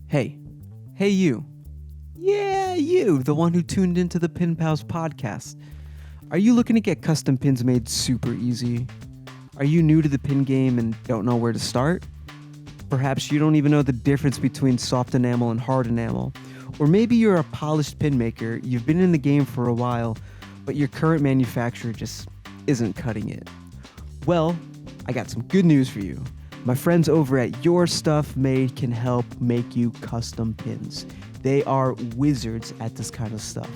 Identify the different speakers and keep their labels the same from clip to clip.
Speaker 1: Hey, hey you. Yeah, you, the one who tuned into the Pin Pals podcast. Are you looking to get custom pins made super easy? Are you new to the pin game and don't know where to start? Perhaps you don't even know the difference between soft enamel and hard enamel. Or maybe you're a polished pin maker, you've been in the game for a while, but your current manufacturer just isn't cutting it. Well, I got some good news for you. My friends over at Your Stuff Made can help make you custom pins. They are wizards at this kind of stuff.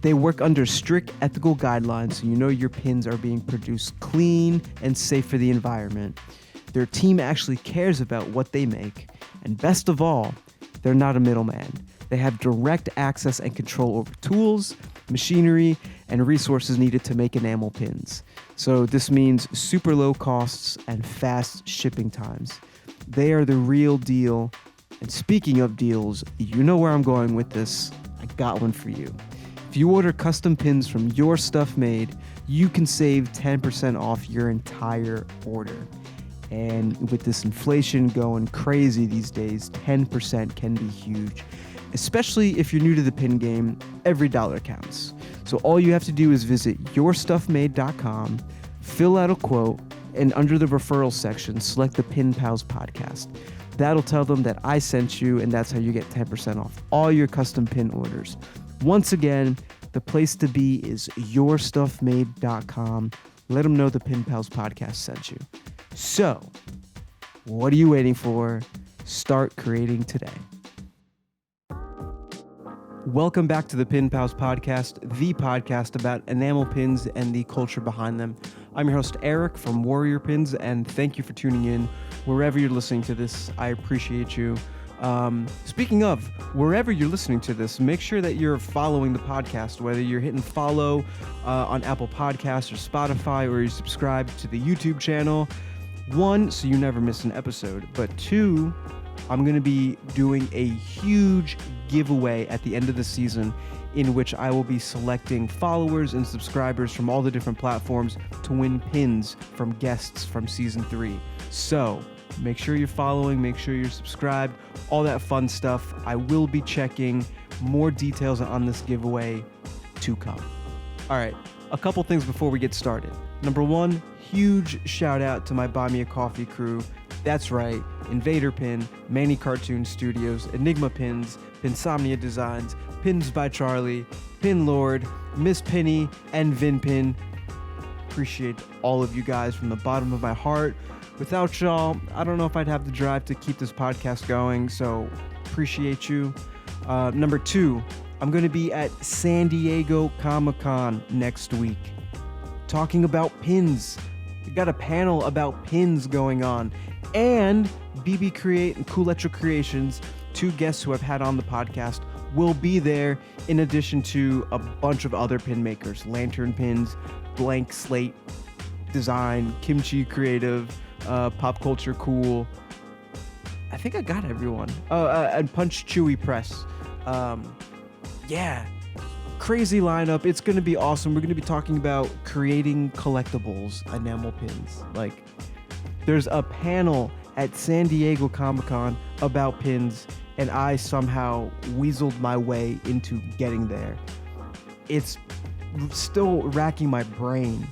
Speaker 1: They work under strict ethical guidelines so you know your pins are being produced clean and safe for the environment. Their team actually cares about what they make. And best of all, they're not a middleman. They have direct access and control over tools, machinery, and resources needed to make enamel pins. So this means super low costs and fast shipping times. They are the real deal. And speaking of deals, you know where I'm going with this. I got one for you. If you order custom pins from Your Stuff Made, you can save 10% off your entire order. And with this inflation going crazy these days, 10% can be huge. Especially if you're new to the pin game, every dollar counts. So all you have to do is visit yourstuffmade.com, fill out a quote, and under the referral section, select the Pin Pals podcast. That'll tell them that I sent you, and that's how you get 10% off all your custom pin orders. Once again, the place to be is yourstuffmade.com. Let them know the Pin Pals podcast sent you. So, what are you waiting for? Start creating today. Welcome back to the Pin Pals podcast, the podcast about enamel pins and the culture behind them. I'm your host, Eric from Warrior Pins, and thank you for tuning in. Wherever you're listening to this, I appreciate you. Speaking of, wherever you're listening to this, make sure that you're following the podcast, whether you're hitting follow on Apple Podcasts or Spotify, or you subscribe to the YouTube channel. One, so you never miss an episode, but two, I'm going to be doing a huge giveaway at the end of the season in which I will be selecting followers and subscribers from all the different platforms to win pins from guests from season 3. So make sure you're following, make sure you're subscribed, all that fun stuff. I will be checking more details on this giveaway to come. All right, a couple things before we get started. Number one, huge shout out to my Buy Me a Coffee crew. That's right, Invader Pin, Manny Cartoon Studios, Enigma Pins, Pinsomnia Designs, Pins by Charlie, Pin Lord, Miss Penny, and Vin Pin. Appreciate all of you guys from the bottom of my heart. Without y'all, I don't know if I'd have the drive to keep this podcast going, so appreciate you. Number two, I'm going to be at San Diego Comic-Con next week talking about pins. We got a panel about pins going on. And BB Create and Cool Electro Creations, two guests who I've had on the podcast, will be there in addition to a bunch of other pin makers. Lantern Pins, Blank Slate Design, Kimchi Creative, Pop Culture Cool. I think I got everyone. And Punch Chewy Press. Yeah. Crazy lineup. It's going to be awesome. We're going to be talking about creating collectibles enamel pins. Like, there's a panel at San Diego Comic-Con about pins, and I somehow weaseled my way into getting there. It's still racking my brain,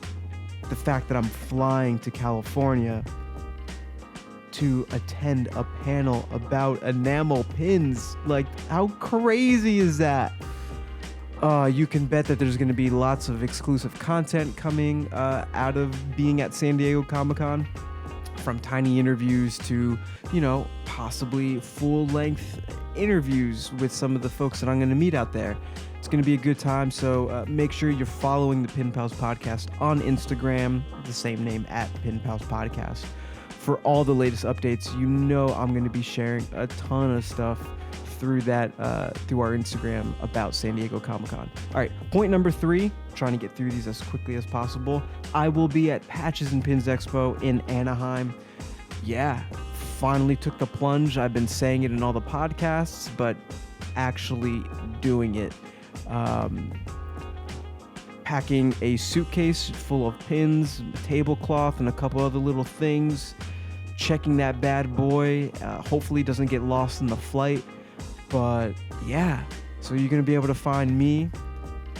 Speaker 1: the fact that I'm flying to California to attend a panel about enamel pins. Like, how crazy is that? You can bet that there's going to be lots of exclusive content coming out of being at San Diego Comic-Con. From tiny interviews to, possibly full-length interviews with some of the folks that I'm going to meet out there. It's going to be a good time, so make sure you're following the Pin Pals Podcast on Instagram, the same name, at Pin Pals Podcast, for all the latest updates. I'm going to be sharing a ton of stuff through that, through our Instagram about San Diego Comic-Con. All right, point number 3, trying to get through these as quickly as possible. I will be at Patches and Pins Expo in Anaheim. Yeah, finally took the plunge. I've been saying it in all the podcasts, but actually doing it. Packing a suitcase full of pins, a tablecloth, and a couple other little things. checking that bad boy. Hopefully it doesn't get lost in the flight. But yeah, so you're going to be able to find me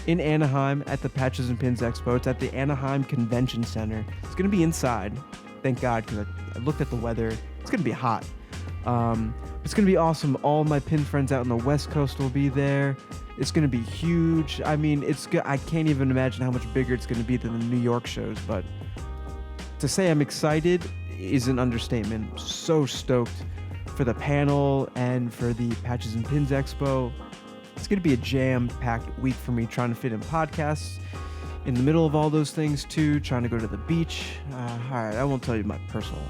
Speaker 1: in Anaheim at the Patches and Pins Expo. It's at the Anaheim Convention Center. It's going to be inside. Thank God, because I looked at the weather. It's going to be hot. It's going to be awesome. All my pin friends out on the West Coast will be there. It's going to be huge. I mean, I can't even imagine how much bigger it's going to be than the New York shows. But to say I'm excited is an understatement. So stoked for the panel and for the Patches and Pins Expo. It's going to be a jam-packed week for me, trying to fit in podcasts in the middle of all those things too, trying to go to the beach. All right, I won't tell you my personal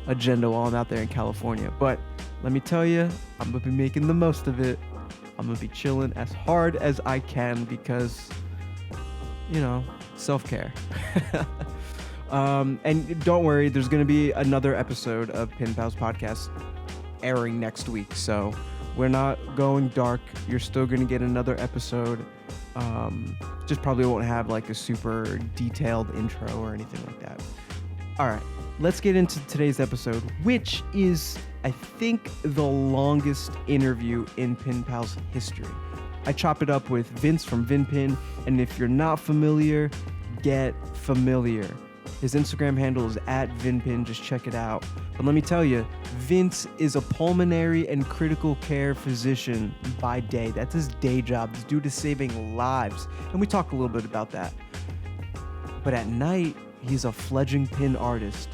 Speaker 1: agenda while I'm out there in California, but let me tell you, I'm going to be making the most of it. I'm going to be chilling as hard as I can because, self-care. And don't worry, there's going to be another episode of Pin Pals Podcast airing next week, so we're not going dark. You're still going to get another episode. Just probably won't have like a super detailed intro or anything like that. All right, let's get into today's episode, which is, I think, the longest interview in Pin Pals history. I chop it up with Vince from Vin Pin, and if you're not familiar, get familiar. His Instagram handle is @VinPin. Just check it out. But let me tell you, Vince is a pulmonary and critical care physician by day. That's his day job. This dude is saving lives. And we talk a little bit about that. But at night, he's a fledgling pin artist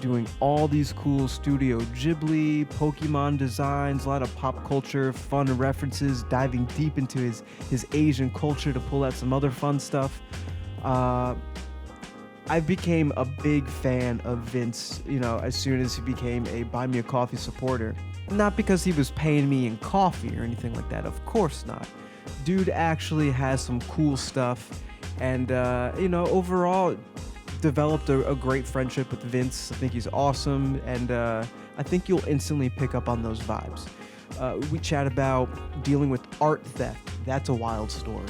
Speaker 1: doing all these cool Studio Ghibli, Pokemon designs, a lot of pop culture, fun references, diving deep into his Asian culture to pull out some other fun stuff. I became a big fan of Vince, as soon as he became a Buy Me a Coffee supporter. Not because he was paying me in coffee or anything like that, of course not. Dude actually has some cool stuff and, overall developed a great friendship with Vince. I think he's awesome, and I think you'll instantly pick up on those vibes. We chat about dealing with art theft. That's a wild story.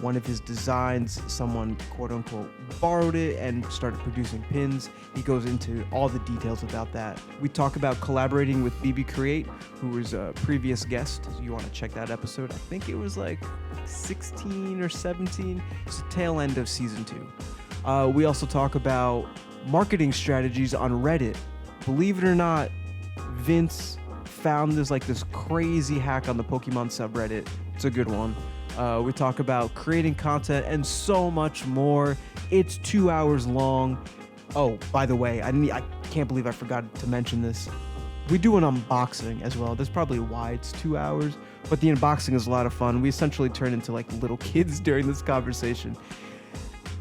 Speaker 1: One of his designs, someone quote-unquote borrowed it and started producing pins. He goes into all the details about that. We talk about collaborating with BB Create, who was a previous guest. You want to check that episode. I think it was like 16 or 17. It's the tail end of season 2. We also talk about marketing strategies on Reddit. Believe it or not, Vince found this crazy hack on the Pokemon subreddit. It's a good one. We talk about creating content and so much more. It's 2 hours long. Oh, by the way, I can't believe I forgot to mention this. We do an unboxing as well. That's probably why it's 2 hours, but the unboxing is a lot of fun. We essentially turn into like little kids during this conversation.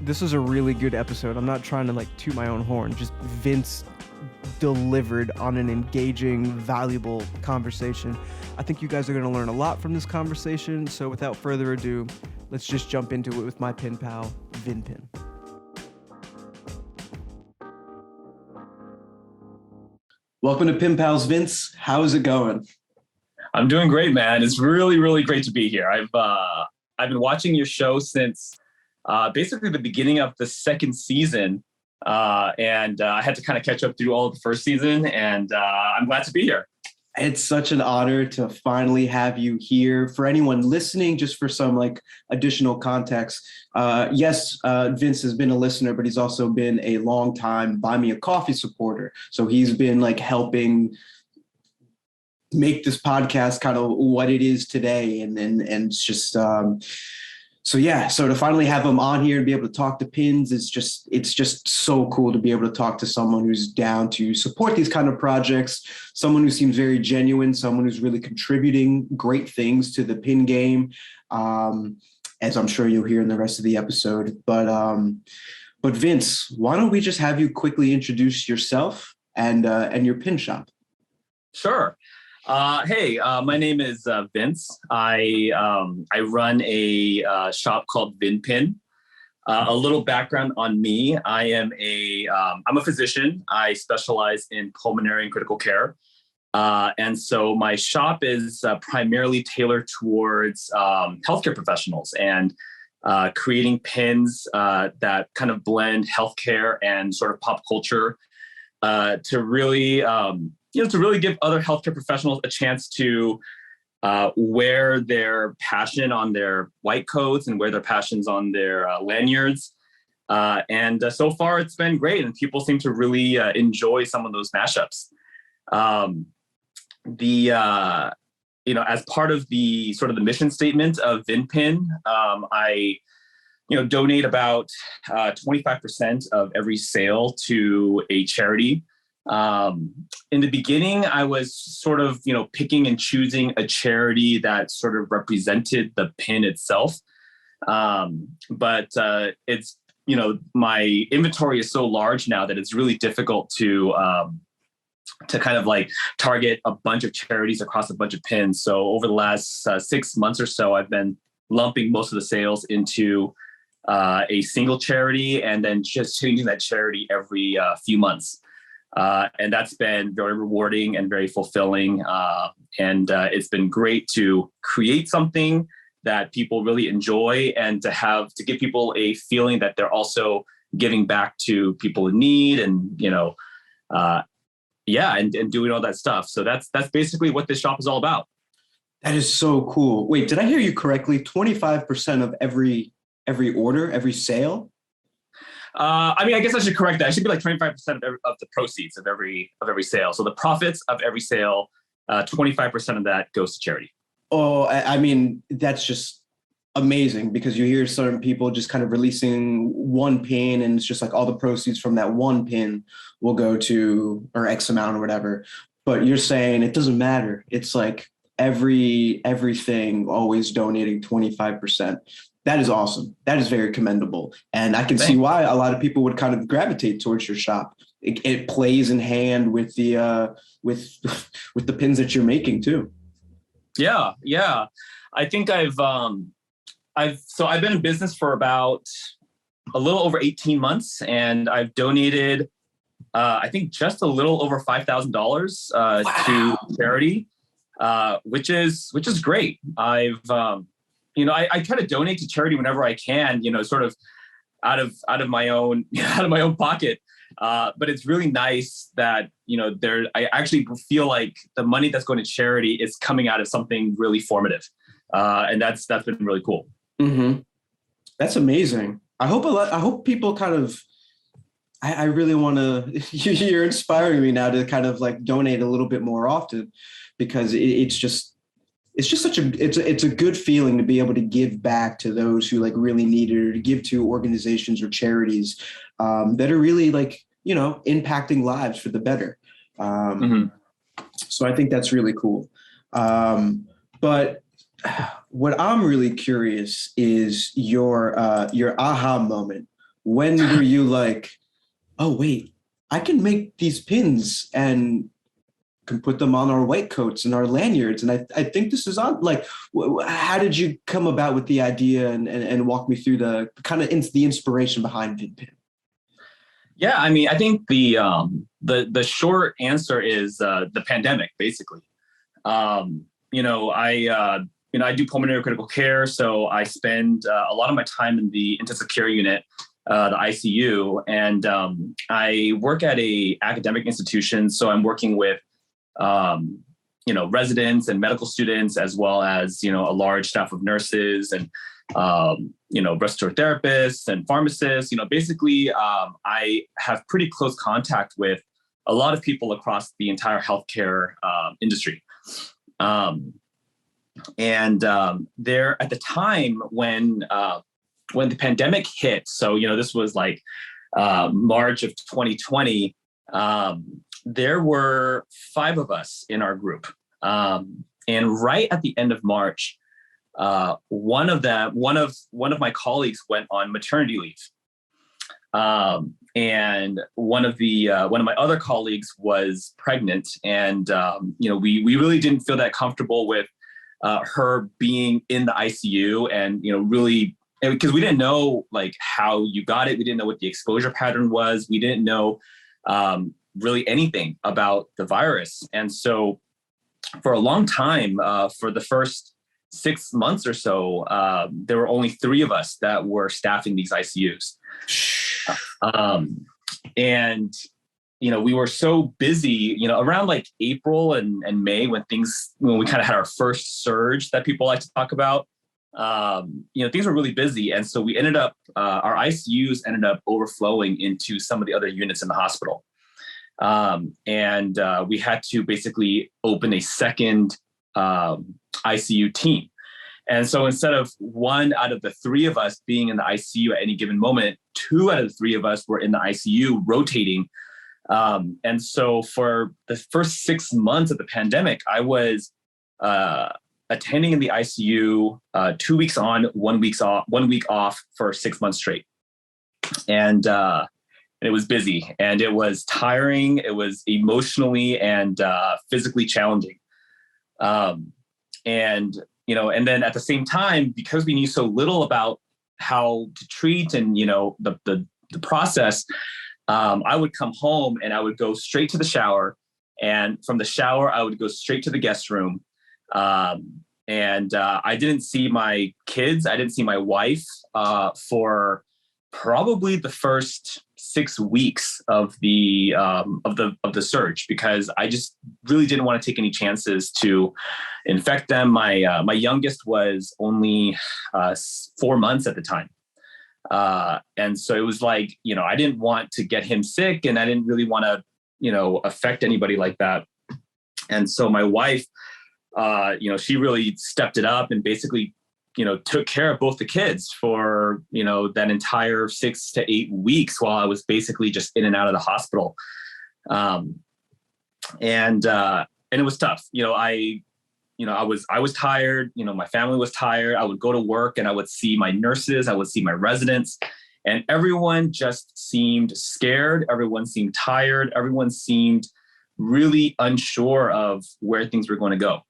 Speaker 1: This was a really good episode. I'm not trying to toot my own horn. Just Vince delivered on an engaging, valuable conversation. I think you guys are going to learn a lot from this conversation. So without further ado, let's just jump into it with my pin pal, Vin Pin. Welcome to Pin Pals, Vince. How's it going?
Speaker 2: I'm doing great, man. It's really, really great to be here. I've been watching your show since basically the beginning of the second season. And I had to kind of catch up through all of the first season, and I'm glad to be here.
Speaker 1: It's such an honor to finally have you here. For anyone listening, just for some additional context, yes, Vince has been a listener, but he's also been a long time Buy Me a Coffee supporter. So he's been helping make this podcast kind of what it is today, and it's just. So to finally have him on here and be able to talk to pins, it's just so cool to be able to talk to someone who's down to support these kind of projects, someone who seems very genuine, someone who's really contributing great things to the pin game, as I'm sure you'll hear in the rest of the episode. But Vince, why don't we just have you quickly introduce yourself and your pin shop?
Speaker 2: Sure. Hey, my name is Vince. I run a shop called Vin Pin. A little background on me: I'm a physician. I specialize in pulmonary and critical care, and so my shop is primarily tailored towards healthcare professionals and creating pins that kind of blend healthcare and sort of pop culture. to really, to really give other healthcare professionals a chance to wear their passion on their white coats and wear their passions on their lanyards. And so far it's been great, and people seem to really enjoy some of those mashups. As part of the sort of the mission statement of VinPin, I donate about 25% of every sale to a charity. In the beginning, I was sort of, picking and choosing a charity that sort of represented the pin itself. But it's, my inventory is so large now that it's really difficult to kind of like target a bunch of charities across a bunch of pins. So over the last 6 months or so, I've been lumping most of the sales into a single charity and then just changing that charity every few months. And that's been very rewarding and very fulfilling. And it's been great to create something that people really enjoy, and to give people a feeling that they're also giving back to people in need, and, and doing all that stuff. So that's basically what this shop is all about.
Speaker 1: That is so cool. Wait, did I hear you correctly? 25% of every order, every sale?
Speaker 2: I guess I should correct that. It should be like 25% of the proceeds of every sale. So the profits of every sale, 25% of that goes to charity.
Speaker 1: Oh, that's just amazing, because you hear certain people just kind of releasing one pin, and it's just like all the proceeds from that one pin will go to, or X amount or whatever. But you're saying it doesn't matter. It's like everything always donating 25%. That is awesome. That is very commendable. And I can see why a lot of people would kind of gravitate towards your shop. It plays in hand with the with the pins that you're making too.
Speaker 2: Yeah. I think I've been in business for about a little over 18 months, and I've donated, I think just a little over $5,000 to charity, which is great. I try to donate to charity whenever I can, sort of out of my own pocket. But it's really nice that, I actually feel like the money that's going to charity is coming out of something really formative. And that's been really cool.
Speaker 1: Mm-hmm. That's amazing. I hope people kind of, I really want to, you're inspiring me now to kind of like donate a little bit more often, because it's just such it's a good feeling to be able to give back to those who like really need it, or to give to organizations or charities that are really like, impacting lives for the better. So I think that's really cool. But what I'm really curious is your aha moment. When were you like, oh wait, I can make these pins and can put them on our white coats and our lanyards, and I think this is on. Like, how did you come about with the idea, and walk me through the kind of the inspiration behind Vin Pin?
Speaker 2: Yeah, I think the short answer is the pandemic, basically. I do pulmonary critical care, so I spend a lot of my time in the intensive care unit, the ICU, and I work at a academic institution, so I'm working with residents and medical students, as well as, a large staff of nurses and, respiratory therapists and pharmacists. Basically, I have pretty close contact with a lot of people across the entire healthcare industry. There at the time when the pandemic hit, so, this was like March of 2020, there were 5 of us in our group. And right at the end of March, one of my colleagues went on maternity leave. And one of my other colleagues was pregnant, and we really didn't feel that comfortable with her being in the ICU, and really, because we didn't know like how you got it, we didn't know what the exposure pattern was, we didn't know really anything about the virus, and so for a long time, for the first 6 months or so, there were only 3 of us that were staffing these ICUs. And we were so busy, around like April and May when we kind of had our first surge that people like to talk about. Things were really busy. And so we ended up, our ICUs ended up overflowing into some of the other units in the hospital. And we had to basically open a second ICU team. And so instead of one out of the three of us being in the ICU at any given moment, two out of the three of us were in the ICU rotating. And so for the first 6 months of the pandemic, I was attending in the ICU 2 weeks on, 1 week off for 6 months straight. And it was busy and it was tiring. It was emotionally and physically challenging. And then at the same time, because we knew so little about how to treat and, the process, I would come home and I would go straight to the shower. And from the shower, I would go straight to the guest room. And I didn't see my kids. I didn't see my wife for probably the first 6 weeks of the surge, because I just really didn't want to take any chances to infect them. My youngest was only 4 months at the time. And so it was like, I didn't want to get him sick and I didn't really want to, affect anybody like that. And so my wife, she really stepped it up and basically, took care of both the kids for, that entire 6 to 8 weeks while I was basically just in and out of the hospital. And it was tough. I was tired, my family was tired. I would go to work and I would see my nurses, I would see my residents, and everyone just seemed scared. Everyone seemed tired. Everyone seemed really unsure of where things were going to go.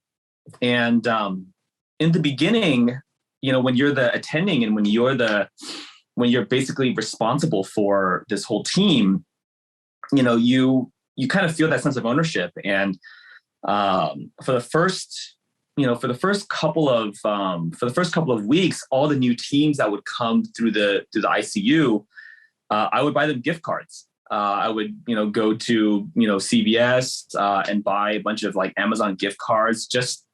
Speaker 2: And in the beginning, when you're the attending and when you're basically responsible for this whole team, you kind of feel that sense of ownership. And for the first couple of weeks, all the new teams that would come through the ICU, I would buy them gift cards. I would, go to, CVS and buy a bunch of like Amazon gift cards, just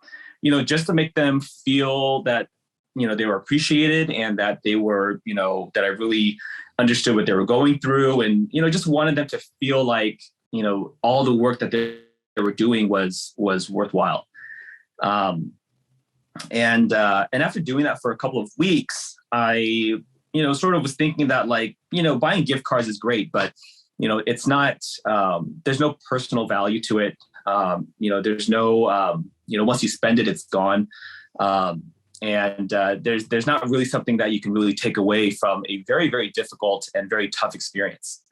Speaker 2: to make them feel that, they were appreciated and that they were, that I really understood what they were going through, and, just wanted them to feel like, all the work that they were doing was worthwhile. And after doing that for a couple of weeks, I, sort of was thinking that like, buying gift cards is great, but, it's not, there's no personal value to it. There's no, once you spend it, it's gone. And there's not really something that you can really take away from a very, very difficult and very tough experience.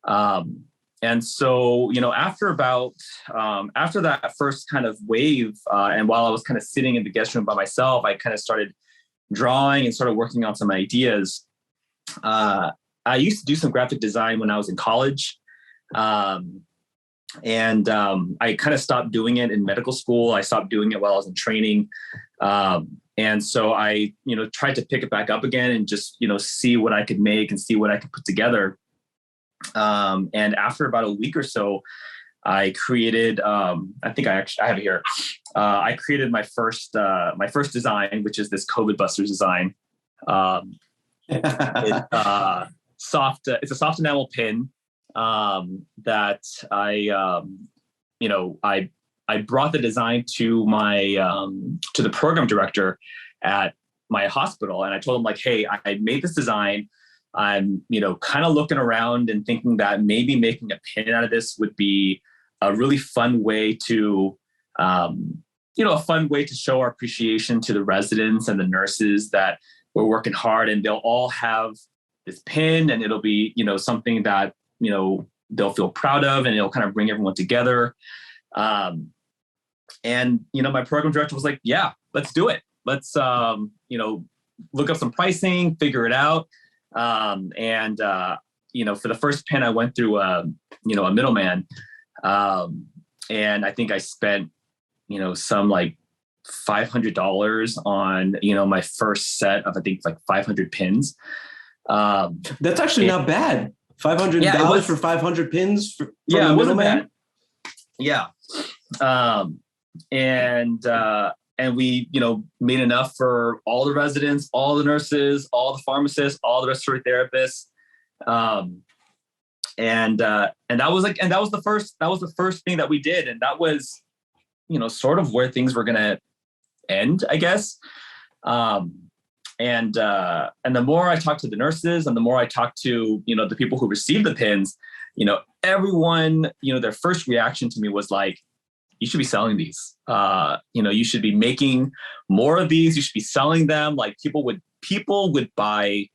Speaker 2: And so, after that first kind of wave, and while I was kind of sitting in the guest room by myself, I kind of started drawing and started working on some ideas. I used to do some graphic design when I was in college. And I kind of stopped doing it in medical school. I stopped doing it while I was in training. And so I, tried to pick it back up again and just, see what I could make and see what I could put together. And after about a week or so, I created, I think I have it here. I created my first design, which is this COVID Busters design. It's a soft enamel pin, that I brought the design to to the program director at my hospital. And I told him like, hey, I made this design. I'm, kind of looking around and thinking that maybe making a pin out of this would be a really fun way to, show our appreciation to the residents and the nurses that we're working hard, and they'll all have this pin, and it'll be, something that, they'll feel proud of, and it'll kind of bring everyone together. And, my program director was like, yeah, let's do it. Let's, look up some pricing, figure it out. And for the first pin, I went through, a middleman. And I think I spent, some like $500 on, my first set of, I think like 500 pins.
Speaker 1: That's actually not bad. $500
Speaker 2: was,
Speaker 1: for 500 pins from
Speaker 2: yeah,
Speaker 1: the
Speaker 2: it wasn't
Speaker 1: middleman?
Speaker 2: bad. Yeah. And we, made enough for all the residents, all the nurses, all the pharmacists, all the respiratory therapists. And that was the first thing that we did. And that was, sort of where things were going to end, I guess. And the more I talked to the nurses and the more I talked to, the people who received the pins, everyone, their first reaction to me was like, you should be selling these. You should be making more of these. You should be selling them. Like people would buy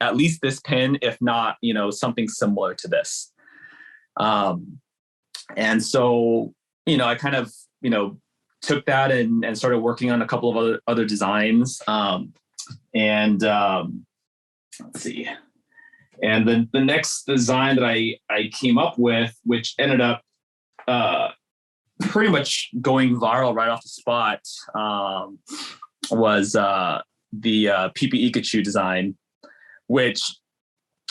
Speaker 2: at least this pin, if not, something similar to this. And so, I kind of, took that and started working on a couple of other designs. Let's see. And then the next design that I came up with, which ended up pretty much going viral right off the spot, was the PPE Pikachu design, which,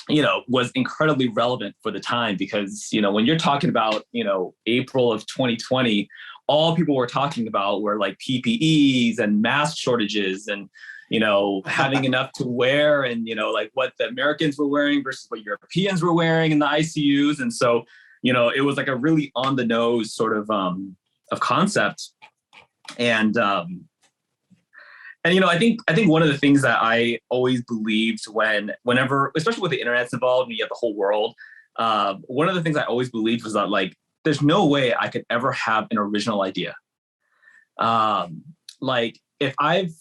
Speaker 2: was incredibly relevant for the time because, when you're talking about, April of 2020, all people were talking about were like PPEs and mask shortages and, having enough to wear and, like what the Americans were wearing versus what Europeans were wearing in the ICUs. And so, it was like a really on the nose sort of concept. And I think one of the things that I always believed whenever, especially with the internet's involved and you have the whole world, one of the things I always believed was that like, there's no way I could ever have an original idea. Like if I've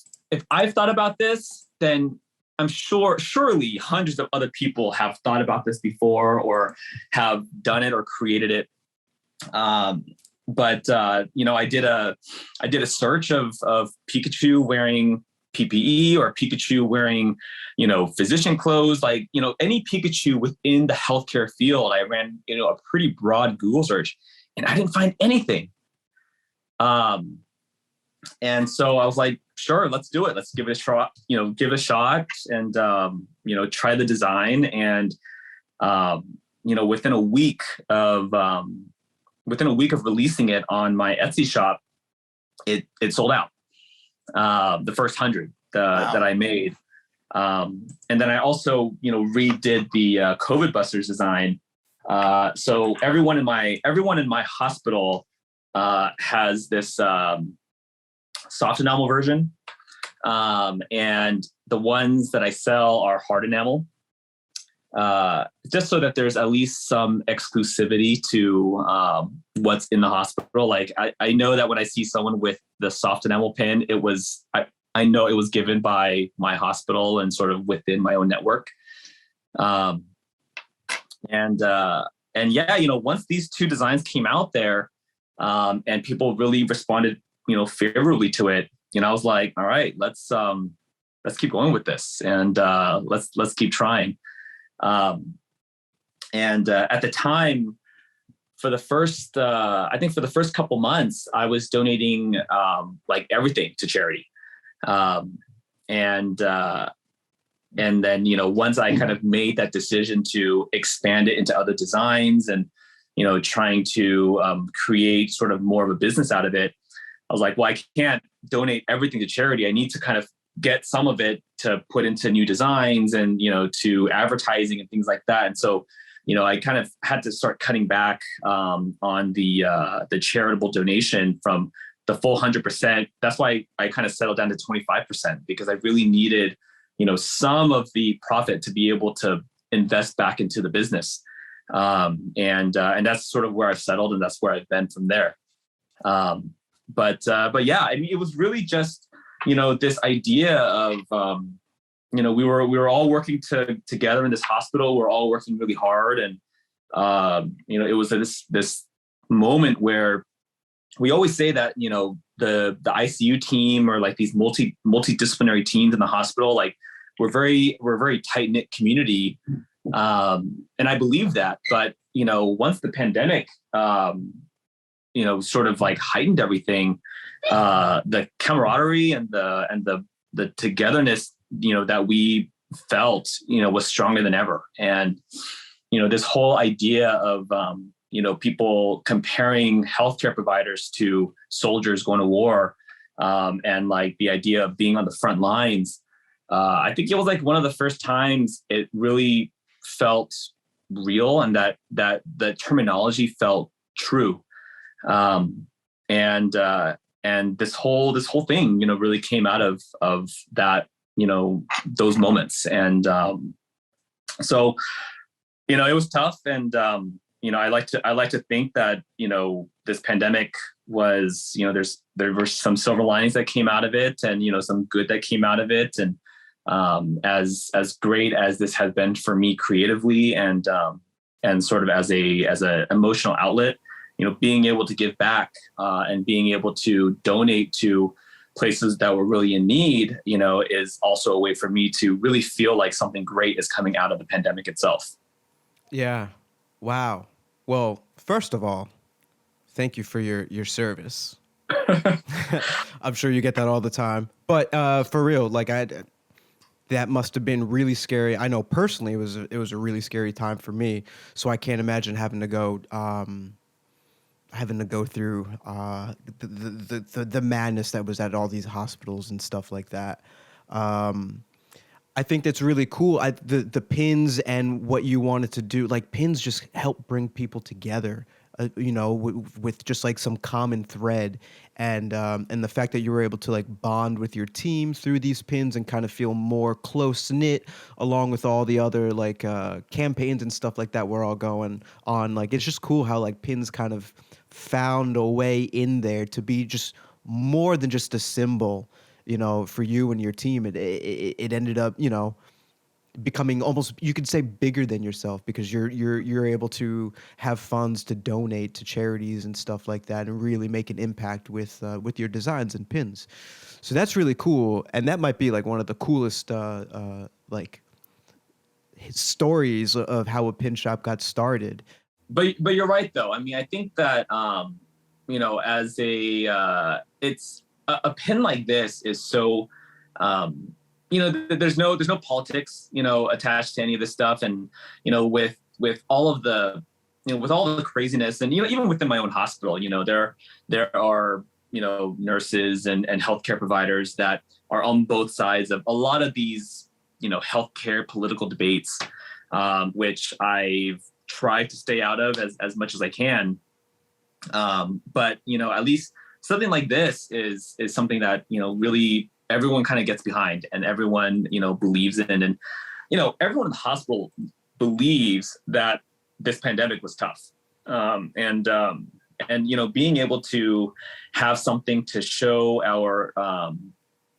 Speaker 2: thought about this, then I'm surely hundreds of other people have thought about this before or have done it or created it. But I did a search of Pikachu wearing PPE or Pikachu wearing, physician clothes, like, any Pikachu within the healthcare field. I ran, a pretty broad Google search and I didn't find anything. And so I was like, sure, let's do it. Let's give it a shot, and, try the design. And, within a week of releasing it on my Etsy shop, it sold out. The first 100 that I made. And then I also, redid the COVID Busters design. So everyone in my hospital has this soft enamel version. And the ones that I sell are hard enamel. Just so that there's at least some exclusivity to what's in the hospital. Like I know that when I see someone with the soft enamel pin, I know it was given by my hospital and sort of within my own network. And yeah, once these two designs came out there, and people really responded, favorably to it, I was like, all right, let's keep going with this, and let's keep trying. And at the time, for the first couple months, I was donating like everything to charity. And then, once I kind of made that decision to expand it into other designs and, trying to create sort of more of a business out of it, I was like, well, I can't donate everything to charity. I need to kind of get some of it to put into new designs and, to advertising and things like that. And so, I kind of had to start cutting back on the charitable donation from the full 100%. That's why I kind of settled down to 25% because I really needed, some of the profit to be able to invest back into the business. And that's sort of where I've settled, and that's where I've been from there. But yeah, I mean, it was really just, this idea of, we were all working together in this hospital. We're all working really hard. And, it was this moment where we always say that, the ICU team or like these multidisciplinary teams in the hospital, like we're very tight-knit community. And I believe that, but, once the pandemic, sort of like heightened everything, the camaraderie and the togetherness, that we felt, was stronger than ever. And, this whole idea of, people comparing healthcare providers to soldiers going to war, and like the idea of being on the front lines. I think it was like one of the first times it really felt real, and that the terminology felt true. And this whole thing, really came out of that, those moments. And so, it was tough. And I like to think that, this pandemic was, there were some silver linings that came out of it, and some good that came out of it. And as great as this has been for me creatively, and sort of as a emotional outlet, being able to give back, and being able to donate to places that were really in need, is also a way for me to really feel like something great is coming out of the pandemic itself.
Speaker 1: Yeah. Wow. Well, first of all, thank you for your service. I'm sure you get that all the time. But for real, like that must have been really scary. I know personally it was a really scary time for me. So I can't imagine having to go through the madness that was at all these hospitals and stuff like that. I think that's really cool. The pins and what you wanted to do, like pins just help bring people together, with just like some common thread, and the fact that you were able to like bond with your team through these pins and kind of feel more close knit, along with all the other like campaigns and stuff like that we're all going on. Like it's just cool how like pins kind of found a way in there to be just more than just a symbol, for you and your team. It ended up, becoming almost, you could say, bigger than yourself, because you're able to have funds to donate to charities and stuff like that, and really make an impact with your designs and pins. So that's really cool, and that might be like one of the coolest like stories of how a pin shop got started.
Speaker 2: But you're right though. I mean, I think that as it's a pin like this is so, there's no politics, attached to any of this stuff. And, with all of the, with all the craziness, and, even within my own hospital, there are, nurses and healthcare providers that are on both sides of a lot of these, healthcare political debates, which I've tried to stay out of as much as I can. But, at least something like this is something that, really everyone kind of gets behind, and everyone, believes in. And, everyone in the hospital believes that this pandemic was tough. And being able to have something to show our,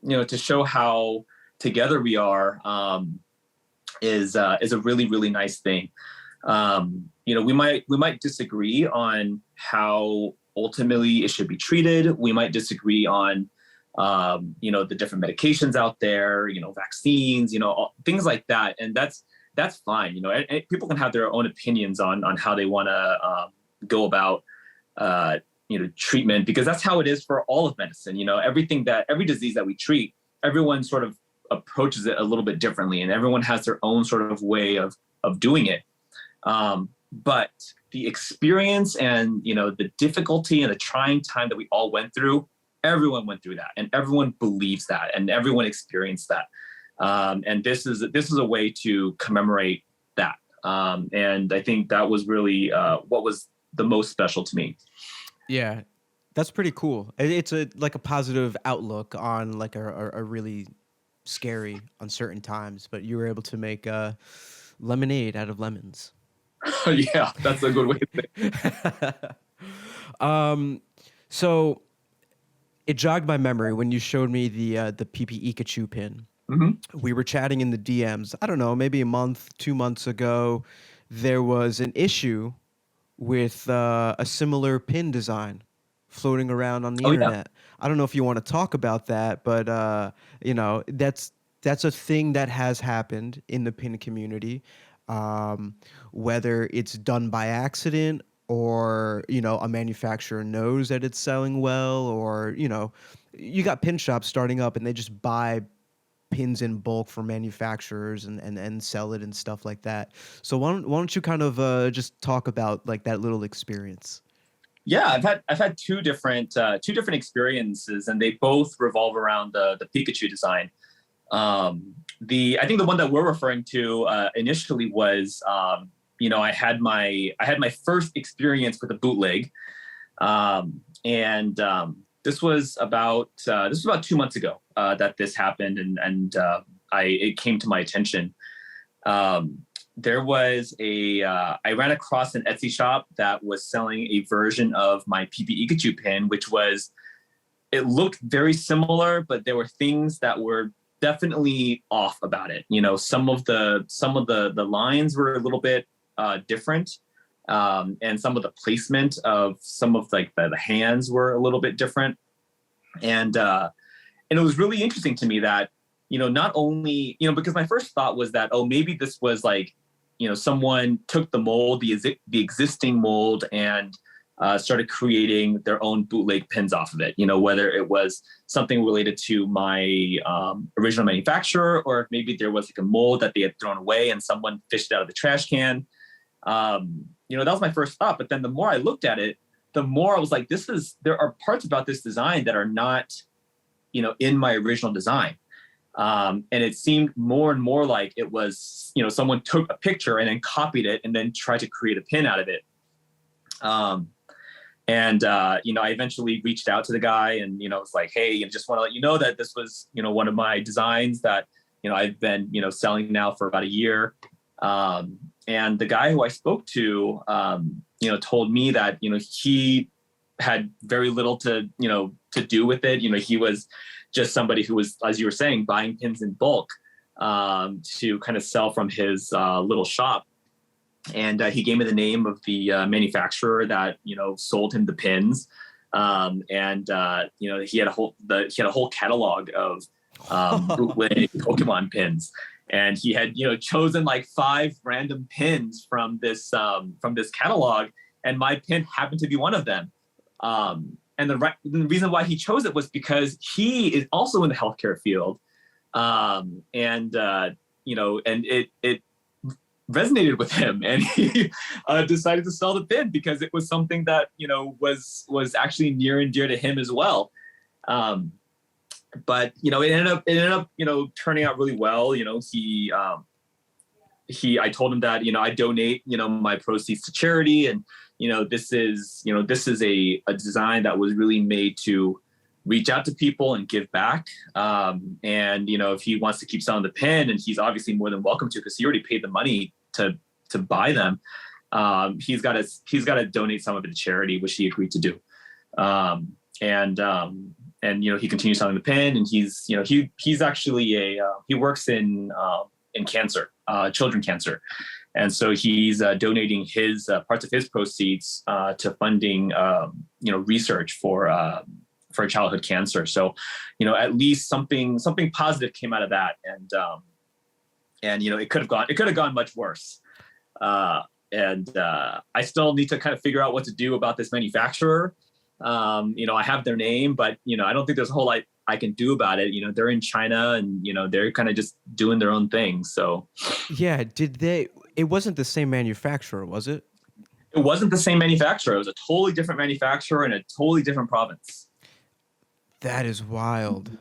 Speaker 2: to show how together we are, is a really, really nice thing. We might disagree on how ultimately it should be treated. We might disagree on, the different medications out there, vaccines, things like that. And that's fine. People can have their own opinions on how they want to go about, treatment, because that's how it is for all of medicine. Every disease that we treat, everyone sort of approaches it a little bit differently, and everyone has their own sort of way of doing it. But the experience and, the difficulty and the trying time that we all went through, everyone went through that, and everyone believes that, and everyone experienced that. And this is a way to commemorate that. And I think that was really what was the most special to me.
Speaker 1: Yeah, that's pretty cool. It's like a positive outlook on like a really scary, uncertain times, but you were able to make lemonade out of lemons.
Speaker 2: Yeah, that's a good way to think.
Speaker 1: So it jogged my memory when you showed me the PP Pikachu pin.
Speaker 2: Mm-hmm.
Speaker 1: We were chatting in the DMs. I don't know, maybe a month, 2 months ago. There was an issue with a similar pin design floating around on the internet. Yeah. I don't know if you want to talk about that, but that's a thing that has happened in the pin community. Whether it's done by accident, or a manufacturer knows that it's selling well, or you got pin shops starting up and they just buy pins in bulk for manufacturers and sell it and stuff like that. So why don't you kind of just talk about like that little experience?
Speaker 2: Yeah, I've had two different experiences, and they both revolve around the Pikachu design. The I think the one that we're referring to initially was I had my first experience with a bootleg, and this was about 2 months ago that this happened, and it came to my attention. There was I ran across an Etsy shop that was selling a version of my PP Pikachu pin, it looked very similar, but there were things that were definitely off about it. You know, some of the lines were a little bit different, and some of the placement of some of like the hands were a little bit different, and it was really interesting to me that, you know, not only, you know, because my first thought was that, oh, maybe this was like, you know, someone took the mold, the existing mold, and started creating their own bootleg pins off of it. You know, whether it was something related to my original manufacturer, or if maybe there was like a mold that they had thrown away and someone fished it out of the trash can. You know, that was my first thought. But then the more I looked at it, the more I was like, there are parts about this design that are not, you know, in my original design. And it seemed more and more like it was, you know, someone took a picture and then copied it and then tried to create a pin out of it. You know, I eventually reached out to the guy and, you know, it's like, hey, I just want to let you know that this was, you know, one of my designs that, you know, I've been, you know, selling now for about a year. And the guy who I spoke to, you know, told me that, you know, he had very little to do with it. You know, he was just somebody who was, as you were saying, buying pins in bulk to kind of sell from his little shop. And he gave me the name of the manufacturer that, you know, sold him the pins. You know, he had a whole catalog of bootleg Pokemon pins. And he had, you know, chosen like 5 random pins from this catalog, and my pin happened to be one of them. And the reason why he chose it was because he is also in the healthcare field, you know, and it resonated with him, and he decided to sell the pin because it was something that, you know, was actually near and dear to him as well. But you know, it ended up you know, turning out really well. You know, I told him that, you know, I donate, you know, my proceeds to charity, and you know, this is a design that was really made to reach out to people and give back. And you know, if he wants to keep selling the pin, and he's obviously more than welcome to, because he already paid the money to buy them, he's got to donate some of it to charity, which he agreed to do. And you know, he continues selling the pin, and he's, you know, he's actually he works in cancer, children cancer. And so he's donating his parts of his proceeds to funding, you know, research for childhood cancer. So, you know, at least something positive came out of that. And you know, it could have gone much worse. I still need to kind of figure out what to do about this manufacturer. You know, I have their name, but you know, I don't think there's a whole lot I can do about it. You know, they're in China, and you know, they're kind of just doing their own thing. So,
Speaker 1: yeah, it wasn't the same manufacturer, was it?
Speaker 2: It wasn't the same manufacturer. It was a totally different manufacturer in a totally different province.
Speaker 1: That is wild.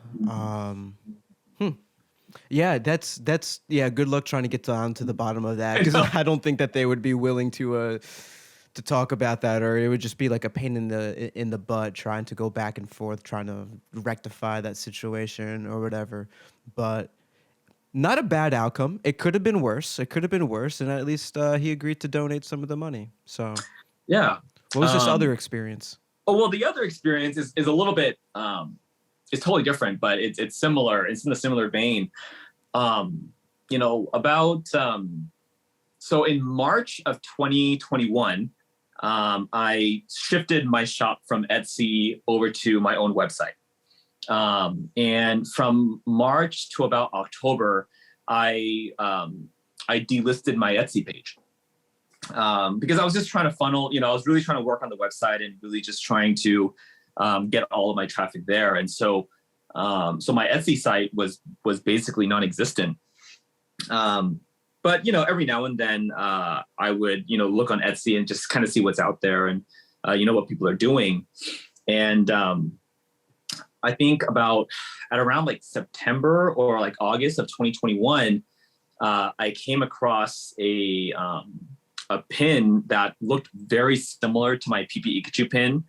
Speaker 1: Yeah, that's yeah. Good luck trying to get down to the bottom of that, because I don't think that they would be willing to talk about that, or it would just be like a pain in the butt trying to go back and forth, trying to rectify that situation or whatever. But not a bad outcome. It could have been worse. And at least he agreed to donate some of the money. So
Speaker 2: yeah.
Speaker 1: What was this other experience?
Speaker 2: Oh, well, the other experience is a little bit, it's totally different, but it's similar. It's in a similar vein. You know, so in March of 2021, I shifted my shop from Etsy over to my own website. And from March to about October, I delisted my Etsy page. Because I was just trying to funnel, you know, I was really trying to work on the website and really just trying to get all of my traffic there. And so So my Etsy site was basically non-existent. But every now and then I would look on Etsy and just kind of see what's out there and what people are doing. And I think at around like September or like August of 2021, I came across a pin that looked very similar to my PP Ikachu pin.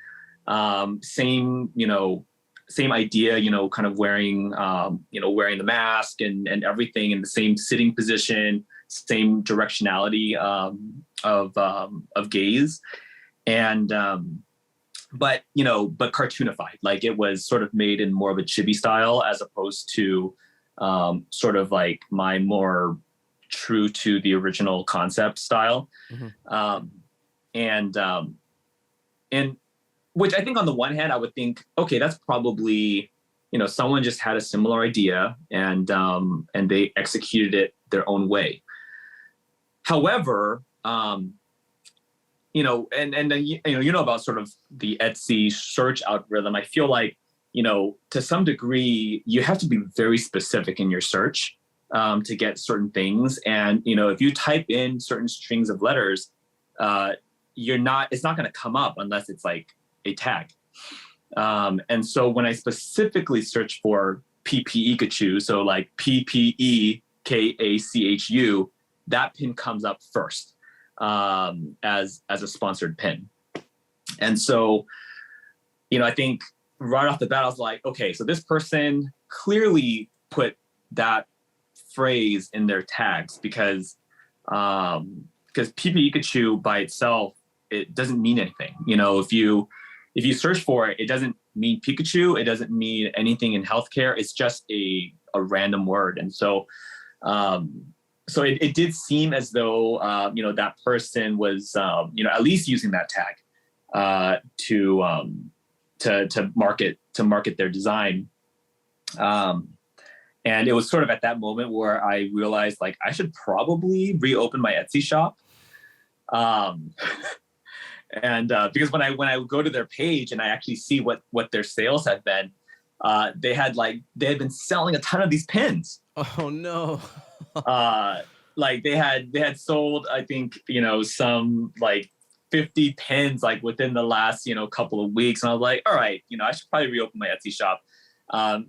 Speaker 2: Same idea, kind of wearing the mask and everything in the same sitting position, same directionality of gaze, and but cartoonified. Like it was sort of made in more of a chibi style as opposed to sort of like my more true to the original concept style. Mm-hmm. And which I think on the one hand, I would think, okay, that's probably, someone just had a similar idea and they executed it their own way. However, and then about sort of the Etsy search algorithm. I feel like, to some degree, you have to be very specific in your search to get certain things. And, if you type in certain strings of letters, it's not going to come up unless it's like a tag. And so when I specifically search for PP Ikachu, so like PPEKACHU, that pin comes up first as a sponsored pin. And so, I think right off the bat, I was like, okay, so this person clearly put that phrase in their tags because PP Ikachu by itself, it doesn't mean anything. If you search for it, it doesn't mean Pikachu. It doesn't mean anything in healthcare. It's just a random word. And so, so it did seem as though, that person was, at least using that tag to market their design. And it was sort of at that moment where I realized like I should probably reopen my Etsy shop. And because when I would go to their page and I actually see what their sales have been, they had been selling a ton of these pins.
Speaker 1: Oh no.
Speaker 2: Like they had sold, I think, some like 50 pins like within the last, couple of weeks. And I was like, all right, I should probably reopen my Etsy shop.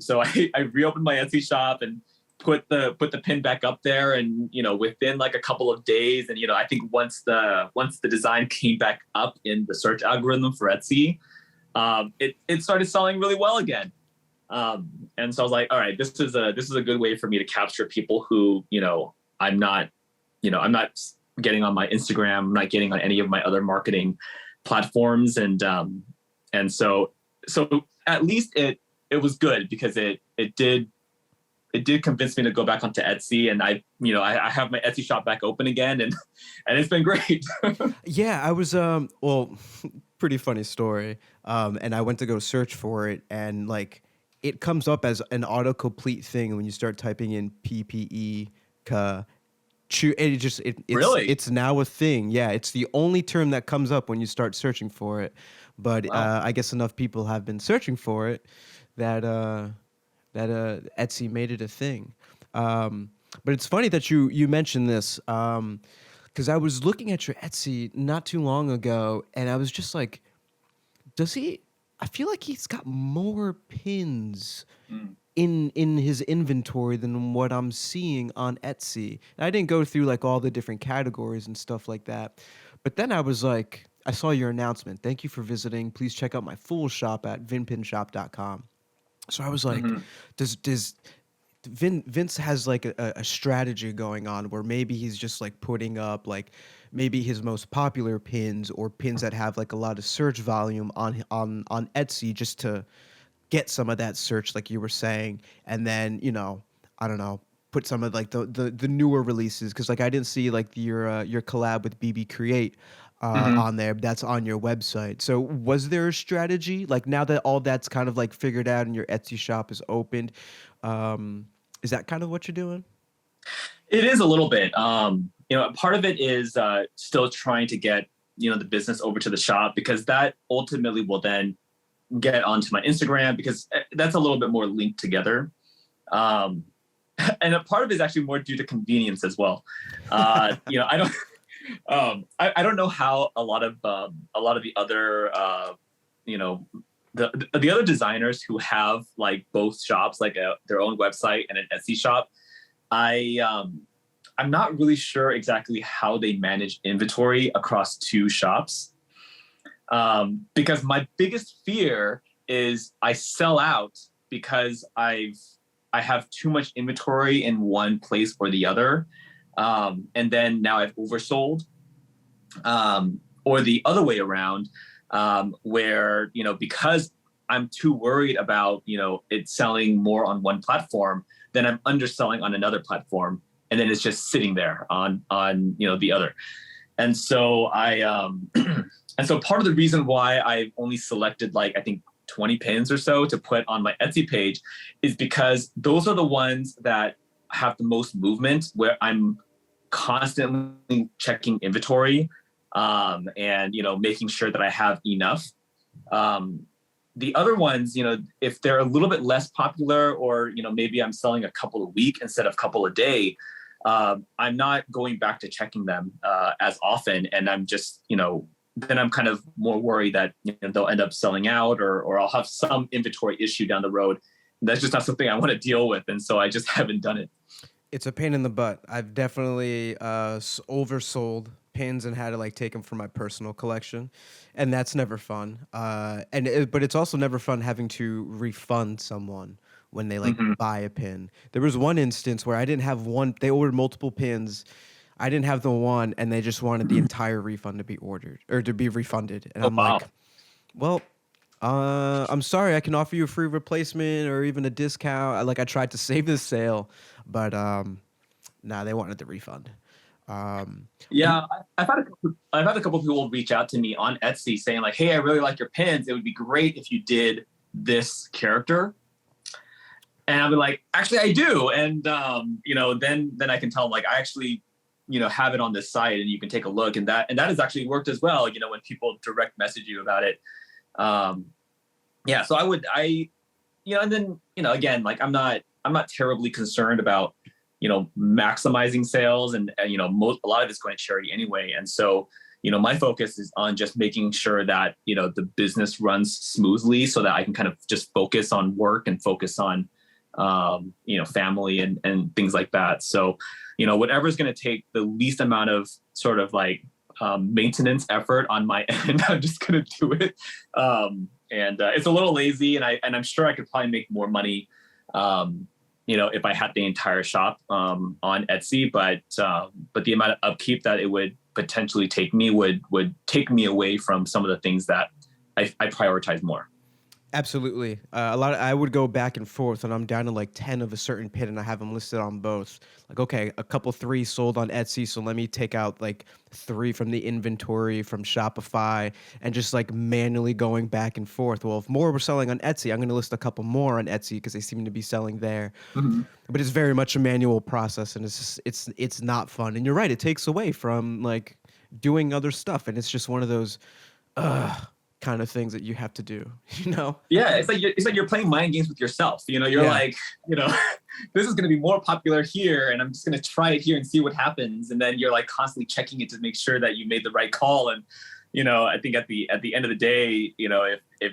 Speaker 2: So I reopened my Etsy shop and put the pin back up there, and within like a couple of days, and I think once the design came back up in the search algorithm for Etsy, it started selling really well again. And so I was like, all right, this is a good way for me to capture people who I'm not getting on my Instagram, I'm not getting on any of my other marketing platforms, and so at least it was good because it did convince me to go back onto Etsy, and I have my Etsy shop back open again, and it's been great.
Speaker 1: Yeah, I was pretty funny story. And I went to go search for it, and like it comes up as an autocomplete thing when you start typing in PPE
Speaker 2: Really?
Speaker 1: It's now a thing. Yeah, it's the only term that comes up when you start searching for it. But wow. I guess enough people have been searching for it that Etsy made it a thing. But it's funny that you mentioned this because I was looking at your Etsy not too long ago, and I was just like, I feel like he's got more pins in his inventory than what I'm seeing on Etsy. And I didn't go through like all the different categories and stuff like that. But then I was like, I saw your announcement. Thank you for visiting. Please check out my full shop at vinpinshop.com. So I was like, does Vince has like a strategy going on where maybe he's just like putting up like maybe his most popular pins or pins that have like a lot of search volume on Etsy just to get some of that search, like you were saying, and then I don't know, put some of like the newer releases, because like I didn't see like your collab with BB Create on there. That's on your website. So was there a strategy like now that all that's kind of like figured out and your Etsy shop is opened? Is that kind of what you're doing?
Speaker 2: It is a little bit. Part of it is still trying to get the business over to the shop, because that ultimately will then get onto my Instagram because that's a little bit more linked together. And a part of it is actually more due to convenience as well. I don't, I don't know how a lot of the other, the other designers who have like both shops, like their own website and an Etsy shop. I'm not really sure exactly how they manage inventory across two shops. Because my biggest fear is I sell out because I have too much inventory in one place or the other. And then now I've oversold. Or the other way around, where, because I'm too worried about, it selling more on one platform, then I'm underselling on another platform. And then it's just sitting there on the other. And so and so part of the reason why I've only selected like, I think 20 pins or so to put on my Etsy page is because those are the ones that have the most movement, where I'm constantly checking inventory, and, making sure that I have enough. The other ones, if they're a little bit less popular, or, maybe I'm selling a couple a week instead of a couple a day, I'm not going back to checking them as often. And I'm just, then I'm kind of more worried that they'll end up selling out, or I'll have some inventory issue down the road. And that's just not something I want to deal with. And so I just haven't done it.
Speaker 1: It's a pain in the butt. I've definitely oversold pins and had to like take them for my personal collection, and that's never fun. But it's also never fun having to refund someone when they like buy a pin. There was one instance where I didn't have one. They ordered multiple pins. I didn't have the one, and they just wanted the entire refund to be ordered or to be refunded. And I'm like, well, I'm sorry, I can offer you a free replacement or even a discount. I tried to save this sale, but they wanted the refund.
Speaker 2: Yeah, I've had a couple people reach out to me on Etsy saying like, "Hey, I really like your pins. It would be great if you did this character." And I'll be like, "Actually, I do." And then I can tell them like, I actually have it on this site and you can take a look, and that has actually worked as well. When people direct message you about it. So and then, again, like I'm not terribly concerned about, maximizing sales, and a lot of it's going to charity anyway. And so, my focus is on just making sure that, the business runs smoothly so that I can kind of just focus on work and focus on, family and things like that. So, whatever's going to take the least amount of sort of like, maintenance effort on my end, I'm just going to do it. It's a little lazy, and I'm sure I could probably make more money, if I had the entire shop on Etsy, but the amount of upkeep that it would potentially take me would take me away from some of the things that I prioritize more.
Speaker 1: Absolutely. I would go back and forth, and I'm down to like 10 of a certain pin, and I have them listed on both. Like, okay, a couple 3 sold on Etsy, so let me take out like 3 from the inventory from Shopify, and just like manually going back and forth. Well, if more were selling on Etsy, I'm going to list a couple more on Etsy because they seem to be selling there. Mm-hmm. But it's very much a manual process, and it's not fun. And you're right, it takes away from like doing other stuff, and it's just one of those kind of things that you have to do,
Speaker 2: Yeah, it's like you're playing mind games with yourself. You're like, this is going to be more popular here, and I'm just going to try it here and see what happens. And then you're like constantly checking it to make sure that you made the right call. And I think at the end of the day, if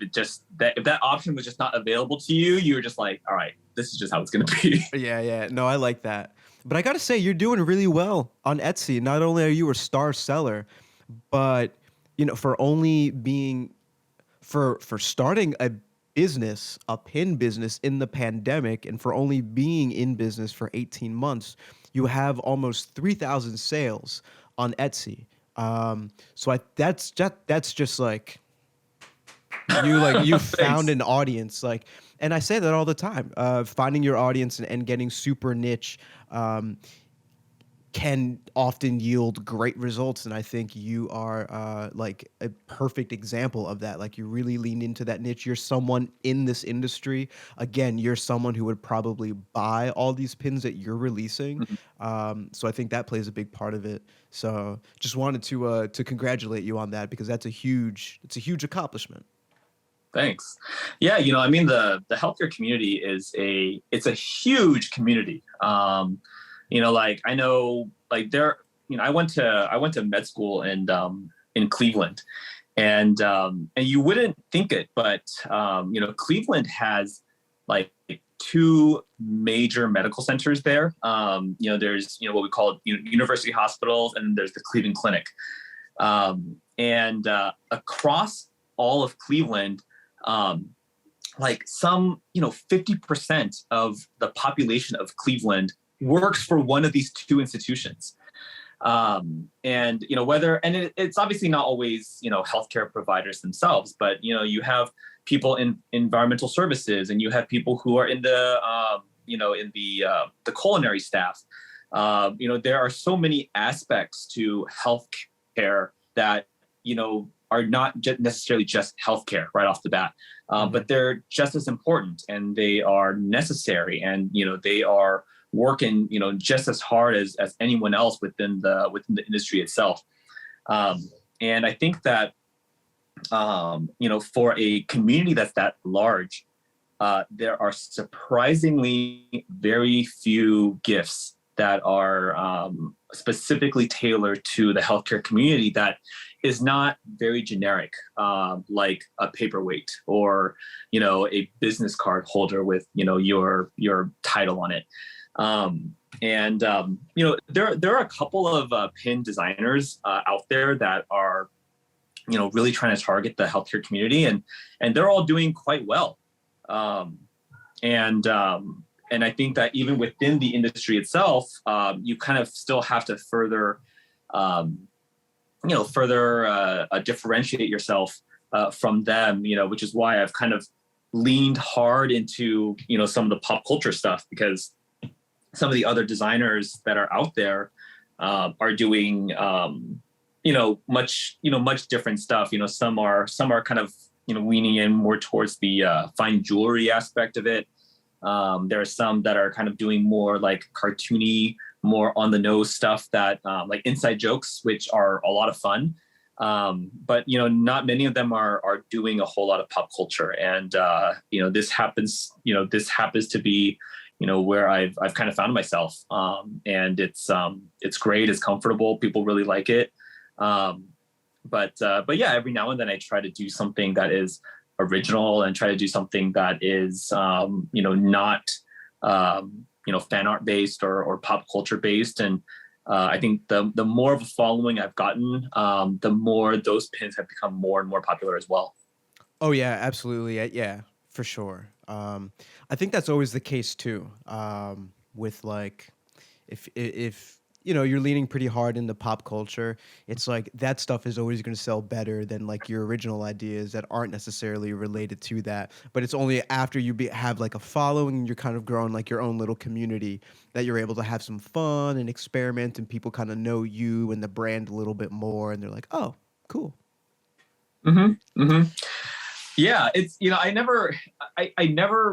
Speaker 2: that option was just not available to you, you were just like, all right, this is just how it's going to be.
Speaker 1: Yeah. No, I like that. But I got to say, you're doing really well on Etsy. Not only are you a star seller, but for only being for starting a pin business in the pandemic, and for only being in business for 18 months, you have almost 3,000 sales on Etsy. So that's just like you found an audience, like, and I say that all the time. Finding your audience and getting super niche can often yield great results, and I think you are like a perfect example of that. Like, you really leaned into that niche. You're someone in this industry. Again, you're someone who would probably buy all these pins that you're releasing. Mm-hmm. So I think that plays a big part of it. So just wanted to congratulate you on that, because it's a huge accomplishment.
Speaker 2: Thanks. Yeah, I mean the healthcare community it's a huge community. Like I know like there, I went to med school in Cleveland, and you wouldn't think it, but Cleveland has like two major medical centers there. There's what we call university hospitals, and there's the Cleveland Clinic. And across all of Cleveland, like some 50% of the population of Cleveland works for one of these two institutions. And it's obviously not always healthcare providers themselves, but you have people in environmental services, and you have people who are in the culinary staff. There are so many aspects to healthcare that are not necessarily just healthcare right off the bat, but they're just as important, and they are necessary, and they are working just as hard as anyone else within the industry itself. And I think that for a community that's that large, there are surprisingly very few gifts that are specifically tailored to the healthcare community that is not very generic, like a paperweight or a business card holder with your title on it. There are a couple of pin designers out there that are really trying to target the healthcare community, and they're all doing quite well. And I think that even within the industry itself, you kind of still have to further differentiate yourself from them, which is why I've kind of leaned hard into some of the pop culture stuff, because some of the other designers that are out there are doing much different stuff. Some are kind of leaning in more towards the fine jewelry aspect of it. There are some that are kind of doing more like cartoony, more on the nose stuff that like inside jokes, which are a lot of fun. But not many of them are doing a whole lot of pop culture. And this happens to be where I've kind of found myself. And it's great, it's comfortable, people really like it. But yeah, every now and then I try to do something that is original and try to do something that is not fan art based or pop culture based. And I think the more of a following I've gotten, the more those pins have become more and more popular as well.
Speaker 1: Oh yeah, absolutely. Yeah, for sure. I think that's always the case too. With like, if you're leaning pretty hard into pop culture, it's like that stuff is always going to sell better than like your original ideas that aren't necessarily related to that. But it's only after you have like a following and you're kind of growing like your own little community that you're able to have some fun and experiment, and people kind of know you and the brand a little bit more, and they're like, oh, cool.
Speaker 2: Mm-hmm. Mm-hmm. Yeah, it's I never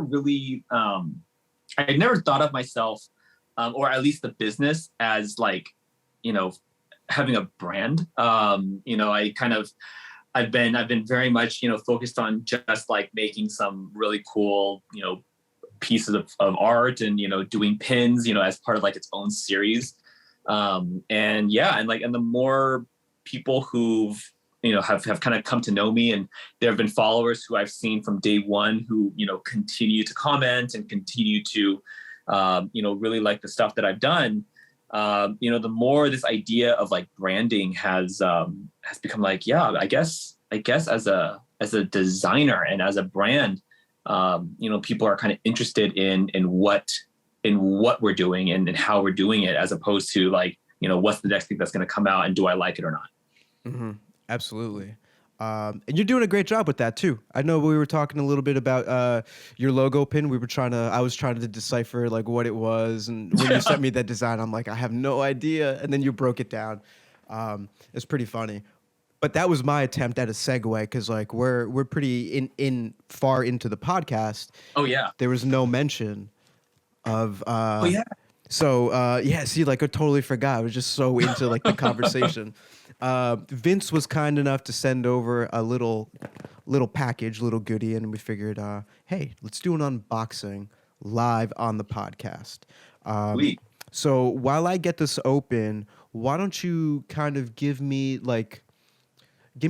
Speaker 2: really I never thought of myself, or at least the business, as like having a brand. I've been very much focused on just like making some really cool pieces of art, and doing pins as part of like its own series. And the more people who've have kind of come to know me, and there have been followers who I've seen from day one who continue to comment and continue to really like the stuff that I've done. The more this idea of like branding has become like, yeah, I guess as a designer and as a brand, people are kind of interested in what we're doing and how we're doing it, as opposed to like, what's the next thing that's going to come out and do I like it or not?
Speaker 1: Mm-hmm. Absolutely. And you're doing a great job with that too. I know we were talking a little bit about your logo pin. I was trying to decipher like what it was, and when you sent me that design, I'm like, I have no idea. And then you broke it down. It's pretty funny. But that was my attempt at a segue, because like we're pretty in far into the podcast.
Speaker 2: Oh yeah.
Speaker 1: There was no mention of
Speaker 2: oh yeah.
Speaker 1: So see, like I totally forgot. I was just so into like the conversation. Vince was kind enough to send over a little little package, little goodie, and we figured, hey, let's do an unboxing live on the podcast.
Speaker 2: Sweet.
Speaker 1: So while I get this open, why don't you kind of give me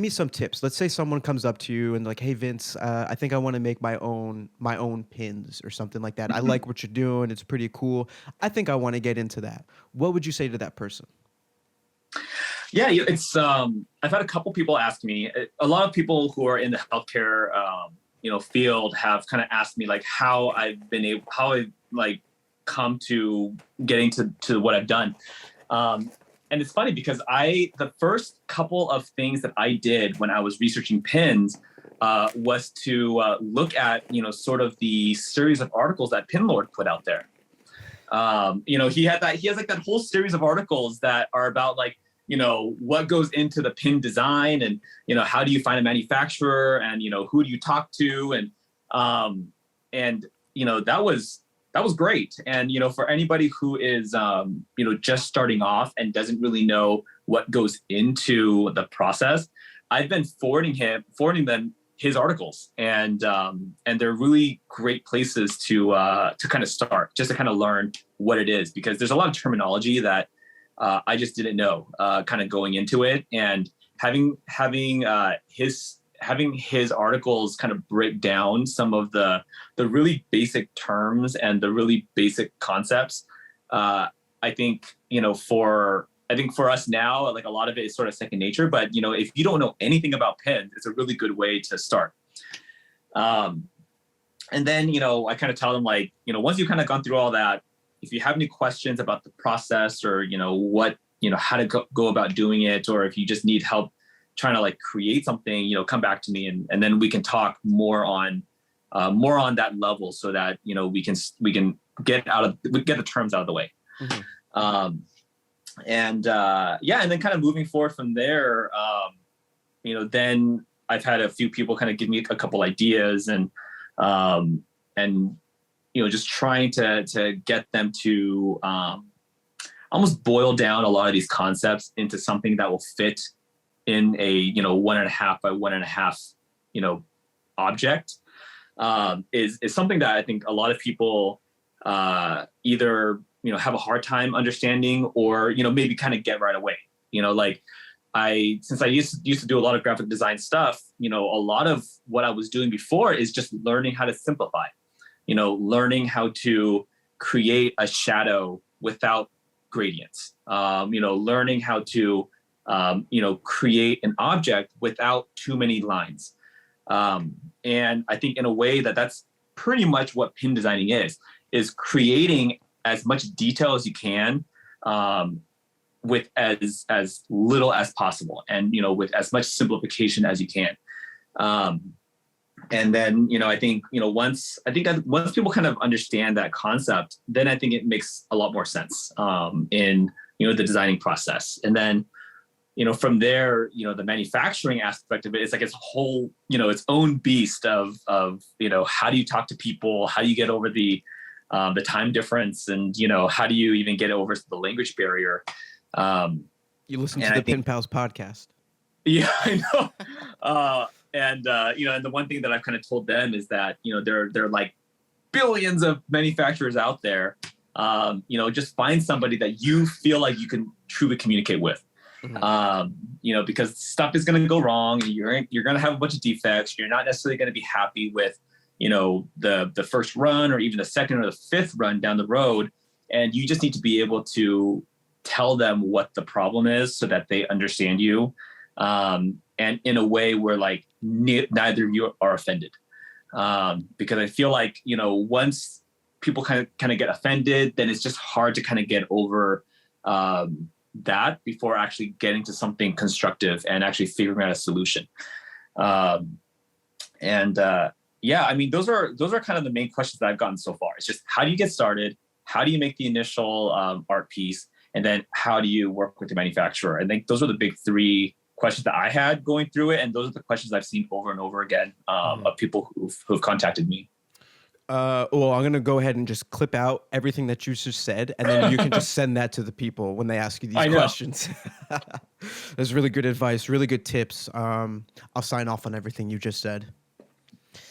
Speaker 1: some tips. Let's say someone comes up to you and like, "Hey Vince, I think I want to make my own pins or something like that. I like what you're doing. It's pretty cool. I think I want to get into that." What would you say to that person?
Speaker 2: Yeah, it's I've had a couple people ask me. A lot of people who are in the healthcare field have kind of asked me like how I've like come to getting to what I've done. And it's funny because the first couple of things that I did when I was researching pins was to look at, sort of the series of articles that Pinlord put out there. He has like that whole series of articles that are about like, what goes into the pin design and, how do you find a manufacturer and, who do you talk to? And that was great. And, for anybody who is, just starting off and doesn't really know what goes into the process, I've been forwarding them his articles, and they're really great places to kind of start, just to kind of learn what it is, because there's a lot of terminology that I just didn't know kind of going into it, and having his articles kind of break down some of the really basic terms and the really basic concepts. I think for us now, like a lot of it is sort of second nature, but if you don't know anything about pins, it's a really good way to start. And then, I kind of tell them like, once you've kind of gone through all that, if you have any questions about the process or, what, how to go about doing it, or if you just need help trying to like create something, come back to me and then we can talk more on that level so that, we can get the terms out of the way. Mm-hmm. And then kind of moving forward from there, then I've had a few people kind of give me a couple ideas and just trying to get them to almost boil down a lot of these concepts into something that will fit in a 1.5 by 1.5 object is something that I think a lot of people either have a hard time understanding or maybe kind of get right away. Since I used to do a lot of graphic design stuff, a lot of what I was doing before is just learning how to simplify, learning how to create a shadow without gradients, learning how to create an object without too many lines. And I think in a way that's pretty much what pin designing is creating as much detail as you can with as little as possible and, with as much simplification as you can. And then, I think, once people kind of understand that concept, then I think it makes a lot more sense in, the designing process. And then, from there, the manufacturing aspect of it is like its whole, its own beast of, how do you talk to people? How do you get over the time difference? And, how do you even get over the language barrier?
Speaker 1: You listen to the Pin Pals podcast.
Speaker 2: Yeah, I know. And the one thing that I've kind of told them is that, there are like billions of manufacturers out there. Just find somebody that you feel like you can truly communicate with. Mm-hmm. Because stuff is going to go wrong. You're going to have a bunch of defects. You're not necessarily going to be happy with, the first run or even the second or the fifth run down the road. And you just need to be able to tell them what the problem is so that they understand you. And in a way where like neither of you are offended. Because I feel like, once people kind of get offended, then it's just hard to kind of get over that before actually getting to something constructive and actually figuring out a solution. I mean, those are kind of the main questions that I've gotten so far. It's just, how do you get started? How do you make the initial art piece? And then how do you work with the manufacturer? I think those are the big three questions that I had going through it. And those are the questions I've seen over and over again of people who've contacted me.
Speaker 1: Well, I'm gonna go ahead and just clip out everything that you just said, and then you can just send that to the people when they ask you these
Speaker 2: I know.
Speaker 1: questions. That's really good advice, really good tips. I'll sign off on everything you just said.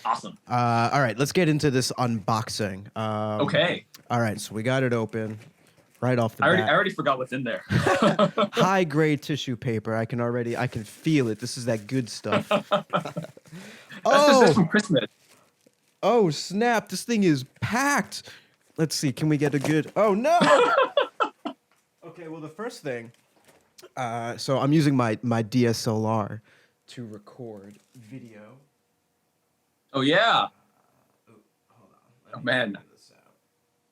Speaker 2: Awesome.
Speaker 1: All right, let's get into this unboxing.
Speaker 2: Okay.
Speaker 1: All right, so we got it open right off the
Speaker 2: I
Speaker 1: bat.
Speaker 2: already forgot what's in there.
Speaker 1: High grade tissue paper. I can feel it. This is that good stuff.
Speaker 2: That's from Christmas.
Speaker 1: Oh, snap. This thing is packed. Let's see. Can we get a good... Oh, no. Okay, well, the first thing... so I'm using my DSLR to record video.
Speaker 2: Oh, yeah.
Speaker 1: Hold on.
Speaker 2: Oh, man.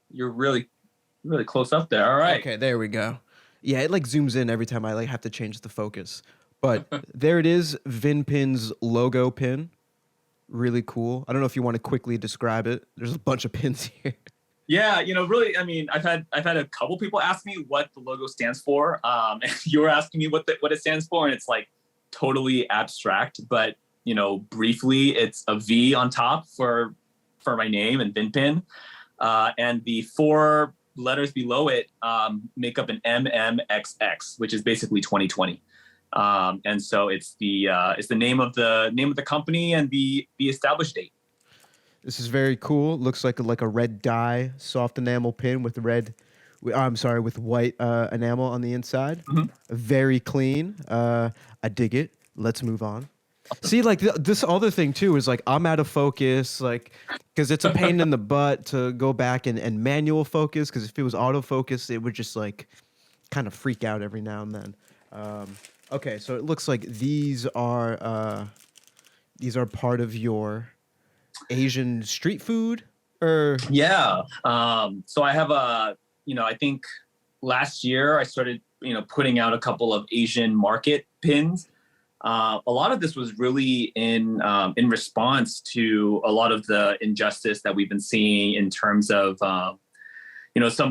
Speaker 2: You're really close up there. All right.
Speaker 1: Okay, there we go. Yeah, it like zooms in every time I like have to change the focus. But there it is, Vin Pin's logo pin. Really cool. I don't know if you want to quickly describe it. There's a bunch of pins here.
Speaker 2: Yeah, really, I mean, I've had a couple people ask me what the logo stands for. And you were asking me what it stands for, and it's like totally abstract. But briefly, it's a V on top for my name and Vin Pin, and the 4 letters below it make up an MMXX, which is basically 2020. And so it's the name of the company and the established date.
Speaker 1: This is very cool. Looks like a red dye soft enamel pin with with white enamel on the inside.
Speaker 2: Mm-hmm.
Speaker 1: Very clean. I dig it. Let's move on. See, like this other thing too is like I'm out of focus, like because it's a pain in the butt to go back and manual focus. Because if it was autofocus, it would just like kind of freak out every now and then. Okay, so it looks like these are part of your Asian street food, or
Speaker 2: Yeah. So I have I think last year I started putting out a couple of Asian market pins. A lot of this was really in response to a lot of the injustice that we've been seeing in terms of some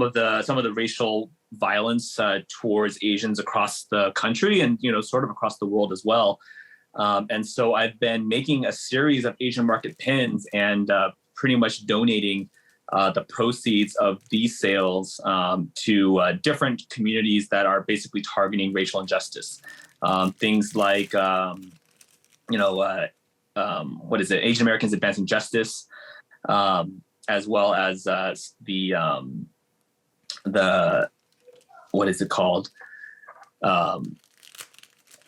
Speaker 2: of the racial violence towards Asians across the country and sort of across the world as well. And so I've been making a series of Asian market pins and pretty much donating the proceeds of these sales to different communities that are basically targeting racial injustice. Things like, what is it? Asian Americans Advancing Justice, as well as the what is it called?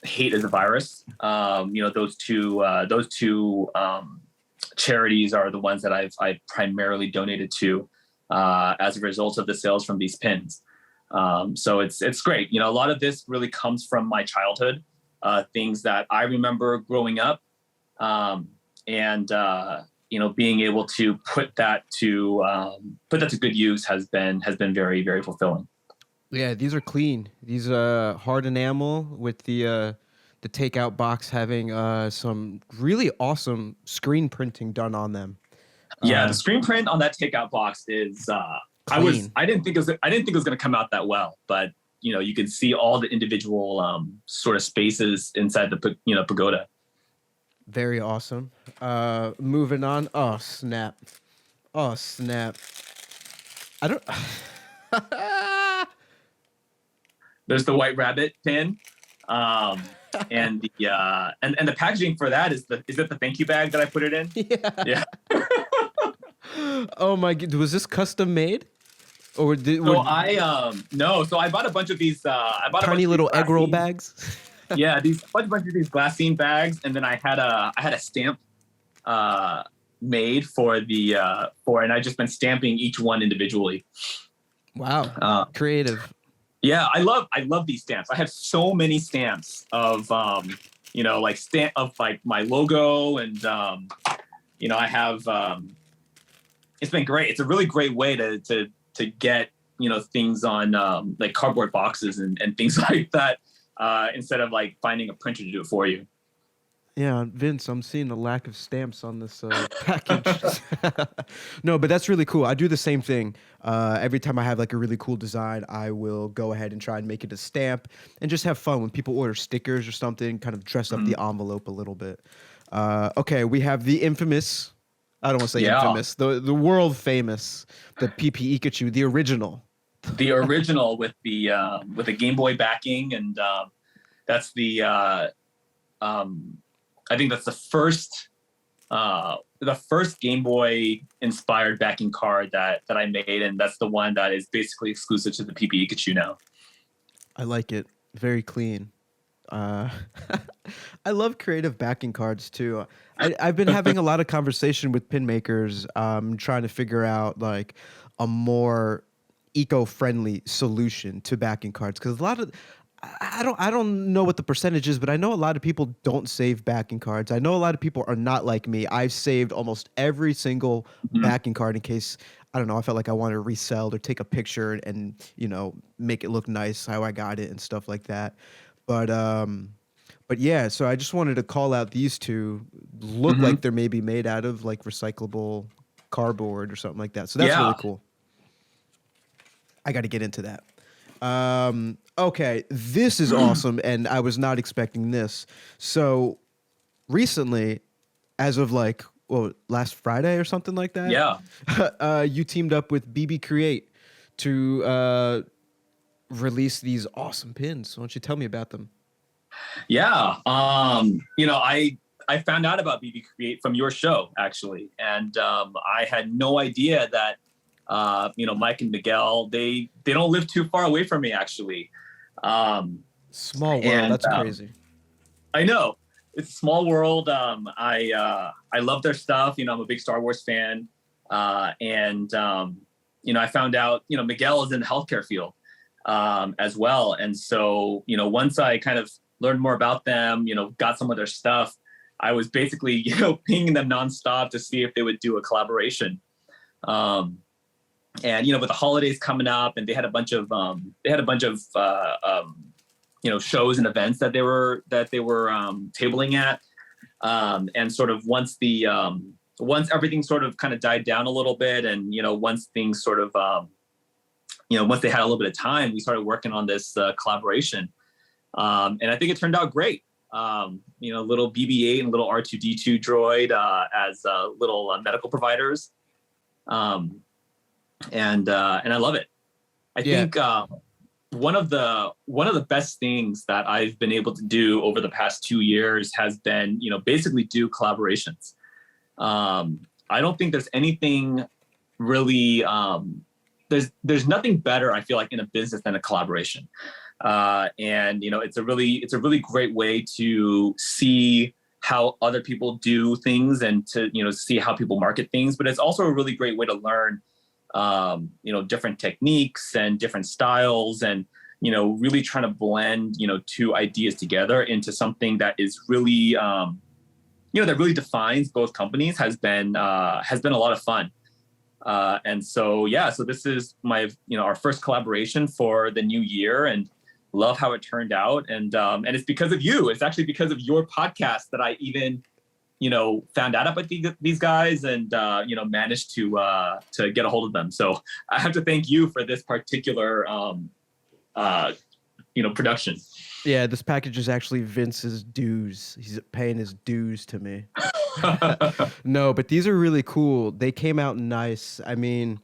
Speaker 2: Hate is a Virus. Those two charities are the ones that I've primarily donated to as a result of the sales from these pins. So it's great. A lot of this really comes from my childhood, things that I remember growing up, and being able to put that to good use has been very, very fulfilling.
Speaker 1: yeah, these are clean. These hard enamel with the takeout box having some really awesome screen printing done on them.
Speaker 2: Yeah, the screen print on that takeout box is. I didn't think it was going to come out that well, but you can see all the individual sort of spaces inside the pagoda. Very
Speaker 1: awesome. Moving on. Oh snap! I don't.
Speaker 2: There's the White Rabbit pin, and the packaging for that is it the thank you bag that I put it in?
Speaker 1: Yeah. Oh my god! Was this custom made? Or
Speaker 2: no, so I bought a bunch of these. I bought
Speaker 1: tiny little egg roll bags.
Speaker 2: Yeah, a bunch of these glassine bags, and then I had a stamp made and I just been stamping each one individually.
Speaker 1: Wow, creative.
Speaker 2: Yeah, I love these stamps. I have so many stamps of like my logo, and I have. It's been great. It's a really great way to get things on like cardboard boxes and things like that instead of like finding a printer to do it for you.
Speaker 1: Yeah, Vince, I'm seeing a lack of stamps on this package. No, but that's really cool. I do the same thing. Every time I have like a really cool design, I will go ahead and try and make it a stamp and just have fun when people order stickers or something, kind of dress up the envelope a little bit. Okay, we have the infamous I don't want to say
Speaker 2: Yeah,
Speaker 1: infamous. The world famous, the PP Pikachu, the original.
Speaker 2: the original with the Game Boy backing, and that's um, I think that's the first Game Boy inspired backing card that I made, and that's the one that is basically exclusive to the PP Pikachu now.
Speaker 1: I like it. Very clean. Uh, I love creative backing cards too. I've been having a lot of conversation with pin makers, trying to figure out like a more eco-friendly solution to backing cards because a lot of I don't know what the percentage is, but I know a lot of people don't save backing cards. I know a lot of people are not like me. I've saved almost every single
Speaker 2: Mhm.
Speaker 1: backing card in case I don't know. I felt like I wanted to resell or take a picture and make it look nice how I got it and stuff like that. But yeah. So I just wanted to call out these two. Look
Speaker 2: Mhm.
Speaker 1: like they're maybe made out of like recyclable cardboard or something like that. So that's
Speaker 2: Yeah.
Speaker 1: really cool. I got to get into that. Okay, this is awesome, and I was not expecting this. So recently, as of like last Friday or something like that,
Speaker 2: Yeah.
Speaker 1: you teamed up with BB Create to release these awesome pins. Why don't you tell me about them?
Speaker 2: Yeah. I found out about BB Create from your show actually, and I had no idea that Mike and Miguel they don't live too far away from me actually, um,
Speaker 1: Small world.
Speaker 2: and
Speaker 1: That's crazy.
Speaker 2: I know it's a small world. I love their stuff. I'm a big Star Wars fan, and I found out Miguel is in the healthcare field as well, and so once I kind of learned more about them, got some of their stuff, I was basically pinging them nonstop to see if they would do a collaboration. And with the holidays coming up, and they had a bunch of shows and events that they were tabling at, and sort of once everything sort of kind of died down a little bit, and once things sort of once they had a little bit of time, we started working on this collaboration, and I think it turned out great. Little BB-8 and little R2D2 droid as little medical providers. And I love it. I think one of the best things that I've been able to do over the past 2 years has been, basically do collaborations. I don't think there's anything really, there's nothing better, I feel like, in a business than a collaboration. And it's a really great way to see how other people do things and to, see how people market things, but it's also a really great way to learn different techniques and different styles, and really trying to blend two ideas together into something that is really that really defines both companies has been a lot of fun. And so so this is our first collaboration for the new year, and love how it turned out, and it's because of you. It's actually because of your podcast that I even found out about these guys, and managed to get a hold of them. So I have to thank you for this particular production.
Speaker 1: Yeah, this package is actually Vince's dues. He's paying his dues to me. No, but these are really cool. They came out nice. I mean,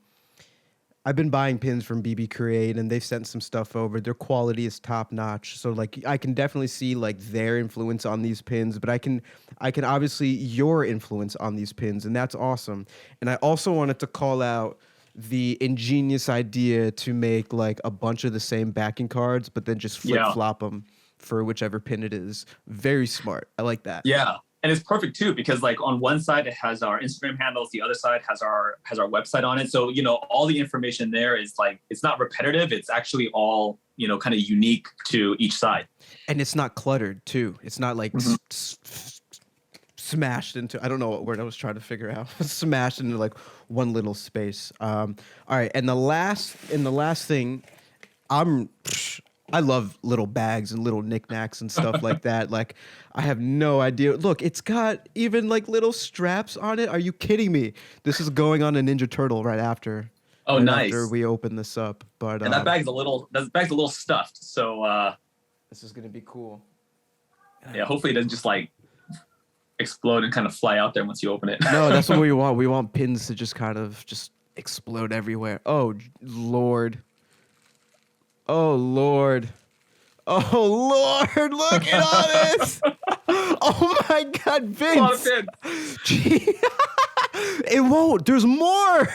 Speaker 1: I've been buying pins from BB Create, and they've sent some stuff over. Their quality is top notch. So like I can definitely see like their influence on these pins, but I can obviously your influence on these pins, and that's awesome. And I also wanted to call out the ingenious idea to make like a bunch of the same backing cards, but then just flip flop them for whichever pin it is. Very smart. I like that.
Speaker 2: Yeah. And it's perfect too, because like on one side it has our Instagram handles, the other side has our website on it. So, all the information there is like, it's not repetitive. It's actually all, kind of unique to each side.
Speaker 1: And it's not cluttered too. It's not like smashed into, I don't know what word I was trying to figure out. Smashed into like one little space. All right. And the last thing, I love little bags and little knickknacks and stuff like that. Like, I have no idea. Look, it's got even like little straps on it. Are you kidding me? This is going on a Ninja Turtle right after.
Speaker 2: Oh,
Speaker 1: right
Speaker 2: nice.
Speaker 1: After we open this up, but
Speaker 2: and that bag's a little stuffed. So
Speaker 1: this is gonna be cool.
Speaker 2: yeah, hopefully it doesn't just like explode and kind of fly out there once you open it.
Speaker 1: No, that's what we want. We want pins to just kind of just explode everywhere. Oh, Lord. Oh, Lord. Oh, Lord. Look at all this. Oh, my God, Vince.
Speaker 2: A lot of pins.
Speaker 1: Gee. It won't. There's more.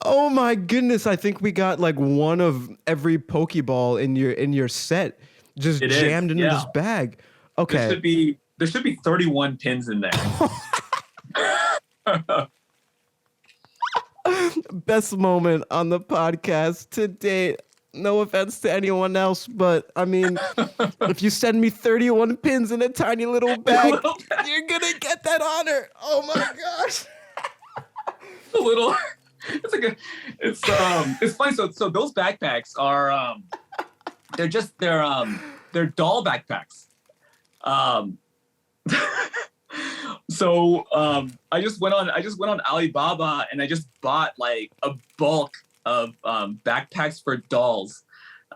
Speaker 1: Oh my goodness! I think we got like one of every Pokeball in your set just jammed into this bag. Okay,
Speaker 2: there should be 31 pins in there.
Speaker 1: Best moment on the podcast to date. No offense to anyone else, but I mean, if you send me 31 pins in a tiny little bag, you're gonna get that honor. Oh my gosh!
Speaker 2: A little. It's funny. So those backpacks are they're doll backpacks. I just went on Alibaba and I just bought like a bulk of backpacks for dolls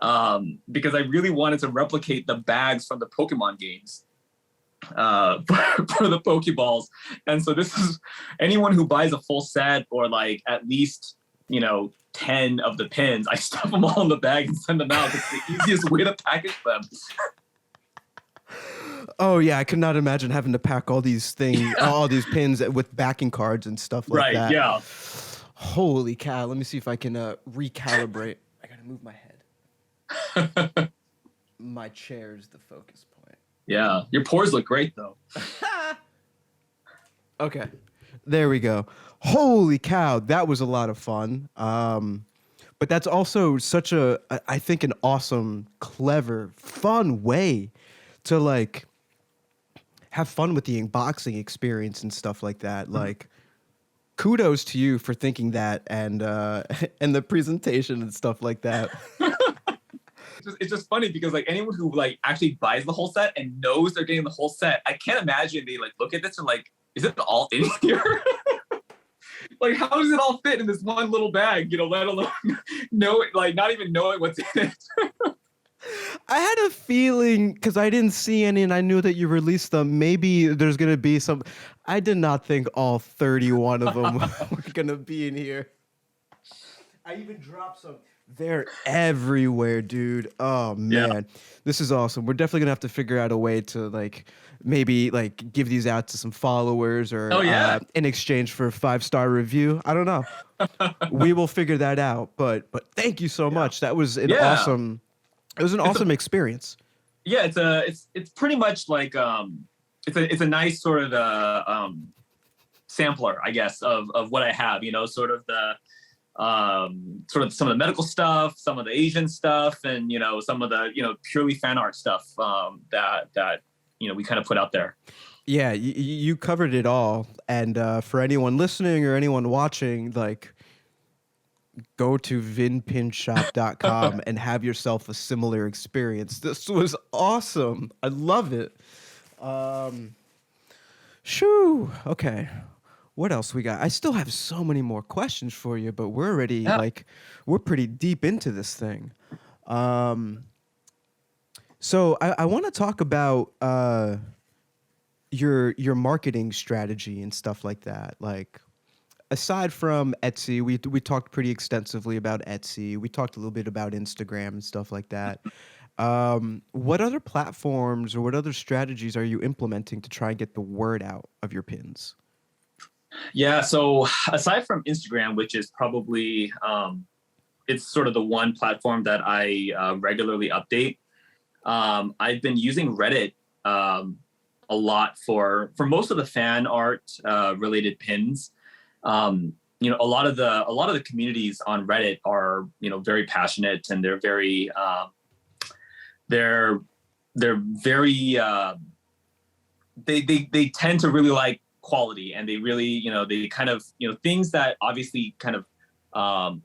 Speaker 2: because I really wanted to replicate the bags from the Pokemon games for the Pokeballs. And so this is anyone who buys a full set or like at least 10 of the pins, I stuff them all in the bag and send them out. It's the easiest way to package them.
Speaker 1: Oh yeah, I could not imagine having to pack all these things, all these pins with backing cards and stuff like that.
Speaker 2: Right, yeah.
Speaker 1: Holy cow, let me see if I can recalibrate. I gotta move my head. My chair's the focus point.
Speaker 2: Yeah, your pores look great though.
Speaker 1: Okay, there we go. Holy cow, that was a lot of fun. But that's also such I think an awesome, clever, fun way to like have fun with the unboxing experience and stuff like that. Mm-hmm. Like, kudos to you for thinking that and the presentation and stuff like that.
Speaker 2: It's just funny because like anyone who like actually buys the whole set and knows they're getting the whole set, I can't imagine they like look at this and like, is it all in here? Like, how does it all fit in this one little bag? Let alone not even knowing what's in it.
Speaker 1: I had a feeling because I didn't see any and I knew that you released them. Maybe there's going to be some. I did not think all 31 of them were going to be in here. I even dropped some. They're everywhere, dude. Oh, man. Yeah. This is awesome. We're definitely going to have to figure out a way to maybe give these out to some followers or in exchange for a 5-star review. I don't know. We will figure that out. But thank you so much. That was an awesome. It was an awesome experience.
Speaker 2: Yeah, it's pretty much like it's a nice sort of sampler, I guess, of what I have. Sort of the sort of some of the medical stuff, some of the Asian stuff, and some of the purely fan art stuff that we kind of put out there.
Speaker 1: Yeah, you covered it all, and for anyone listening or anyone watching, go to vinpinshop.com and have yourself a similar experience. This was awesome. I love it. Shoo. Okay. What else we got? I still have so many more questions for you, but we're already we're pretty deep into this thing. So I want to talk about your marketing strategy and stuff like that. Aside from Etsy, we talked pretty extensively about Etsy. We talked a little bit about Instagram and stuff like that. What other platforms or what other strategies are you implementing to try and get the word out of your pins?
Speaker 2: Yeah, so aside from Instagram, which is probably it's sort of the one platform that I regularly update, I've been using Reddit a lot for most of the fan art related pins. A lot of the communities on Reddit are very passionate, and they're very they tend to really like quality, and they really they kind of things that obviously kind of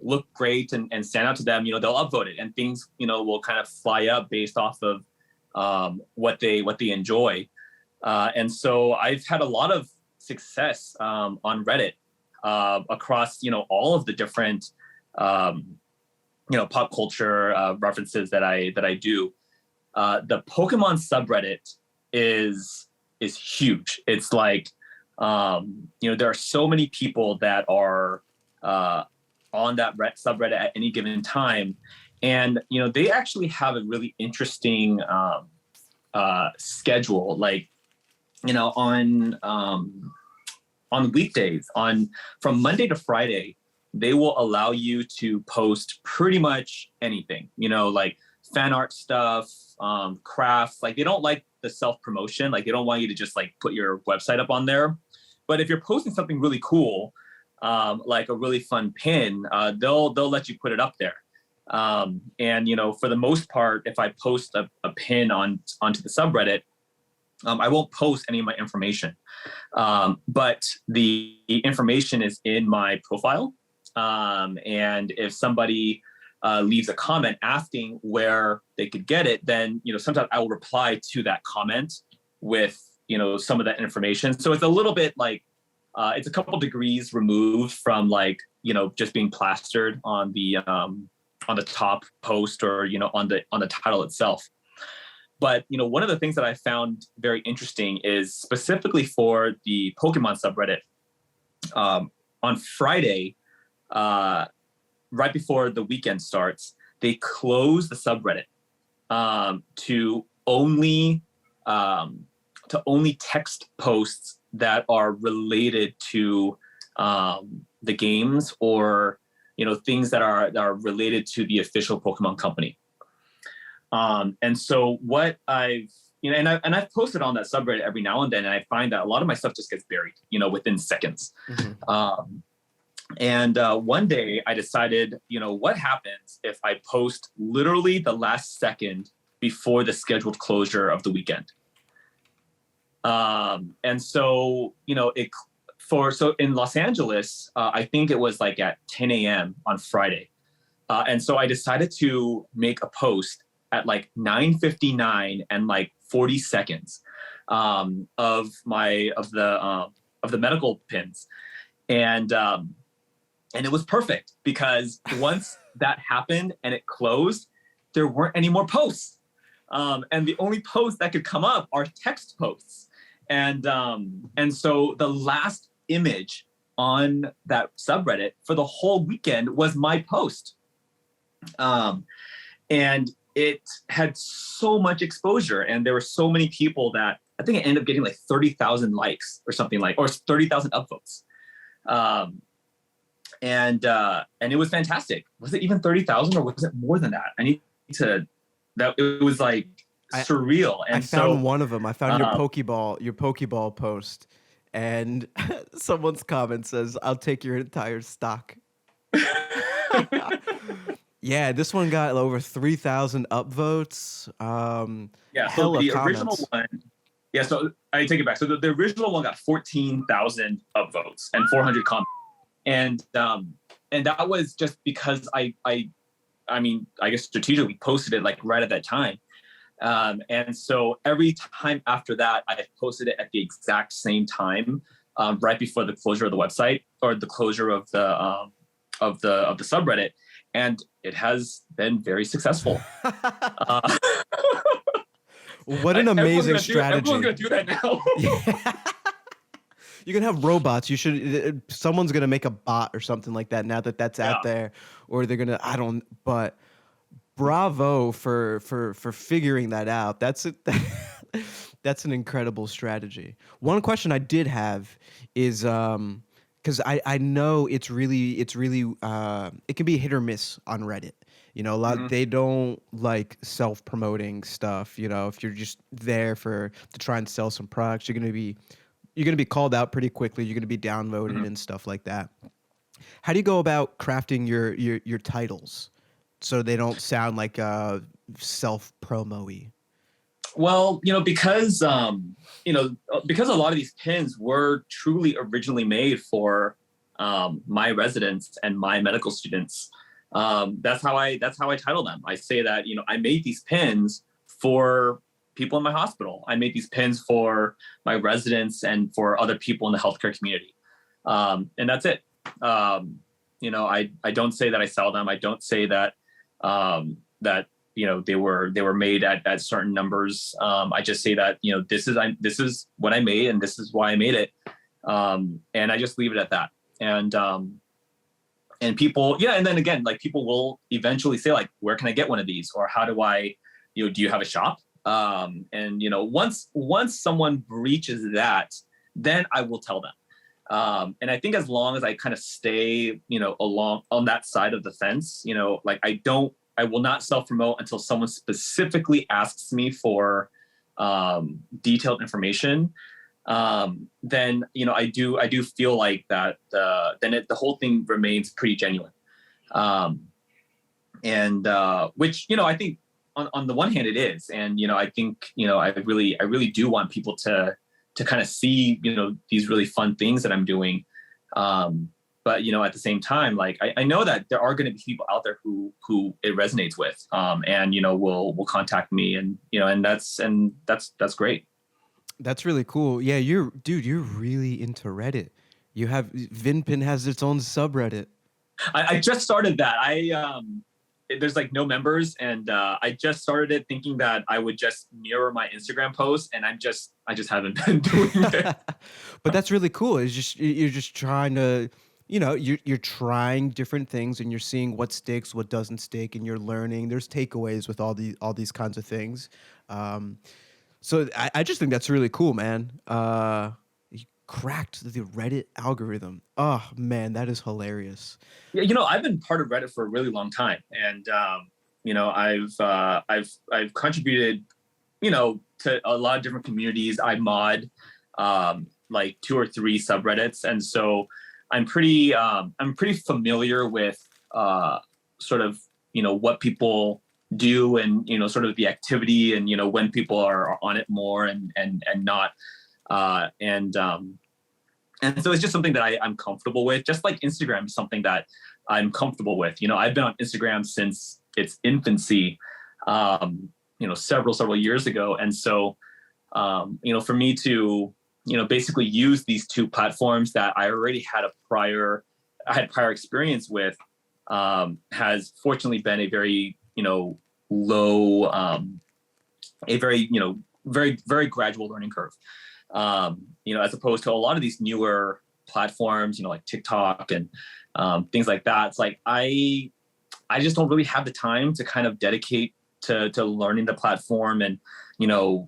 Speaker 2: look great and stand out to them, they'll upvote it, and things will kind of fly up based off of what they enjoy, and so I've had a lot of success on Reddit across all of the different pop culture references that I do. the Pokemon subreddit is huge. It's like, there are so many people that are on that subreddit at any given time. And, they actually have a really interesting schedule. Like, on weekdays, from Monday to Friday, they will allow you to post pretty much anything, like fan art stuff, crafts. Like, they don't like the self-promotion. Like, they don't want you to just like put your website up on there. But if you're posting something really cool, like a really fun pin, they'll let you put it up there. And for the most part, if I post a pin onto the subreddit, I won't post any of my information, but the information is in my profile. And if somebody leaves a comment asking where they could get it, then sometimes I will reply to that comment with some of that information. So it's a little bit like it's a couple degrees removed from like just being plastered on the top post or on the title itself. But one of the things that I found very interesting is specifically for the Pokemon subreddit. On Friday, right before the weekend starts, they close the subreddit to only text posts that are related to the games or things that are related to the official Pokemon company. And so what I've posted on that subreddit every now and then, and I find that a lot of my stuff just gets buried, within seconds. Mm-hmm. And one day I decided, what happens if I post literally the last second before the scheduled closure of the weekend? And so, so in Los Angeles, I think it was like at 10 a.m. on Friday. And so I decided to make a post at like 9:59 and like 40 seconds of the medical pins. And it was perfect because once that happened and it closed, there weren't any more posts. And the only posts that could come up are text posts. And so the last image on that subreddit for the whole weekend was my post. And it had so much exposure, and there were so many people that I think it ended up getting like 30,000 likes or something or 30,000 upvotes. And it was fantastic. Was it even 30,000 or was it more than that? It was like surreal. And
Speaker 1: I found one of them. I found your Pokeball post, and someone's comment says, "I'll take your entire stock." Yeah, this one got over 3,000 upvotes.
Speaker 2: So the original one. Yeah, so I take it back. So the original one got 14,000 upvotes and 400 comments, and that was just because I guess strategically posted it like right at that time. And so every time after that, I posted it at the exact same time, right before the closure of the website or the closure of the subreddit. And it has been very successful.
Speaker 1: What an amazing strategy.
Speaker 2: Everyone's going to do that now.
Speaker 1: You can have robots. Someone's going to make a bot or something like that now that that's out there. Or they're going to, but bravo for figuring that out. That's an incredible strategy. One question I did have is, because I know it can be hit or miss on Reddit. A lot they don't like self-promoting stuff. If you're just there to try and sell some products, you're gonna be called out pretty quickly. You're gonna be downvoted and stuff like that. How do you go about crafting your titles so they don't sound like self-promo-y?
Speaker 2: Well, because a lot of these pins were truly originally made for my residents and my medical students. That's how I title them. I say that, I made these pins for people in my hospital. I made these pins for my residents and for other people in the healthcare community. And that's it. I don't say that I sell them. I don't say that, they were made at certain numbers. I just say that, this is what I made and this is why I made it. And I just leave it at that. And people, and then again, like people will eventually say like, where can I get one of these? Or how do I, do you have a shop? And once someone breaches that, then I will tell them. And I think as long as I kind of stay, along on that side of the fence, like I will not self-promote until someone specifically asks me for detailed information. Then I do feel like that. Then the whole thing remains pretty genuine. Which I think on the one hand it is, and I think I really do want people to kind of see these really fun things that I'm doing. But at the same time, like I know that there are going to be people out there who it resonates with, and will contact me, and and that's great.
Speaker 1: That's really cool. Yeah, you're really into Reddit. You have VinPin has its own subreddit.
Speaker 2: I just started that. There's like no members, and I just started it thinking that I would just mirror my Instagram posts, and I just haven't been doing it.
Speaker 1: But that's really cool. You're just trying to, you're trying different things, and you're seeing what sticks, what doesn't stick, and you're learning. There's takeaways with all these kinds of things. So I just think that's really cool, man. You cracked the Reddit algorithm. Oh man, that is hilarious.
Speaker 2: Yeah, I've been part of Reddit for a really long time, and I've contributed, to a lot of different communities. I mod like 2 or 3 subreddits, and so I'm pretty familiar with sort of what people do, and sort of the activity, and when people are on it more and not, and so it's just something that I'm comfortable with, just like Instagram is something that I'm comfortable with. I've been on Instagram since its infancy, several years ago, and so for me to basically use these 2 platforms that I already had prior experience with, has fortunately been a very low, a very very gradual learning curve, as opposed to a lot of these newer platforms, like TikTok and things like that. It's like I just don't really have the time to kind of dedicate to learning the platform, and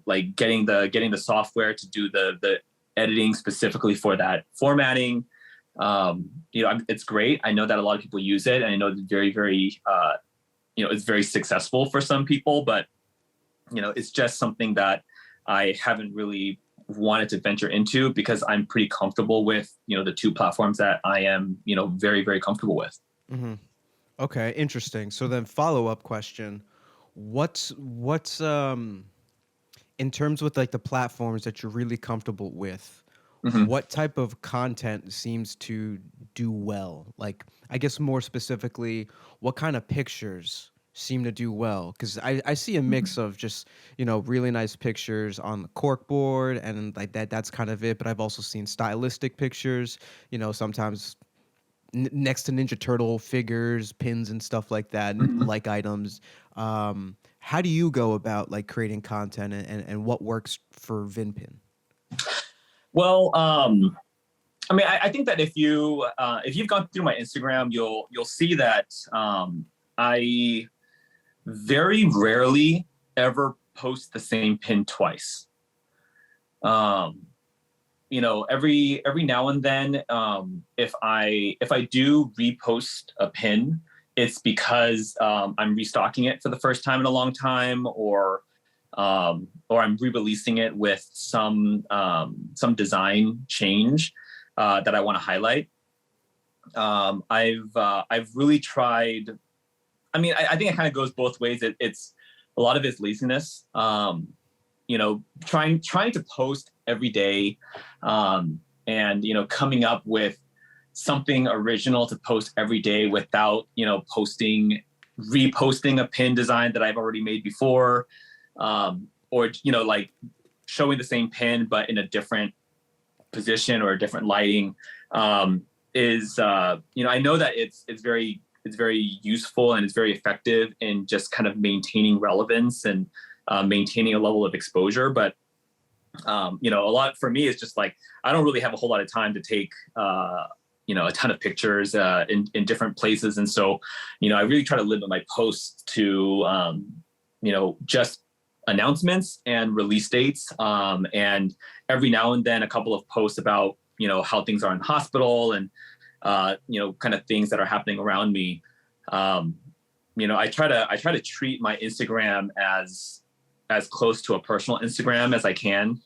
Speaker 2: like getting the software to do the editing specifically for that formatting. It's great. I know that a lot of people use it, and I know it's very, very it's very successful for some people, but it's just something that I haven't really wanted to venture into, because I'm pretty comfortable with the 2 platforms that I am very, very comfortable with.
Speaker 1: Mm-hmm. Okay, interesting. So then, follow-up question: what's in terms with like the platforms that you're really comfortable with? Mm-hmm. What type of content seems to do well? Like, I guess more specifically, what kind of pictures seem to do well? Because I see a mix of just, really nice pictures on the cork board, and like that's kind of it. But I've also seen stylistic pictures, sometimes next to Ninja Turtle figures, pins and stuff like that, like items. How do you go about like creating content, and what works for VinPin?
Speaker 2: Well, I think that if you've gone through my Instagram, you'll see that I very rarely ever post the same pin twice. Every now and then, if I do repost a pin, it's because I'm restocking it for the first time in a long time, or I'm re-releasing it with some design change that I want to highlight. I've really tried. I think it kind of goes both ways. It's a lot of it's laziness. Trying to post every day, and coming up with something original to post every day without reposting a pin design that I've already made before. Or like showing the same pin but in a different position or a different lighting, is I know that it's very it's very useful and it's very effective in just kind of maintaining relevance and maintaining a level of exposure. But you know, a lot for me is just like I don't really have a whole lot of time to take you know, a ton of pictures in different places, and so you know, I really try to limit my posts to you know, just announcements and release dates, and every now and then a couple of posts about, you know, how things are in the hospital and you know, kind of things that are happening around me. You know, I try to treat my Instagram as close to a personal Instagram as I can,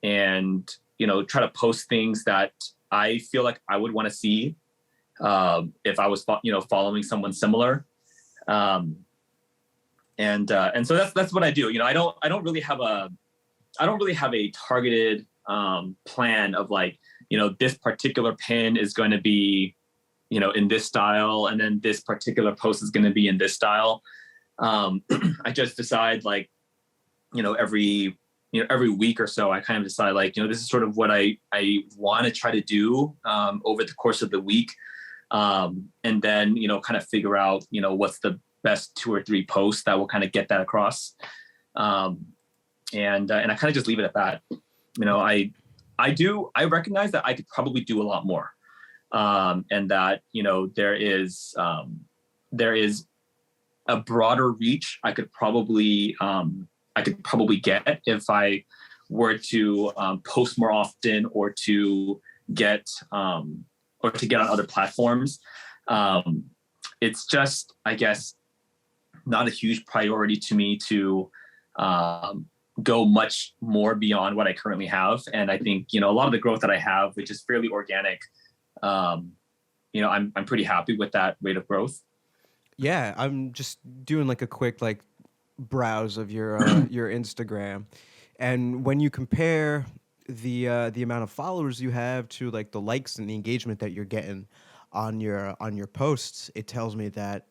Speaker 2: and you know, try to post things that I feel like I would want to see if I was, you know, following someone similar. And so that's what I do. You know, I don't really have a targeted plan of like, you know, this particular pin is going to be, you know, in this style, and then this particular post is going to be in this style. I just decide like, you know, every week or so, I kind of decide like, you know, this is sort of what I want to try to do over the course of the week. And then, you know, kind of figure out, you know, what's the best 2 or 3 posts that will kind of get that across. And I kind of just leave it at that. You know, I recognize that I could probably do a lot more. And that, you know, there is a broader reach I could probably get if I were to post more often or to get on other platforms. It's just, I guess, not a huge priority to me to go much more beyond what I currently have. And I think, you know, a lot of the growth that I have, which is fairly organic, you know, I'm pretty happy with that rate of growth.
Speaker 1: Yeah, I'm just doing like a quick like browse of your your Instagram, and when you compare the amount of followers you have to like the likes and the engagement that you're getting on your posts, it tells me that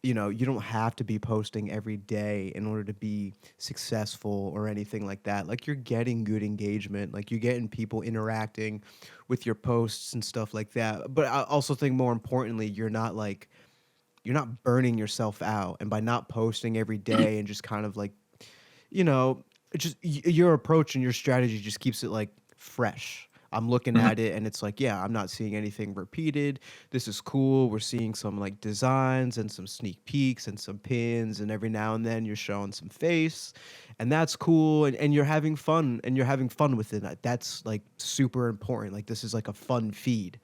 Speaker 1: you know, you don't have to be posting every day in order to be successful or anything like that. Like, you're getting good engagement, like you're getting people interacting with your posts and stuff like that. But I also think more importantly, you're not burning yourself out. And by not posting every day and just kind of like, you know, your approach and your strategy just keeps it like fresh. I'm looking at it and it's like, yeah, I'm not seeing anything repeated. This is cool. We're seeing some like designs and some sneak peeks and some pins, and every now and then you're showing some face, and that's cool. And you're having fun, and you're having fun with it. That's like super important. Like, this is like a fun feed.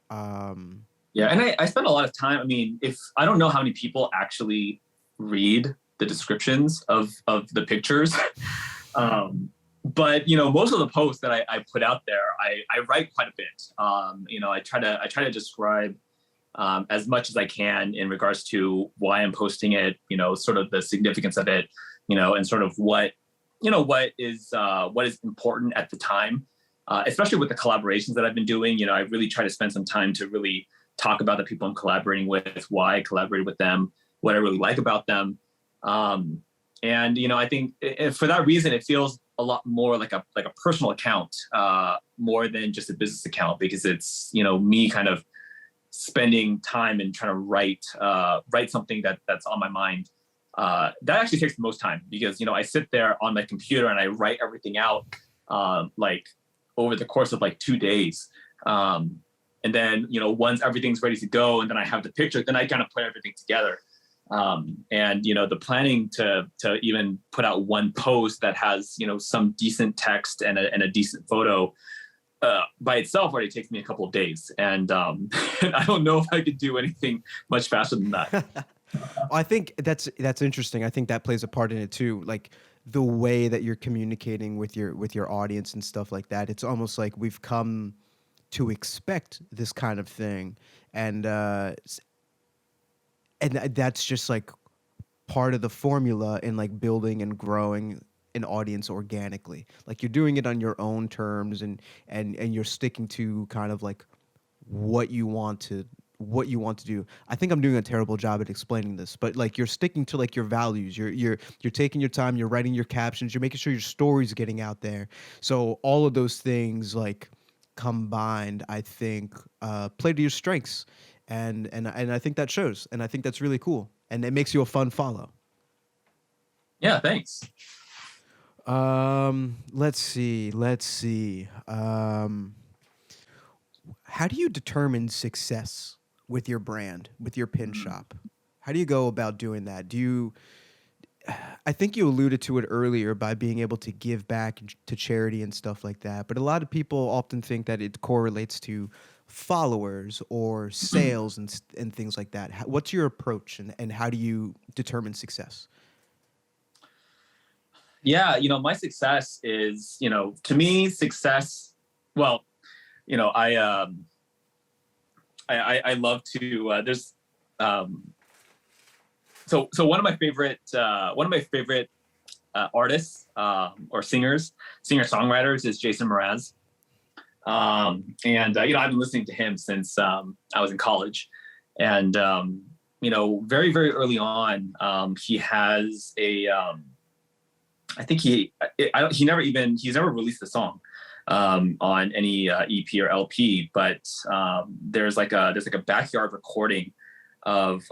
Speaker 1: Um,
Speaker 2: Yeah, and I spend a lot of time. I mean, if I don't know how many people actually read the descriptions of the pictures, but you know, most of the posts that I put out there, I write quite a bit. You know, I try to describe as much as I can in regards to why I'm posting it. You know, sort of the significance of it. You know, and sort of what is important at the time. Especially with the collaborations that I've been doing. You know, I really try to spend some time to really talk about the people I'm collaborating with, why I collaborated with them, what I really like about them. And, you know, I think for that reason, it feels a lot more like a personal account, more than just a business account, because it's, you know, me kind of spending time and trying to write something that's on my mind. That actually takes the most time, because, you know, I sit there on my computer and I write everything out, like over the course of like 2 days. And then, you know, once everything's ready to go and then I have the picture, then I kind of put everything together. And, you know, the planning to even put out one post that has, you know, some decent text and a decent photo by itself already takes me a couple of days. And I don't know if I could do anything much faster than that.
Speaker 1: I think that's interesting. I think that plays a part in it too. Like, the way that you're communicating with your audience and stuff like that. It's almost like we've come to expect this kind of thing, and that's just like part of the formula in like building and growing an audience organically. Like, you're doing it on your own terms, and you're sticking to kind of like what you want to do. I think I'm doing a terrible job at explaining this, but like, you're sticking to like your values. You're taking your time, you're writing your captions, you're making sure your story's getting out there. So all of those things like combined, I think, play to your strengths. and I think that shows, and I think that's really cool, and it makes you a fun follow.
Speaker 2: Yeah, thanks.
Speaker 1: Let's see. How do you determine success with your brand, with your pin shop? How do you go about doing that? I think you alluded to it earlier by being able to give back to charity and stuff like that. But a lot of people often think that it correlates to followers or sales and things like that. What's your approach, and how do you determine success?
Speaker 2: Yeah, my success is, to me, success. Well, I love to. There's so one of my favorite artists or singer songwriters is Jason Mraz. And I've been listening to him since I was in college, and very very early on, he has a I think he's never released a song on any EP or LP, but there's like a backyard recording of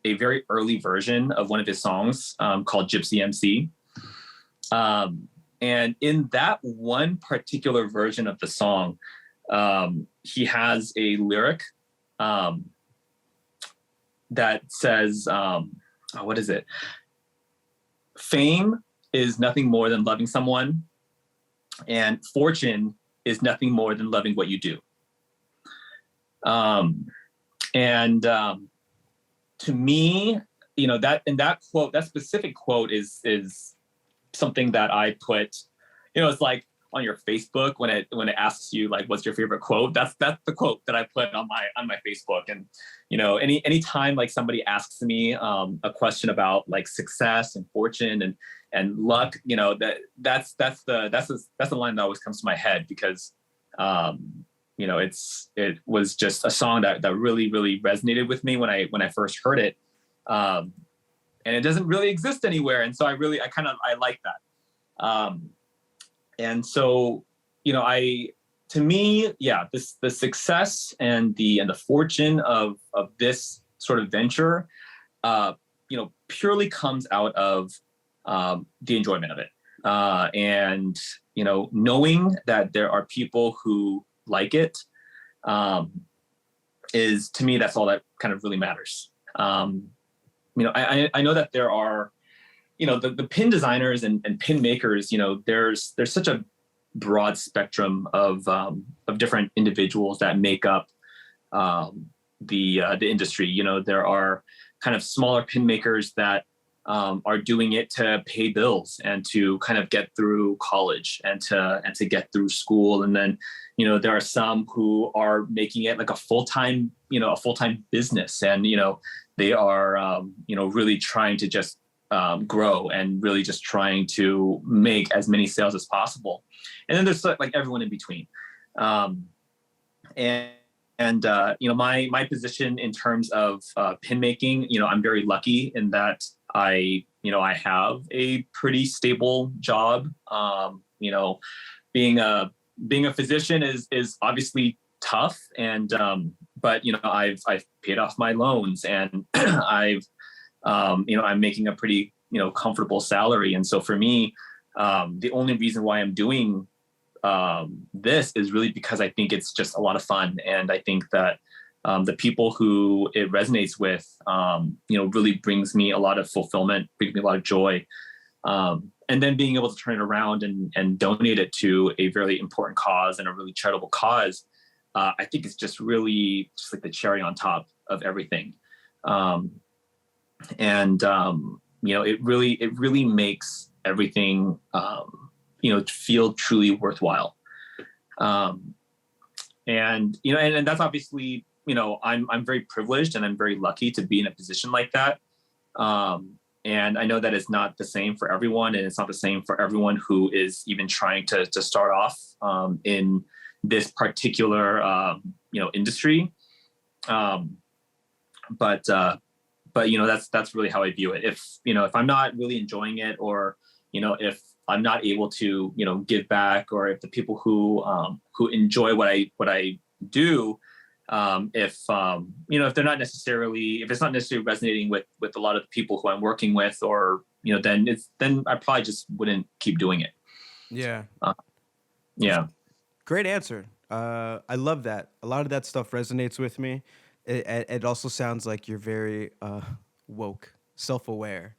Speaker 2: a very early version of one of his songs called Gypsy MC. And in that one particular version of the song, he has a lyric that says, what is it? Fame is nothing more than loving someone, and fortune is nothing more than loving what you do. To me, that specific quote is something that I put, it's like on your Facebook when it asks you like, what's your favorite quote? That's the quote that I put on my Facebook. And, any time like somebody asks me a question about like success and fortune and luck, that's the line that always comes to my head, because, it was just a song that really, really resonated with me when I first heard it. And it doesn't really exist anywhere. And so I like that. And so, to me, yeah, the success and the fortune of this sort of venture, purely comes out of the enjoyment of it. And, knowing that there are people who like it, is, to me, that's all that kind of really matters. I know that there are, the pin designers and pin makers, there's such a broad spectrum of different individuals that make up the industry. There are kind of smaller pin makers that are doing it to pay bills and to kind of get through college and to get through school. And then, there are some who are making it like a full-time business, and, they are, really trying to just grow and really just trying to make as many sales as possible. And then there's like everyone in between. My position in terms of pin making, I'm very lucky in that I have a pretty stable job. Being a physician is obviously tough, and but I've paid off my loans, and I'm making a pretty comfortable salary. And so for me, the only reason why I'm doing this is really because I think it's just a lot of fun, and I think that the people who it resonates with, really brings me a lot of fulfillment, brings me a lot of joy. And then being able to turn it around and donate it to a very important cause and a really charitable cause, I think it's just really just like the cherry on top of everything. It really makes everything, feel truly worthwhile. And that's obviously, I'm very privileged, and I'm very lucky to be in a position like that. And I know that it's not the same for everyone, and it's not the same for everyone who is even trying to start off in this particular industry. But that's really how I view it. If I'm not really enjoying it, or if I'm not able to give back, or if the people who enjoy what I do if they're not necessarily, if it's not necessarily resonating with a lot of the people who I'm working with, or then I probably just wouldn't keep doing it.
Speaker 1: Yeah.
Speaker 2: Yeah.
Speaker 1: Great answer. I love that. A lot of that stuff resonates with me. It also sounds like you're very woke, self-aware.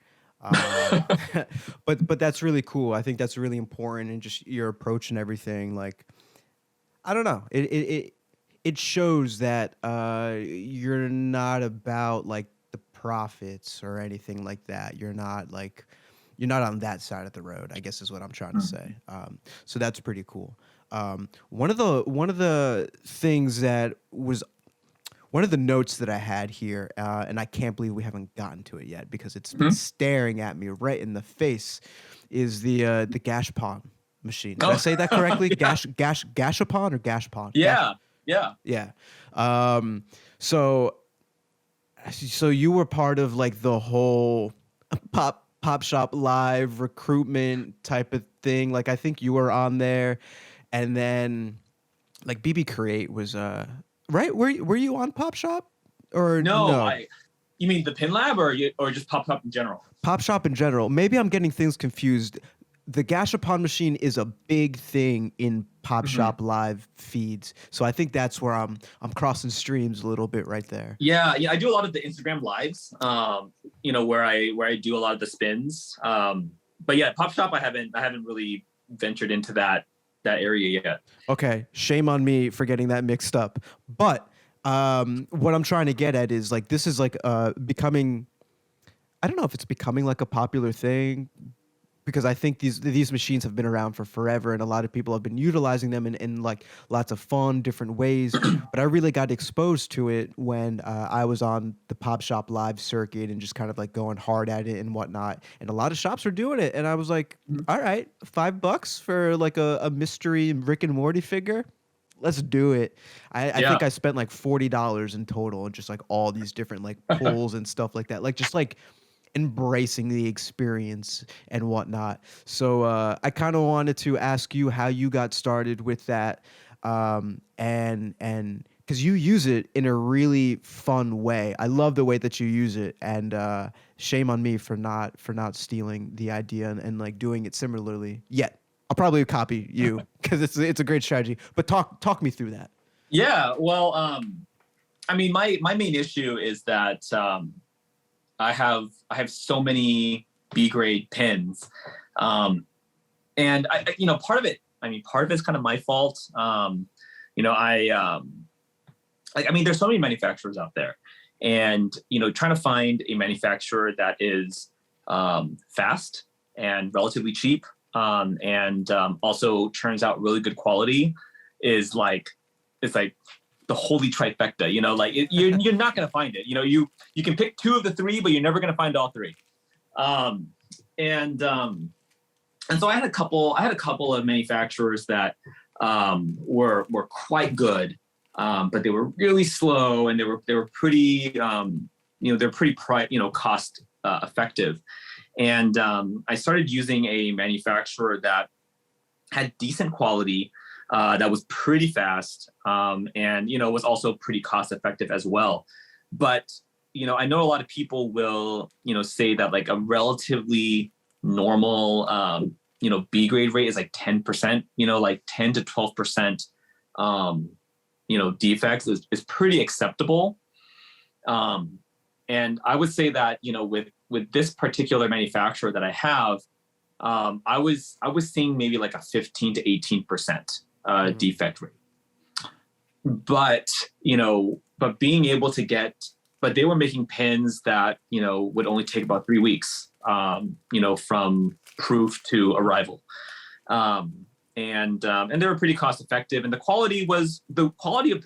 Speaker 1: But that's really cool. I think that's really important, and just your approach and everything. Like, I don't know. It shows that you're not about like the profits or anything like that. You're not on that side of the road, I guess is what I'm trying to say. So that's pretty cool. One of the things that was one of the notes that I had here, and I can't believe we haven't gotten to it yet because it's been staring at me right in the face, is the Gashpon machine. Did I say that correctly?
Speaker 2: Yeah.
Speaker 1: Gashapon or Gashpon?
Speaker 2: Yeah. Yeah.
Speaker 1: Yeah. So you were part of like the whole Pop Shop Live recruitment type of thing. Like, I think you were on there, and then like BB Create was right. Were you on Pop Shop or
Speaker 2: no? You mean the Pin Lab or just Pop Shop in general? Pop
Speaker 1: Shop in general. Maybe I'm getting things confused. The Gashapon machine is a big thing in Pop Shop Live feeds, so I think that's where I'm crossing streams a little bit right there.
Speaker 2: Yeah, I do a lot of the Instagram lives, where I do a lot of the spins. But yeah, Pop Shop, I haven't really ventured into that area yet.
Speaker 1: Okay, shame on me for getting that mixed up. But what I'm trying to get at is like this is like becoming. I don't know if it's becoming like a popular thing, because I think these machines have been around for forever, and a lot of people have been utilizing them in like lots of fun, different ways. But I really got exposed to it when I was on the Pop Shop Live circuit and just kind of like going hard at it and whatnot. And a lot of shops were doing it, and I was like, all right, $5 for like a mystery Rick and Morty figure. Let's do it. I think I spent like $40 in total, and just like all these different like pulls and stuff like that. Like just like embracing the experience and whatnot. So I kind of wanted to ask you how you got started with that, and because you use it in a really fun way. I love the way that you use it, and shame on me for not stealing the idea and like doing it similarly. Yet I'll probably copy you because it's a great strategy. But talk me through that.
Speaker 2: Yeah, well, I mean, my main issue is that I have so many B grade pins, and I part of it is kind of my fault. There's so many manufacturers out there, and trying to find a manufacturer that is fast and relatively cheap, and also turns out really good quality is like the holy trifecta. You're not going to find it. You can pick 2 of the 3, but you're never going to find all 3. And so I had a couple of manufacturers that were quite good, but they were really slow, and they were pretty cost effective. And I started using a manufacturer that had decent quality, that was pretty fast, and was also pretty cost effective as well. But I know a lot of people will say that like a relatively normal B grade rate is like 10%, like 10 to 12% defects is pretty acceptable. And I would say that with this particular manufacturer that I have, I was seeing maybe like a 15 to 18% defect rate. But being able to but they were making pins that would only take about 3 weeks, from proof to arrival, and they were pretty cost effective, and the quality of the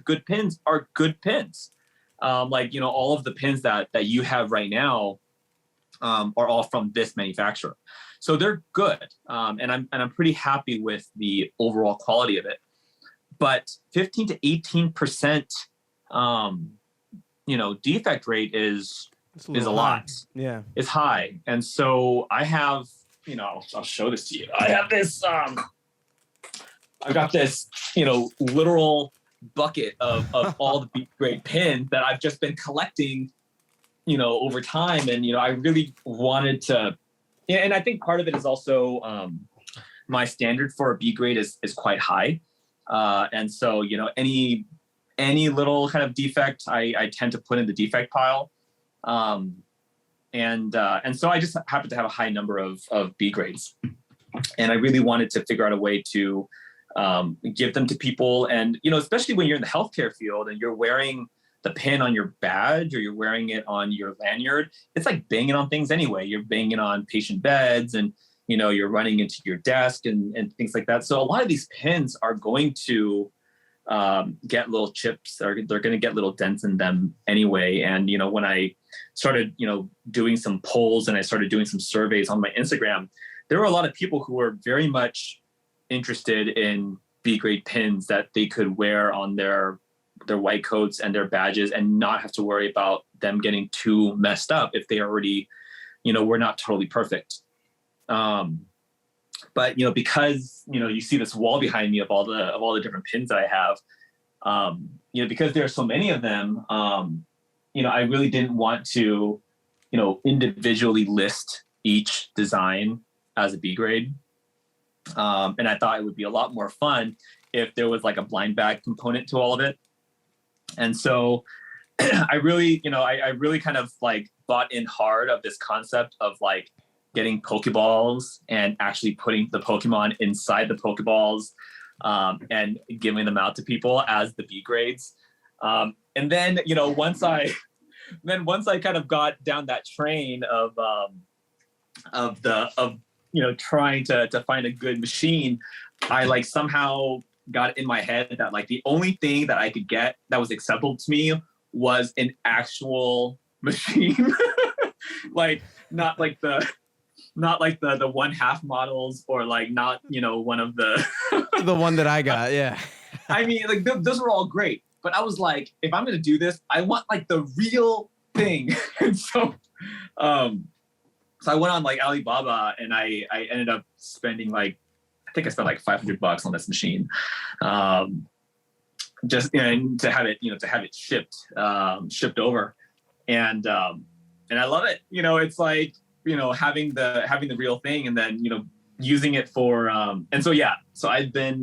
Speaker 2: good pins are good pins. All of the pins that you have right now are all from this manufacturer, so they're good, and I'm pretty happy with the overall quality of it. But 15 to 18%, defect rate is a lot.
Speaker 1: Yeah,
Speaker 2: it's high. And so I have, I'll show this to you. I have this, I've got this, literal bucket of all the B grade pins that I've just been collecting, over time. And, I really wanted to, yeah. And I think part of it is also, my standard for a B grade is quite high. And so, any little kind of defect, I tend to put in the defect pile. And so I just happen to have a high number of B grades. And I really wanted to figure out a way to give them to people. And, especially when you're in the healthcare field and you're wearing the pin on your badge or you're wearing it on your lanyard, it's like banging on things anyway. You're banging on patient beds and, you're running into your desk and things like that. So a lot of these pins are going to get little chips, or they're going to get little dents in them anyway. And, when I started, doing some polls and I started doing some surveys on my Instagram, there were a lot of people who were very much interested in B grade pins that they could wear on their white coats and their badges and not have to worry about them getting too messed up if they already, were not totally perfect. But, because, you see this wall behind me of all the different pins that I have, because there are so many of them, I really didn't want to, individually list each design as a B grade. And I thought it would be a lot more fun if there was like a blind bag component to all of it. And so I really kind of like bought in hard of this concept of like getting Pokeballs and actually putting the Pokemon inside the Pokeballs, and giving them out to people as the B grades. And then, once I kind of got down that train of trying to find a good machine, I like somehow got in my head that like the only thing that I could get that was acceptable to me was an actual machine. Like not like the 1/2 models, or like not, one of the
Speaker 1: the one that I got. Yeah.
Speaker 2: I mean, like those were all great, but I was like, if I'm going to do this, I want like the real thing. And so I went on like Alibaba and I ended up spending like, I think I spent like $500 on this machine. Just to have it shipped over. And I love it. It's like, having the real thing and then, using it for, and so, yeah, so I've been,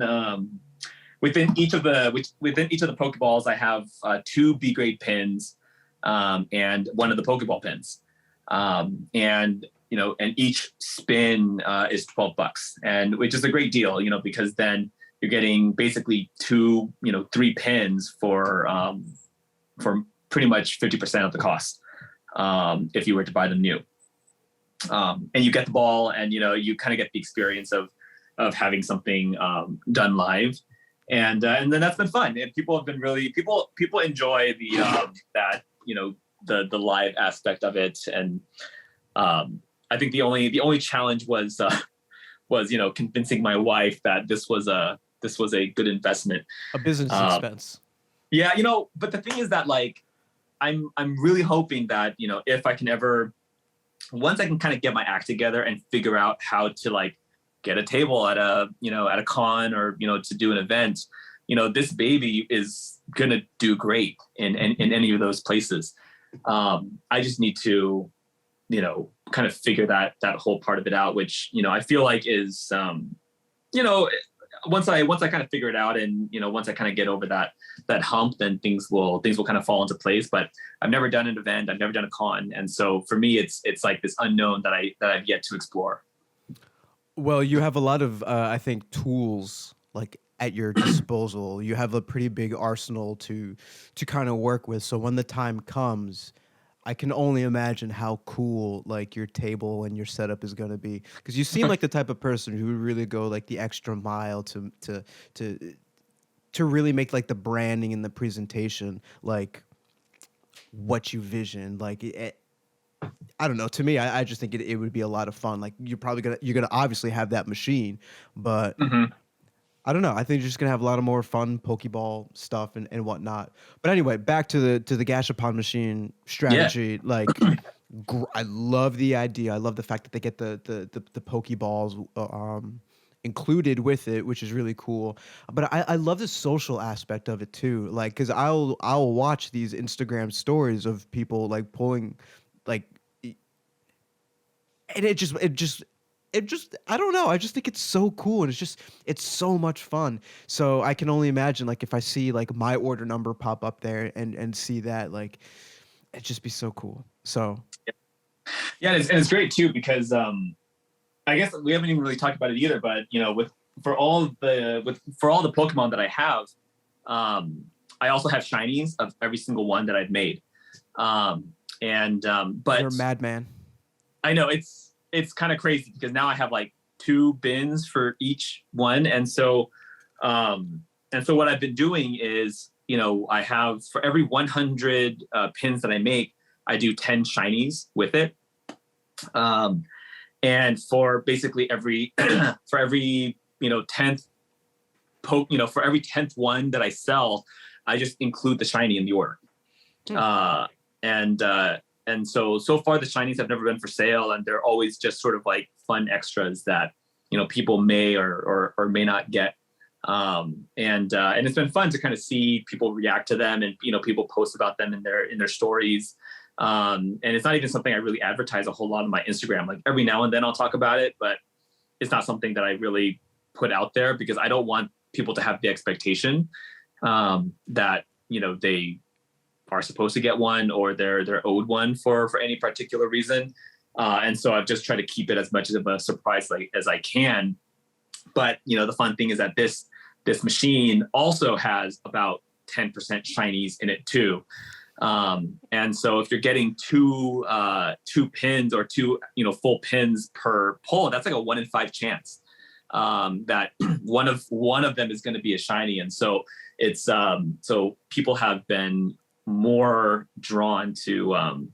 Speaker 2: within each of the Pokeballs, I have 2 B grade pins, and one of the Pokeball pins. And each spin is $12, and which is a great deal, because then you're getting basically 3 pins for pretty much 50% of the cost, if you were to buy them new. And you get the ball, and you kind of get the experience of having something done live, and then that's been fun. And people have been people enjoy the the live aspect of it. And I think the only challenge was convincing my wife that this was a good investment,
Speaker 1: a business expense.
Speaker 2: Yeah, but the thing is that like I'm really hoping that if I can ever, once I can kind of get my act together and figure out how to like get a table at a con, or to do an event, this baby is gonna do great in any of those places. I just need to kind of figure that whole part of it out, which I feel like is once I kind of figure it out, and once I kind of get over that hump, then things will kind of fall into place. But I've never done an event, I've never done a con, and so for me, it's like this unknown that I've yet to explore.
Speaker 1: Well, you have a lot of I think tools like at your disposal. You have a pretty big arsenal to kind of work with. So when the time comes, I can only imagine how cool like your table and your setup is going to be, because you seem like the type of person who would really go like the extra mile to really make like the branding and the presentation like what you vision. Like I don't know. To me, I just think it would be a lot of fun. Like you're gonna obviously have that machine, but I don't know. I think you're just gonna have a lot of more fun Pokeball stuff and whatnot. But anyway, back to the Gashapon machine strategy. Yeah. Like, I love the idea. I love the fact that they get the Pokeballs, included with it, which is really cool. But I love the social aspect of it too. Like, because I'll watch these Instagram stories of people like pulling, like, and it just I don't know. I just think it's so cool, and it's so much fun. So I can only imagine, like, if I see like my order number pop up there and see that, like, it'd just be so cool. So
Speaker 2: Yeah, and it's great too because I guess we haven't even really talked about it either. But for all the Pokemon that I have, I also have shinies of every single one that I've made. But
Speaker 1: you're a madman.
Speaker 2: I know it's kind of crazy because now I have like 2 bins for each one, and so what I've been doing is, I have, for every 100 pins that I make, I do 10 shinies with it. And for basically every for every 10th for every 10th one that I sell, I just include the shiny in the order. And so far the shinies have never been for sale, and they're always just sort of like fun extras that people may or may not get. And it's been fun to kind of see people react to them, and people post about them in their stories. And it's not even something I really advertise a whole lot on my Instagram. Like every now and then I'll talk about it, but it's not something that I really put out there because I don't want people to have the expectation that they are supposed to get one or they're owed one for any particular reason. And so I've just tried to keep it as much of a surprise as I can. But the fun thing is that this machine also has about 10% shinies in it too. And so if you're getting two pins or 2 full pins per pull, that's like a 1 in 5 chance that one of them is going to be a shiny. And so it's so people have been more drawn to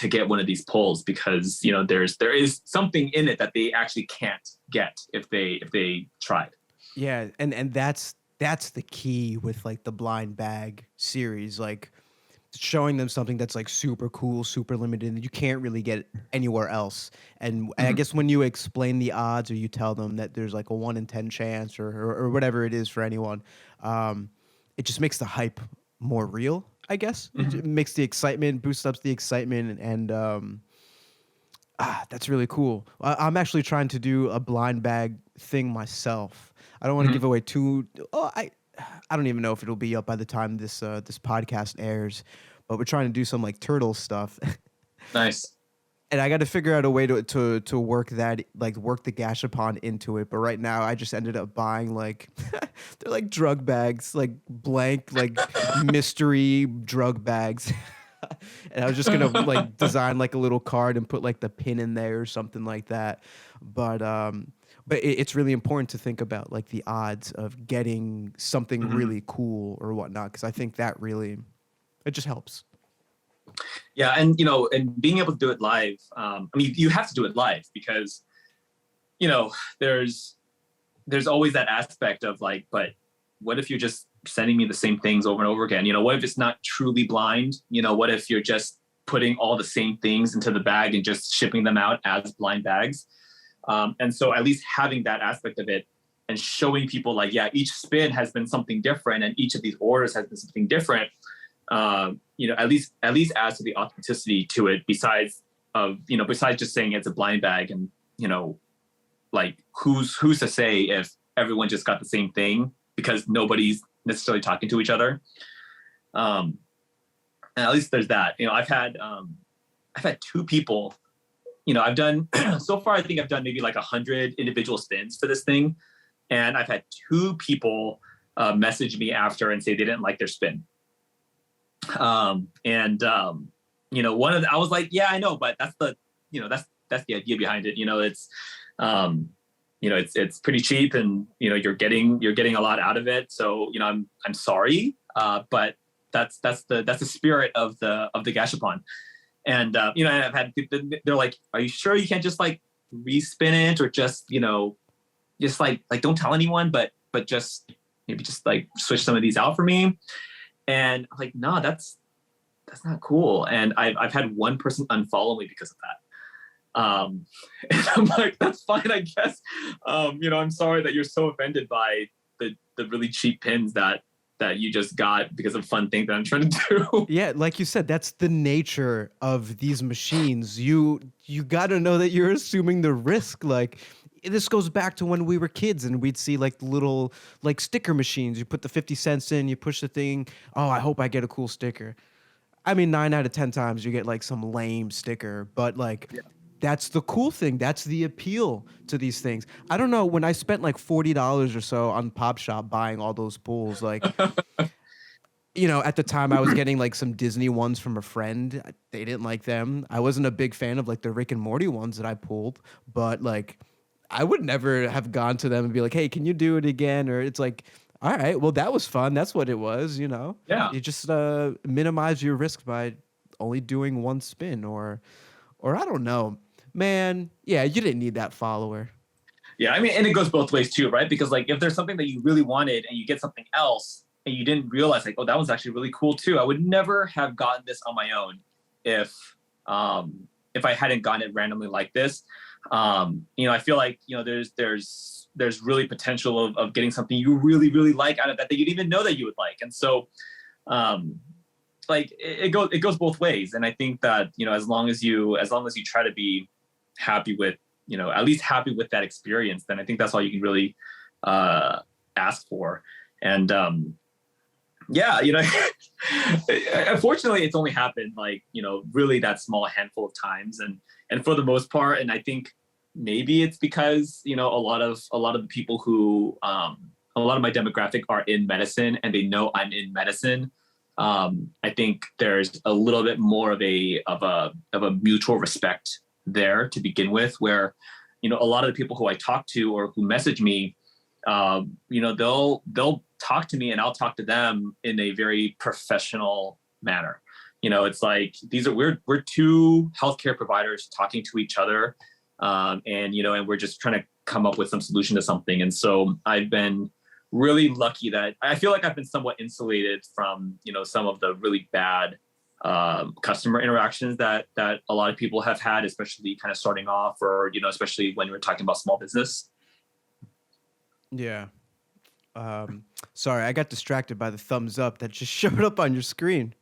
Speaker 2: get one of these pulls because there is something in it that they actually can't get if they tried.
Speaker 1: Yeah, and that's the key with like the blind bag series, like showing them something that's like super cool, super limited, and you can't really get anywhere else. And I guess when you explain the odds, or you tell them that there's like a 1 in 10 chance, or whatever it is for anyone, it just makes the hype more real, I guess. It makes the excitement, boosts up the excitement, and that's really cool. I'm actually trying to do a blind bag thing myself. I don't want to give away too. I don't even know if it'll be up by the time this podcast airs, but we're trying to do some like turtle stuff.
Speaker 2: Nice.
Speaker 1: And I got to figure out a way to work that, like work the gashapon into it. But right now, I just ended up buying like they're like drug bags, like blank, like mystery drug bags. And I was just gonna like design like a little card and put like the pin in there or something like that. But it's really important to think about like the odds of getting something really cool or whatnot, because I think that really, it just helps.
Speaker 2: Yeah, and and being able to do it live. I mean, you have to do it live because there's always that aspect of like, but what if you're just sending me the same things over and over again? What if it's not truly blind? What if you're just putting all the same things into the bag and just shipping them out as blind bags? And so at least having that aspect of it and showing people like, yeah, each spin has been something different and each of these orders has been something different, at least adds to the authenticity to it, besides just saying it's a blind bag. And, like who's to say if everyone just got the same thing because nobody's necessarily talking to each other. And at least there's that. I've had 2 people. I've done so far. I think I've done maybe like 100 individual spins for this thing, and I've had 2 people message me after and say they didn't like their spin. One of them, I was like, yeah, I know, but that's the idea behind it. It's pretty cheap, and you're getting a lot out of it. So I'm sorry, but that's the spirit of the gashapon. And I've had people, they're like, are you sure you can't just like respin it, or just just like don't tell anyone, but just maybe just like switch some of these out for me? And I'm like, no, that's not cool. And I've had one person unfollow me because of that. And I'm like, that's fine, I guess. I'm sorry that you're so offended by the really cheap pins that you just got because of fun thing that I'm trying to do.
Speaker 1: Yeah, like you said, that's the nature of these machines. You got to know that you're assuming the risk. Like, this goes back to when we were kids and we'd see like the little like sticker machines. You put the 50 cents in, you push the thing. Oh, I hope I get a cool sticker. I mean, 9 out of 10 times you get like some lame sticker, but like that's the cool thing. That's the appeal to these things. I don't know, when I spent like $40 or so on Pop Shop buying all those pools, like at the time I was getting like some Disney ones from a friend. They didn't like them. I wasn't a big fan of like the Rick and Morty ones that I pulled, but like I would never have gone to them and be like, "Hey, can you do it again?" Or it's like, "All right, well that was fun. That's what it was."
Speaker 2: Yeah.
Speaker 1: You just minimize your risk by only doing one spin, or I don't know, man. Yeah, you didn't need that follower.
Speaker 2: Yeah, I mean, and it goes both ways too, right? Because like if there's something that you really wanted and you get something else and you didn't realize like, oh, that was actually really cool too. I would never have gotten this on my own if I hadn't gotten it randomly like this. I feel like there's really potential of getting something you really, really like out of that you didn't even know that you would like. And so like it goes both ways. And I think that, as long as you try to be happy with, at least happy with that experience, then I think that's all you can really ask for. And unfortunately it's only happened like, really that small handful of times. And for the most part, and I think maybe it's because, a lot of the people who, a lot of my demographic are in medicine and they know I'm in medicine. I think there's a little bit more of a mutual respect there to begin with, where, a lot of the people who I talk to or who message me, they'll talk to me and I'll talk to them in a very professional manner. It's like we're two healthcare providers talking to each other, and we're just trying to come up with some solution to something. And so I've been really lucky that I feel like I've been somewhat insulated from some of the really bad customer interactions that a lot of people have had, especially kind of starting off, or especially when we're talking about small business.
Speaker 1: Yeah. Sorry, I got distracted by the thumbs up that just showed up on your screen.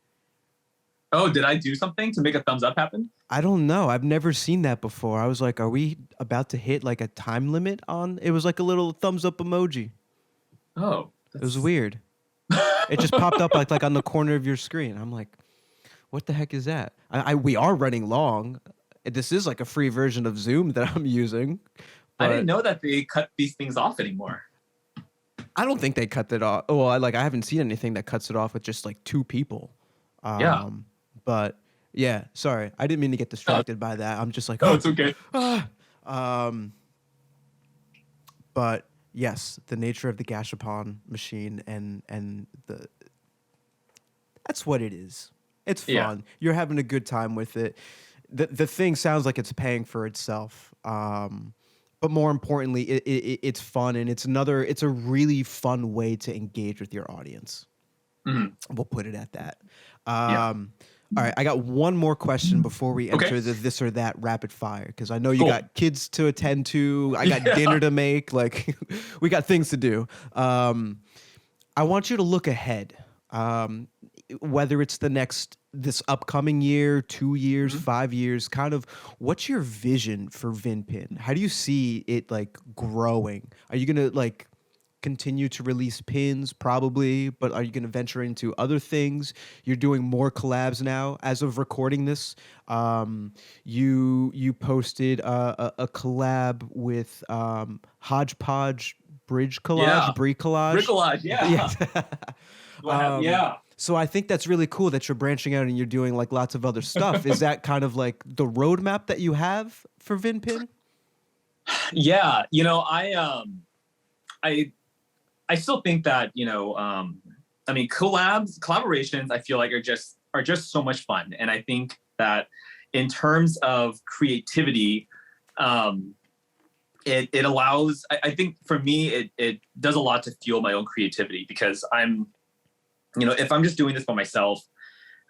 Speaker 2: Oh, did I do something to make a thumbs up happen?
Speaker 1: I don't know. I've never seen that before. I was like, are we about to hit like a time limit on? It was like a little thumbs up emoji.
Speaker 2: Oh,
Speaker 1: it was weird. It just popped up like on the corner of your screen. I'm like, what the heck is that? We are running long. This is like a free version of Zoom that I'm using.
Speaker 2: I didn't know that they cut these things off anymore.
Speaker 1: I don't think they cut that off. Well, I haven't seen anything that cuts it off with just like two people.
Speaker 2: Yeah.
Speaker 1: But yeah, sorry. I didn't mean to get distracted by that. I'm just like,
Speaker 2: oh, it's okay.
Speaker 1: But yes, the nature of the Gashapon machine and that's what it is. It's fun. Yeah. You're having a good time with it. The thing sounds like it's paying for itself. But more importantly, it's fun, and it's a really fun way to engage with your audience. Mm-hmm. We'll put it at that. All right, I got one more question before we enter the this or that rapid fire, because I know you got kids to attend to. I got dinner to make. Like, we got things to do. I want you to look ahead, whether it's this upcoming year, 2 years, 5 years. Kind of, what's your vision for VinPin? How do you see it like growing? Are you gonna like continue to release pins? Probably, but are you going to venture into other things? You're doing more collabs now. As of recording this, you posted a collab with Hodgepodge Bridge Collage, Brie Collage.
Speaker 2: Brie Collage, yeah.
Speaker 1: So I think that's really cool that you're branching out and you're doing like lots of other stuff. Is that kind of like the roadmap that you have for VinPin?
Speaker 2: Yeah, I still think that, I mean, collaborations, I feel like are just so much fun. And I think that in terms of creativity, it allows, I think for me, it does a lot to fuel my own creativity, because I'm, if I'm just doing this by myself,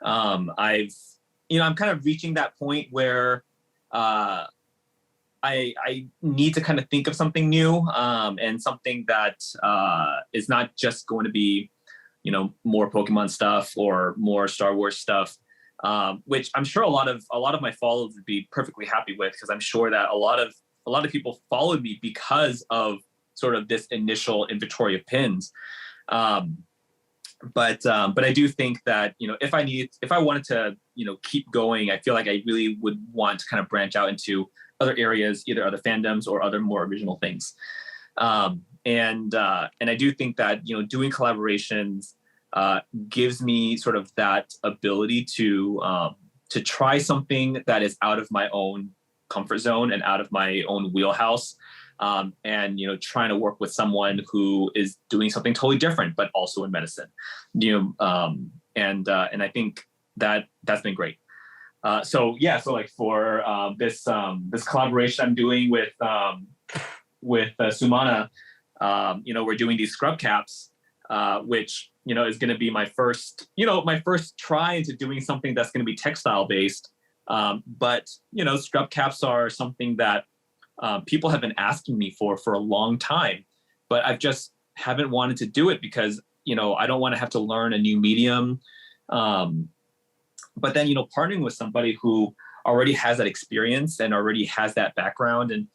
Speaker 2: I'm kind of reaching that point where, I need to kind of think of something new, and something that is not just going to be, more Pokemon stuff or more Star Wars stuff, which I'm sure a lot of my followers would be perfectly happy with, because I'm sure that a lot of people followed me because of sort of this initial inventory of pins. But I do think that, if I wanted to, keep going, I feel like I really would want to kind of branch out into other areas, either other fandoms or other more original things. And I do think that, doing collaborations gives me sort of that ability to try something that is out of my own comfort zone and out of my own wheelhouse. And trying to work with someone who is doing something totally different, but also in medicine. And I think that's been great. So like for this collaboration I'm doing with Sumana, we're doing these scrub caps, which is going to be my first try into doing something that's going to be textile based. But scrub caps are something that people have been asking me for a long time, but I've just haven't wanted to do it because, I don't want to have to learn a new medium. But then, partnering with somebody who already has that experience and already has that background. And,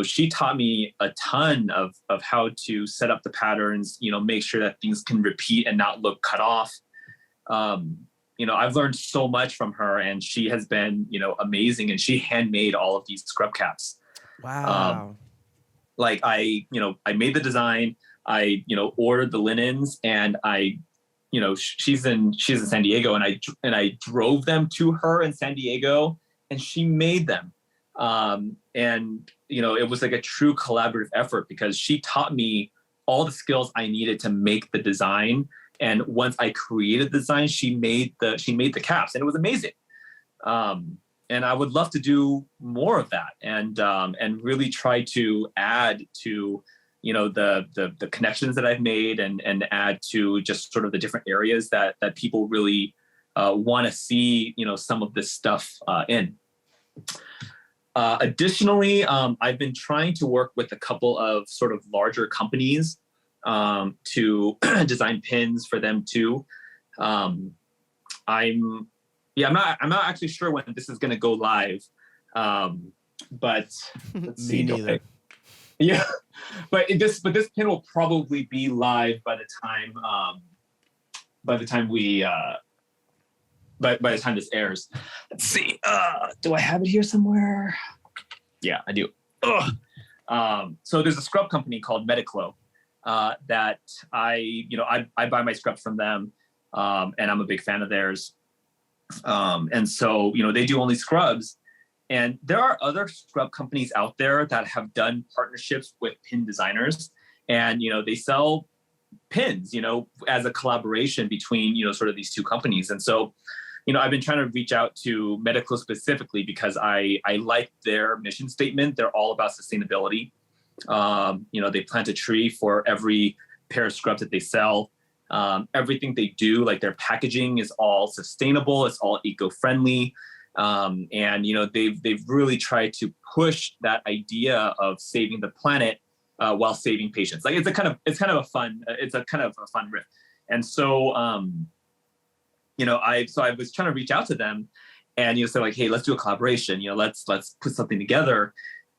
Speaker 2: she taught me a ton of how to set up the patterns, make sure that things can repeat and not look cut off. I've learned so much from her, and she has been, amazing. And she handmade all of these scrub caps.
Speaker 1: Wow.
Speaker 2: Like I made the design, I, ordered the linens, and I, she's in San Diego, and I drove them to her in San Diego, and she made them. And, it was like a true collaborative effort, because she taught me all the skills I needed to make the design. And once I created the design, she made the caps, and it was amazing. And I would love to do more of that, and really try to add to, the connections that I've made, and add to just sort of the different areas that people really want to see, some of this stuff in. Additionally, I've been trying to work with a couple of sort of larger companies to design pins for them too. I'm not actually sure when this is going to go live, but let's see.
Speaker 1: Me neither.
Speaker 2: Yeah, but this pin will probably be live by the time by the time this airs. Let's see. Do I have it here somewhere? Yeah, I do. So there's a scrub company called Mediclo that I buy my scrubs from them, and I'm a big fan of theirs. And so, they do only scrubs, and there are other scrub companies out there that have done partnerships with pin designers, and, they sell pins, as a collaboration between, sort of these two companies. And so, I've been trying to reach out to Mediclo specifically because I like their mission statement. They're all about sustainability. They plant a tree for every pair of scrubs that they sell. Everything they do, like their packaging, is all sustainable. It's all eco-friendly. And they've really tried to push that idea of saving the planet while saving patients. Like it's kind of a fun riff. And so I was trying to reach out to them, and say like, hey, let's do a collaboration. Let's put something together.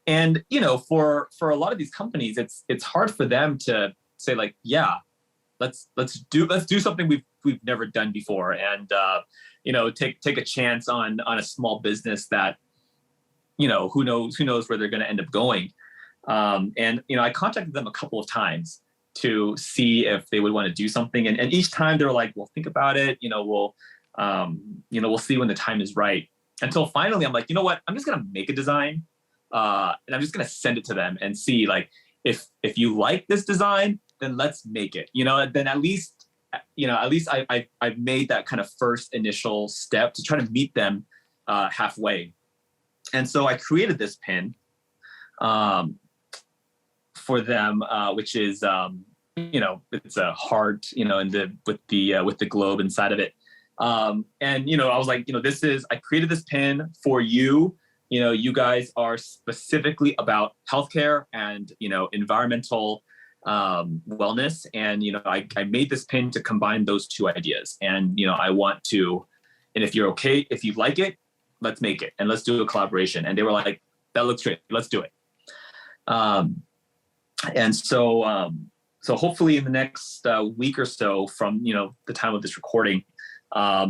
Speaker 2: And for a lot of these companies, it's hard for them to say like, yeah, let's do something we've never done before, and take a chance on a small business that who knows where they're going to end up going. And I contacted them a couple of times to see if they would want to do something, and each time they were like, well, think about it, we'll see when the time is right. Until finally I'm like, you know what, I'm just gonna make a design, and I'm just gonna send it to them and see like if you like this design, then let's make it. Then at least I've made that kind of first initial step to try to meet them halfway. And so I created this pin for them, which is it's a heart, with the globe inside of it. And I was like, I created this pin for you, you guys are specifically about healthcare and, environmental wellness. And, I made this pin to combine those two ideas. And, I want to, and if you're okay, if you like it, let's make it and let's do a collaboration. And they were like, that looks great. Let's do it. And so hopefully in the next week or so from, the time of this recording,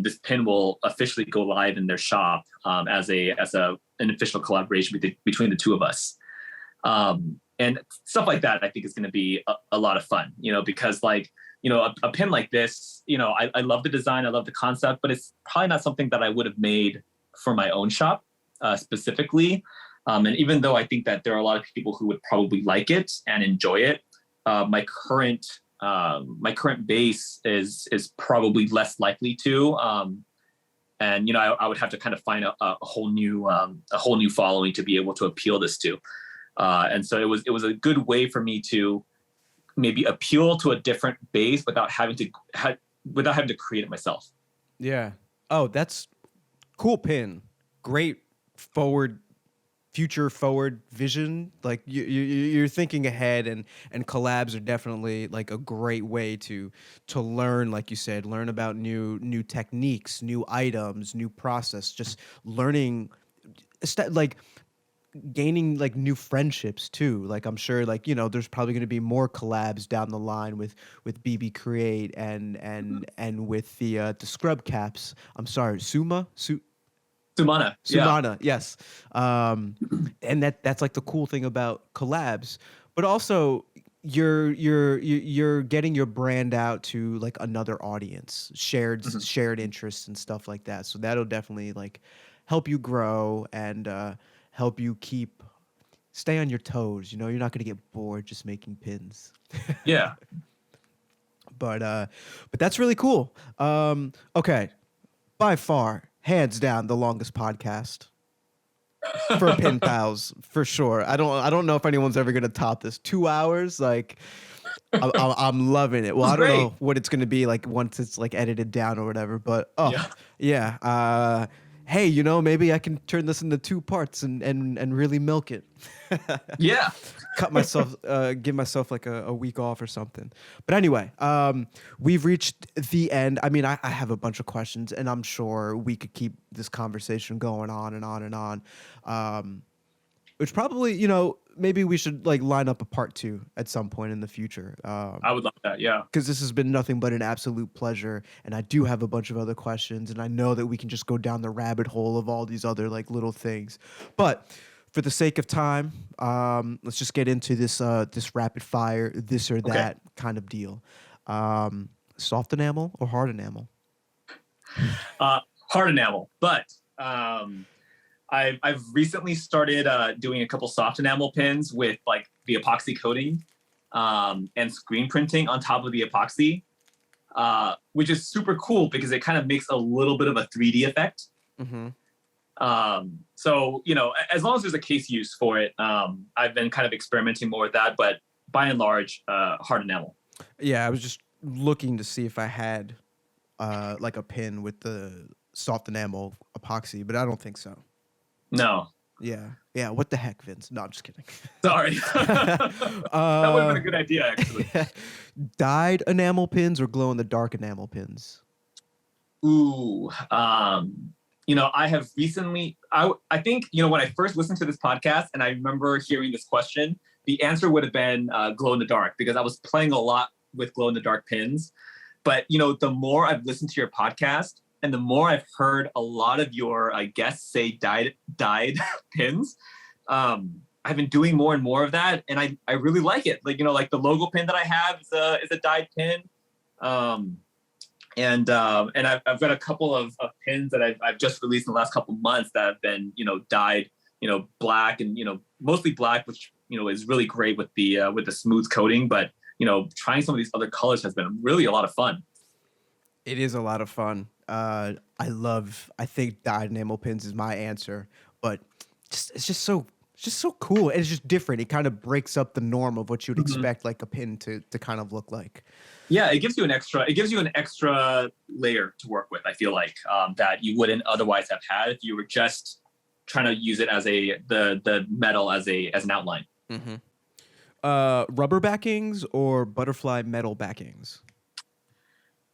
Speaker 2: this pin will officially go live in their shop as an official collaboration between the two of us. And stuff like that, I think is going to be a lot of fun, because like, a pin like this, I love the design, I love the concept, but it's probably not something that I would have made for my own shop specifically. And even though I think that there are a lot of people who would probably like it and enjoy it, my current base is probably less likely to. And I would have to kind of find a whole new following to be able to appeal this to. And so it was a good way for me to maybe appeal to a different base without having to create it myself.
Speaker 1: Yeah. Oh, that's cool pin. Great future forward vision. Like you're thinking ahead, and collabs are definitely like a great way to learn, like you said, learn about new techniques, new items, new process, just learning like gaining like new friendships too. Like I'm sure like, there's probably going to be more collabs down the line with BB Create and with the scrub caps. I'm sorry, Sumana.
Speaker 2: Yeah.
Speaker 1: Yes. And that's like the cool thing about collabs, but also you're getting your brand out to like another audience, shared interests and stuff like that. So that'll definitely like help you grow and help you stay on your toes. You're not going to get bored just making pins.
Speaker 2: Yeah.
Speaker 1: But that's really cool. Okay. By far, hands down, the longest podcast for Pin Pals, for sure. I don't know if anyone's ever going to top this. 2 hours, like I'm loving it. Well, I don't know what it's going to be like once it's like edited down or whatever, but yeah. Hey, maybe I can turn this into 2 parts and really milk it.
Speaker 2: Yeah.
Speaker 1: Cut myself, give myself like a week off or something. But anyway, we've reached the end. I mean, I have a bunch of questions, and I'm sure we could keep this conversation going on and on and on. Which probably, maybe we should like line up a part 2 at some point in the future.
Speaker 2: I would love that. Yeah.
Speaker 1: Because this has been nothing but an absolute pleasure. And I do have a bunch of other questions, and I know that we can just go down the rabbit hole of all these other like little things. But for the sake of time, let's just get into this rapid fire, this or that kind of deal. Soft enamel or hard enamel?
Speaker 2: Hard enamel, but I've recently started doing a couple soft enamel pins with like the epoxy coating and screen printing on top of the epoxy, which is super cool because it kind of makes a little bit of a 3D effect. Mm-hmm. So, as long as there's a case use for it, I've been kind of experimenting more with that, but by and large, hard enamel.
Speaker 1: Yeah, I was just looking to see if I had like a pin with the soft enamel epoxy, but I don't think so.
Speaker 2: No.
Speaker 1: Yeah. What the heck, Vince? No, I'm just kidding.
Speaker 2: Sorry. That would have been a good idea, actually.
Speaker 1: Dyed enamel pins or glow in the dark enamel pins?
Speaker 2: Ooh. I have recently, I think, when I first listened to this podcast and I remember hearing this question, the answer would have been glow in the dark, because I was playing a lot with glow in the dark pins. But, the more I've listened to your podcast and the more I've heard a lot of your guests say dyed pins, I've been doing more and more of that. And I really like it. Like, like the logo pin that I have is a dyed pin. And I've got a couple of pins that I've just released in the last couple of months that have been, dyed, black and, mostly black, which, is really great with the smooth coating. But, trying some of these other colors has been really a lot of fun.
Speaker 1: It is a lot of fun. I think dyed enamel pins is my answer, but it's just so cool. And it's just different. It kind of breaks up the norm of what you'd expect like a pin to kind of look like.
Speaker 2: Yeah, it gives you an extra layer to work with, I feel like, that you wouldn't otherwise have had if you were just trying to use it as the metal as an outline.
Speaker 1: Mm-hmm. Rubber backings or butterfly metal backings?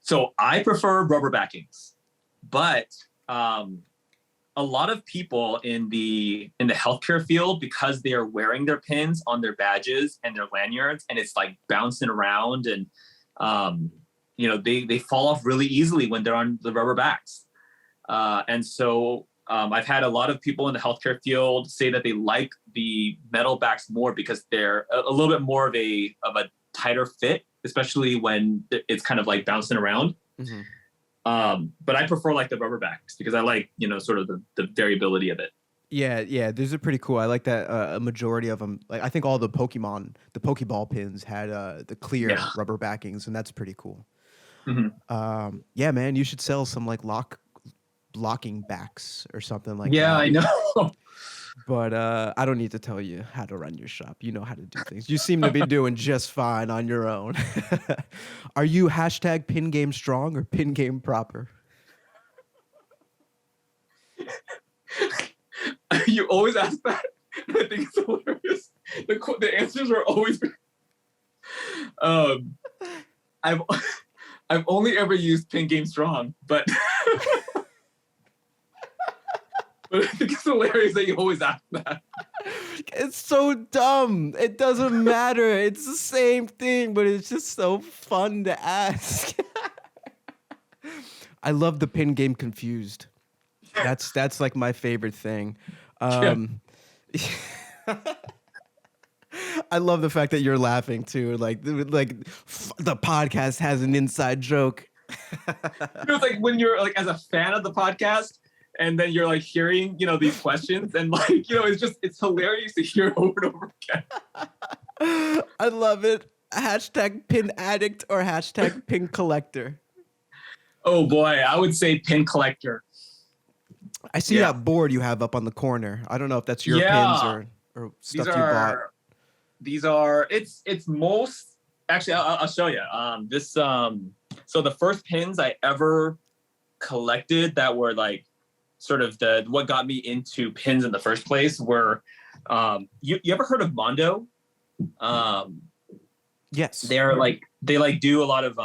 Speaker 2: So I prefer rubber backings, but a lot of people in the healthcare field, because they are wearing their pins on their badges and their lanyards, and it's like bouncing around, and they fall off really easily when they're on the rubber backs. And so I've had a lot of people in the healthcare field say that they like the metal backs more because they're a little bit more of a tighter fit, especially when it's kind of like bouncing around.
Speaker 1: Mm-hmm.
Speaker 2: But I prefer like the rubber backs because I like, sort of the variability of it.
Speaker 1: Yeah, these are pretty cool. I like that a majority of them, like I think all the Pokeball pins had the clear rubber backings, and that's pretty cool.
Speaker 2: Mm-hmm.
Speaker 1: Yeah, man, you should sell some like locking backs or something like that.
Speaker 2: Yeah, I know.
Speaker 1: But I don't need to tell you how to run your shop. You know how to do things. You seem to be doing just fine on your own. Are you hashtag pin game strong or pin game proper?
Speaker 2: You always ask that. I think it's hilarious. The answers are always. I've only ever used pin game strong, but. But I think it's hilarious that you always ask that.
Speaker 1: It's so dumb. It doesn't matter. It's the same thing, but it's just so fun to ask. I love the pin game confused. That's like my favorite thing. I love the fact that you're laughing too. Like the podcast has an inside joke.
Speaker 2: It's like when you're like as a fan of the podcast, and then you're like hearing, these questions, and like, it's hilarious to hear over and over again.
Speaker 1: I love it. Hashtag pin addict or hashtag pin collector.
Speaker 2: Oh boy, I would say pin collector.
Speaker 1: I see that board you have up on the corner. I don't know if that's your pins or stuff you bought. It's most, actually, I'll show you. So the first pins I ever collected that were like, sort of what got me into pins in the first place were, you ever heard of Mondo? Yes.
Speaker 2: They do a lot of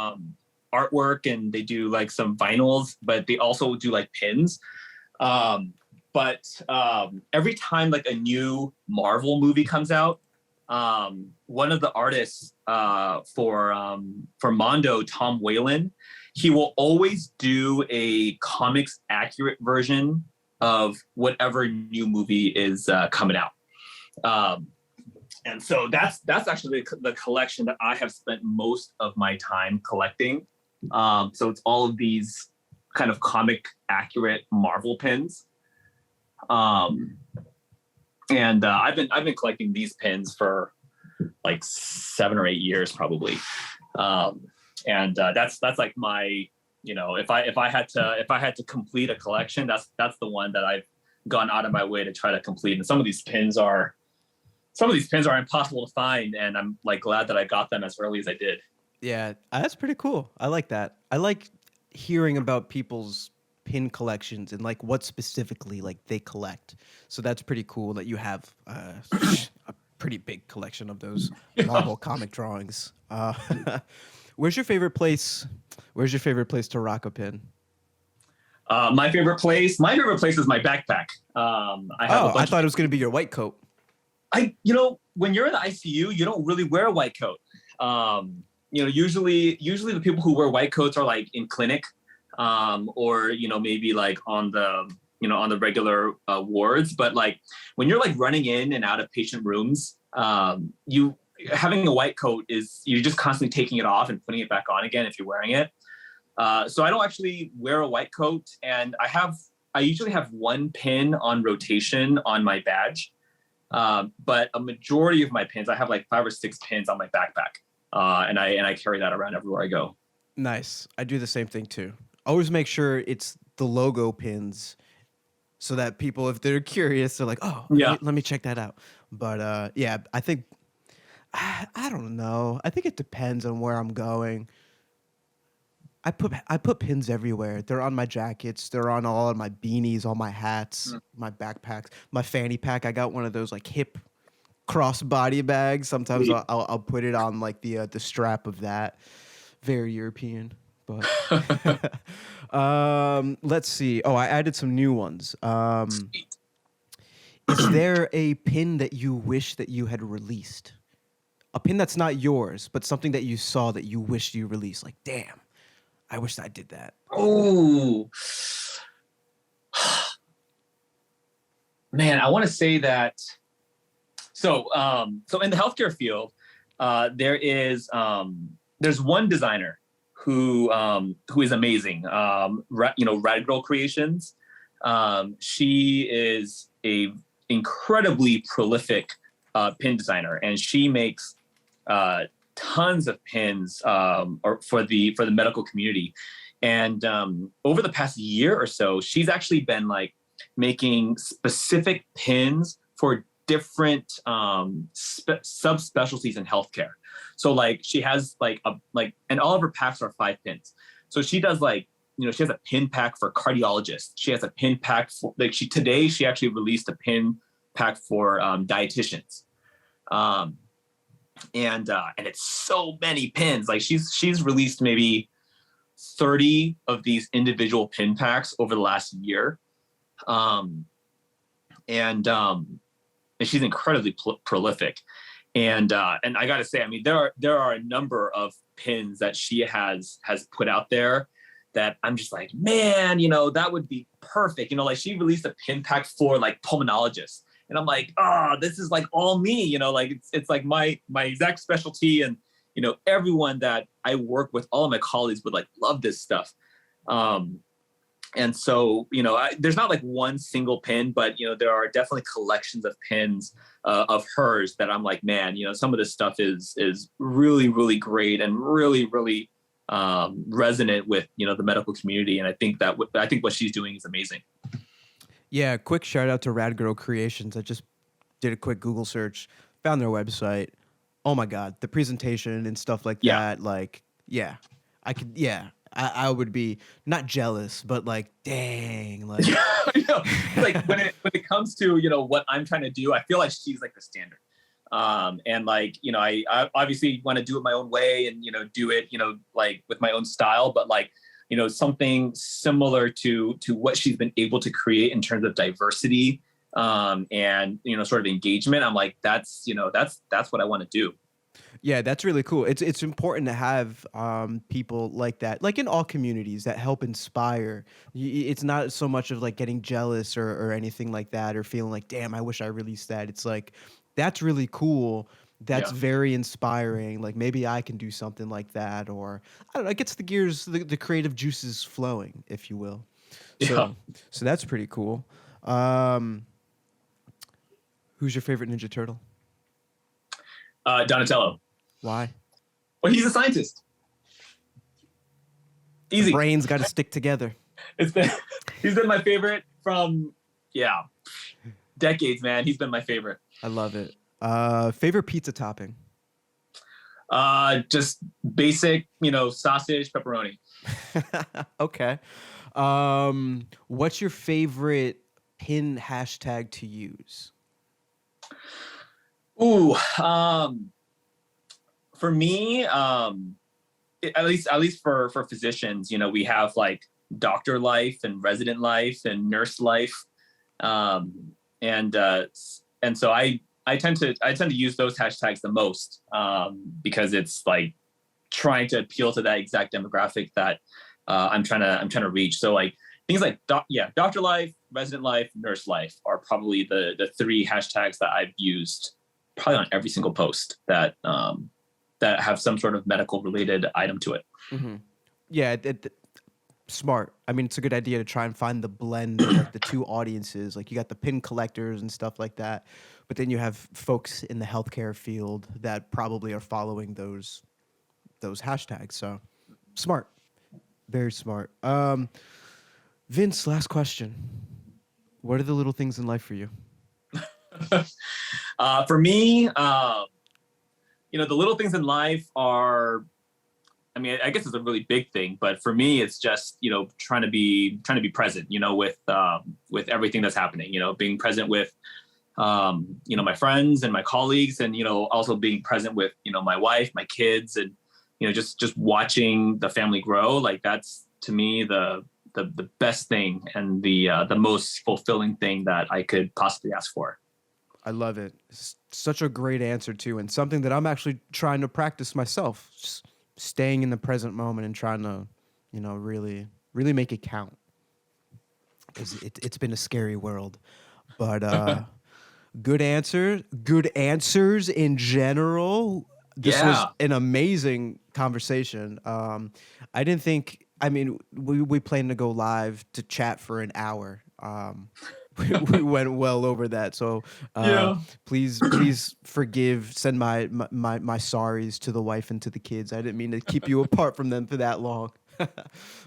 Speaker 2: artwork, and they do like some vinyls, but they also do like pins. But every time like a new Marvel movie comes out, one of the artists for Mondo, Tom Whalen, he will always do a comics accurate version of whatever new movie is coming out. And so that's actually the collection that I have spent most of my time collecting. So it's all of these kind of comic accurate Marvel pins. And I've been collecting these pins for like 7 or 8 years probably. And that's like my, if I had to complete a collection, that's the one that I've gone out of my way to try to complete. And some of these pins are impossible to find, and I'm like glad that I got them as early as I did.
Speaker 1: Yeah, that's pretty cool. I like that. I like hearing about people's pin collections and like what specifically like they collect. So that's pretty cool that you have a pretty big collection of those Marvel comic drawings. Where's your favorite place to rock a pin?
Speaker 2: My favorite place is my backpack. I
Speaker 1: thought it was going to be your white coat.
Speaker 2: When you're in the ICU, you don't really wear a white coat. Usually the people who wear white coats are like in clinic, or maybe like on the regular wards. But like when you're like running in and out of patient rooms, having a white coat you're just constantly taking it off and putting it back on again if you're wearing it. So I don't actually wear a white coat, and I usually have one pin on rotation on my badge. But a majority of my pins, I have like 5 or 6 pins on my backpack. And I carry that around everywhere I go.
Speaker 1: Nice. I do the same thing too. Always make sure it's the logo pins so that people, if they're curious, they're like, oh,
Speaker 2: yeah,
Speaker 1: let me check that out. But I think, I don't know. I think it depends on where I'm going. I put pins everywhere. They're on my jackets. They're on all of my beanies, all my hats, my backpacks, my fanny pack. I got one of those like hip crossbody bags. Sometimes
Speaker 2: Sweet.
Speaker 1: I'll put it on like the strap of that. Very European, but let's see. Oh, I added some new ones.
Speaker 2: Sweet.
Speaker 1: Is there a pin that you wish that you had released? A pin that's not yours, but something that you saw that you wish you released. Like, damn, I wish I did that.
Speaker 2: Oh, man, I want to say that. So in the healthcare field, there's one designer who is amazing. Rad Girl Creations. She is a incredibly prolific pin designer, and she makes tons of pins or for the medical community. And over the past year or so, she's actually been like making specific pins for different subspecialties in healthcare. So like she has and all of her packs are 5 pins. So she does she has a pin pack for cardiologists. She has a pin pack for today she actually released a pin pack for dietitians. And it's so many pins. Like she's released maybe 30 of these individual pin packs over the last year. And she's incredibly prolific. And I got to say, I mean, there are a number of pins that she has put out there that I'm just like, man, that would be perfect. Like she released a pin pack for like pulmonologists. And I'm like, this is like all me, like it's like my exact specialty. And, everyone that I work with, all of my colleagues would like love this stuff. And so, there's not like one single pin, but, there are definitely collections of pins of hers that I'm like, man, some of this stuff is really, really great and really, really resonant with, the medical community. And I think what she's doing is amazing.
Speaker 1: Yeah, quick shout out to Rad Girl Creations. I just did a quick Google search, found their website. Oh my God, the presentation and stuff like that. Like, yeah, I would be not jealous, but like, dang, like,
Speaker 2: like when it comes to what I'm trying to do, I feel like she's like the standard. And like I obviously want to do it my own way and do it like with my own style, but like something similar to what she's been able to create in terms of diversity and sort of engagement. I'm like, that's what I want to do.
Speaker 1: Yeah, that's really cool. It's important to have people like that, like in all communities, that help inspire. It's not so much of like getting jealous or anything like that, or feeling like, damn, I wish I released that. It's like, that's really cool. That's very inspiring. Like maybe I can do something like that, or I don't know. It gets the gears, the creative juices flowing, if you will. So that's pretty cool. Who's your favorite Ninja Turtle?
Speaker 2: Donatello.
Speaker 1: Why?
Speaker 2: Well, he's a scientist. Easy.
Speaker 1: The brains got to stick together.
Speaker 2: He's been my favorite from decades, man. He's been my favorite.
Speaker 1: I love it. Favorite pizza topping?
Speaker 2: Just basic, sausage, pepperoni.
Speaker 1: Okay. What's your favorite pin hashtag to use?
Speaker 2: Ooh, for me, at least for physicians, we have like doctor life and resident life and nurse life, and so I tend to use those hashtags the most because it's like trying to appeal to that exact demographic that I'm trying to reach. So like things like doctor life, resident life, nurse life are probably the 3 hashtags that I've used probably on every single post that have some sort of medical related item to it.
Speaker 1: Mm-hmm. Yeah, smart. I mean, it's a good idea to try and find the blend of like the 2 audiences. Like you got the pin collectors and stuff like that, but then you have folks in the healthcare field that probably are following those hashtags. So smart, very smart. Vince, last question. What are the little things in life for you?
Speaker 2: For me, the little things in life are I mean, I guess it's a really big thing, but for me, it's just, trying to be present, with everything that's happening, being present with, my friends and my colleagues, and, also being present with, my wife, my kids, and, just watching the family grow. Like, that's, to me, the best thing and the most fulfilling thing that I could possibly ask for.
Speaker 1: I love it. It's such a great answer too, and something that I'm actually trying to practice myself. Just staying in the present moment and trying to, really, really make it count. Because it's been a scary world, but good answers in general. This was an amazing conversation. I didn't think. I mean, we planned to go live to chat for an hour. We went well over that, so please send my sorries to the wife and to the kids. I didn't mean to keep you apart from them for that long.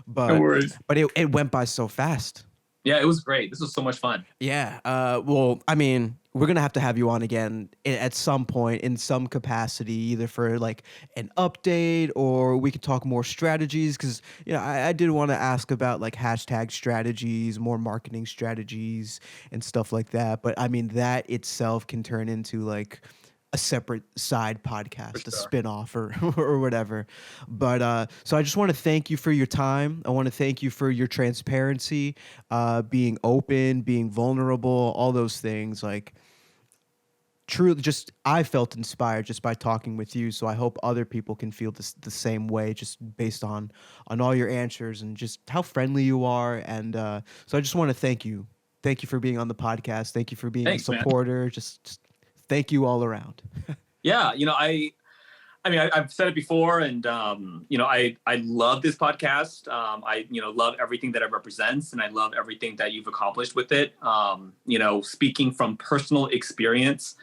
Speaker 1: but
Speaker 2: no worries.
Speaker 1: But it went by so fast.
Speaker 2: Yeah, it was great. This was so much fun.
Speaker 1: Yeah. Well, I mean, we're going to have you on again at some point in some capacity, either for like an update, or we could talk more strategies. Cause I did want to ask about like hashtag strategies, more marketing strategies and stuff like that. But I mean, that itself can turn into like a separate side podcast, a spin-off or whatever. But so I just want to thank you for your time. I want to thank you for your transparency, being open, being vulnerable, all those things. Like, truly, just I felt inspired just by talking with you. So I hope other people can feel the same way, just based on all your answers and just how friendly you are. And so I just want to thank you. Thank you for being on the podcast. Thank you for being a supporter. Man. Just thank you all around.
Speaker 2: Yeah, I mean, I've said it before, and I love this podcast. I love everything that it represents, and I love everything that you've accomplished with it. Speaking from personal experience,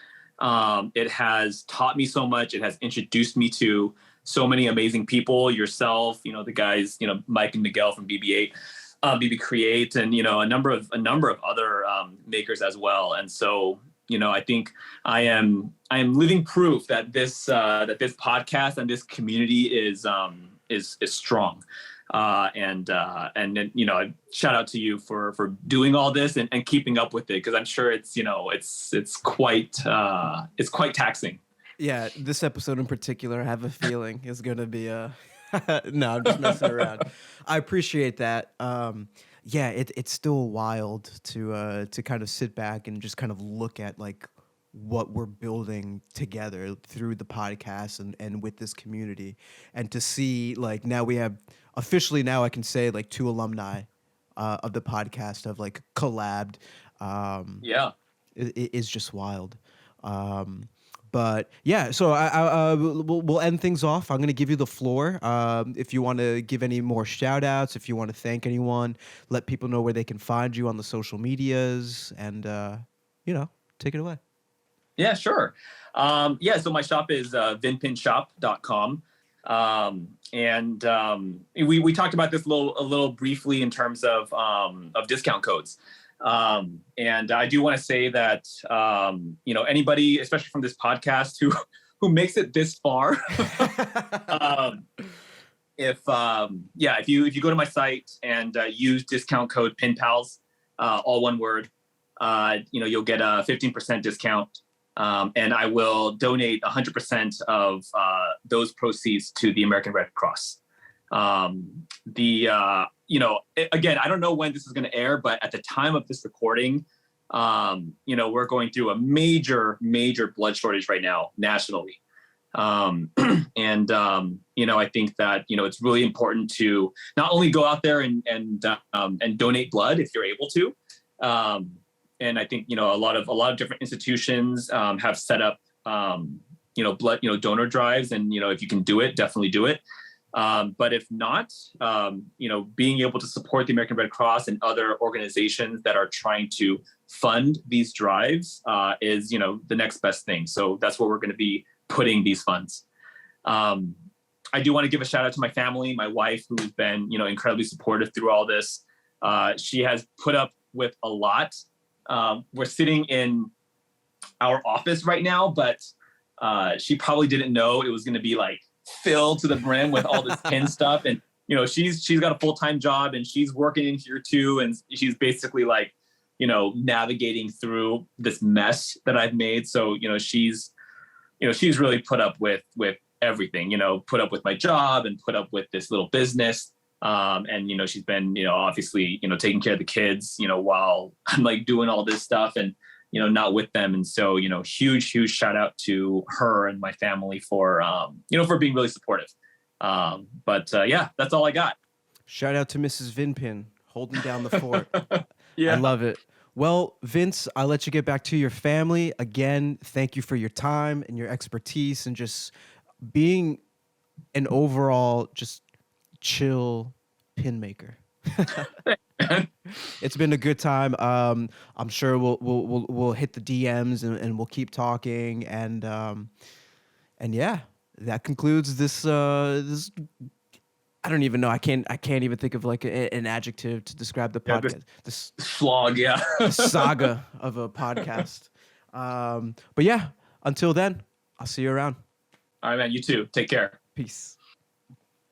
Speaker 2: it has taught me so much. It has introduced me to so many amazing people. Yourself, the guys, Mike and Miguel from BB8, BB Create, and a number of other makers as well. And so, I think I am living proof that this podcast and this community is strong. And then, shout out to you for doing all this and keeping up with it, because I'm sure it's quite taxing.
Speaker 1: Yeah, this episode in particular, I have a feeling is going to be no, I'm just messing around. I appreciate that. Yeah, it's still wild to kind of sit back and just kind of look at like what we're building together through the podcast and with this community, and to see like now we have officially, now I can say like 2 alumni of the podcast have like collabed. It is just wild. But yeah, so we'll end things off. I'm going to give you the floor. If you want to give any more shout outs, if you want to thank anyone, let people know where they can find you on the social medias, and, take it away.
Speaker 2: Yeah, sure. So my shop is vinpinshop.com. We talked about this a little briefly in terms of discount codes. And I do want to say that, anybody, especially from this podcast who makes it this far, if you go to my site and use discount code PINPALS, all one word, you'll get a 15% discount. And I will donate 100% of those proceeds to the American Red Cross. Again, I don't know when this is going to air, but at the time of this recording, we're going through a major blood shortage right now nationally. I think that, it's really important to not only go out there and donate blood if you're able to. And I think, a lot of different institutions have set up, blood, donor drives. And, if you can do it, definitely do it. But if not, being able to support the American Red Cross and other organizations that are trying to fund these drives is, the next best thing. So that's where we're going to be putting these funds. I do want to give a shout out to my family, my wife, who's been, incredibly supportive through all this. She has put up with a lot. We're sitting in our office right now, but she probably didn't know it was going to be like filled to the brim with all this pin stuff. And, you know, she's got a full-time job and she's working in here too. And she's basically like, you know, navigating through this mess that I've made. So, you know, she's really put up with everything, you know, put up with my job and put up with this little business. And, you know, she's been, you know, obviously, you know, taking care of the kids, you know, while I'm like doing all this stuff and, you know, not with them. And so, you know, huge shout out to her and my family for, you know, for being really supportive. But yeah, that's all I got.
Speaker 1: Shout out to Mrs. Vin Pin holding down the fort.
Speaker 2: Yeah.
Speaker 1: I love it. Well, Vince, I'll let you get back to your family. Again, thank you for your time and your expertise and just being an overall just chill pin maker. It's been a good time. I'm sure we'll hit the DMs and we'll keep talking and yeah, that concludes this this. I don't even know. I can't even think of like an adjective to describe the podcast. This
Speaker 2: slog, yeah.
Speaker 1: saga of a podcast. But yeah, until then, I'll see you around.
Speaker 2: All right, man. You too. Take care.
Speaker 1: Peace.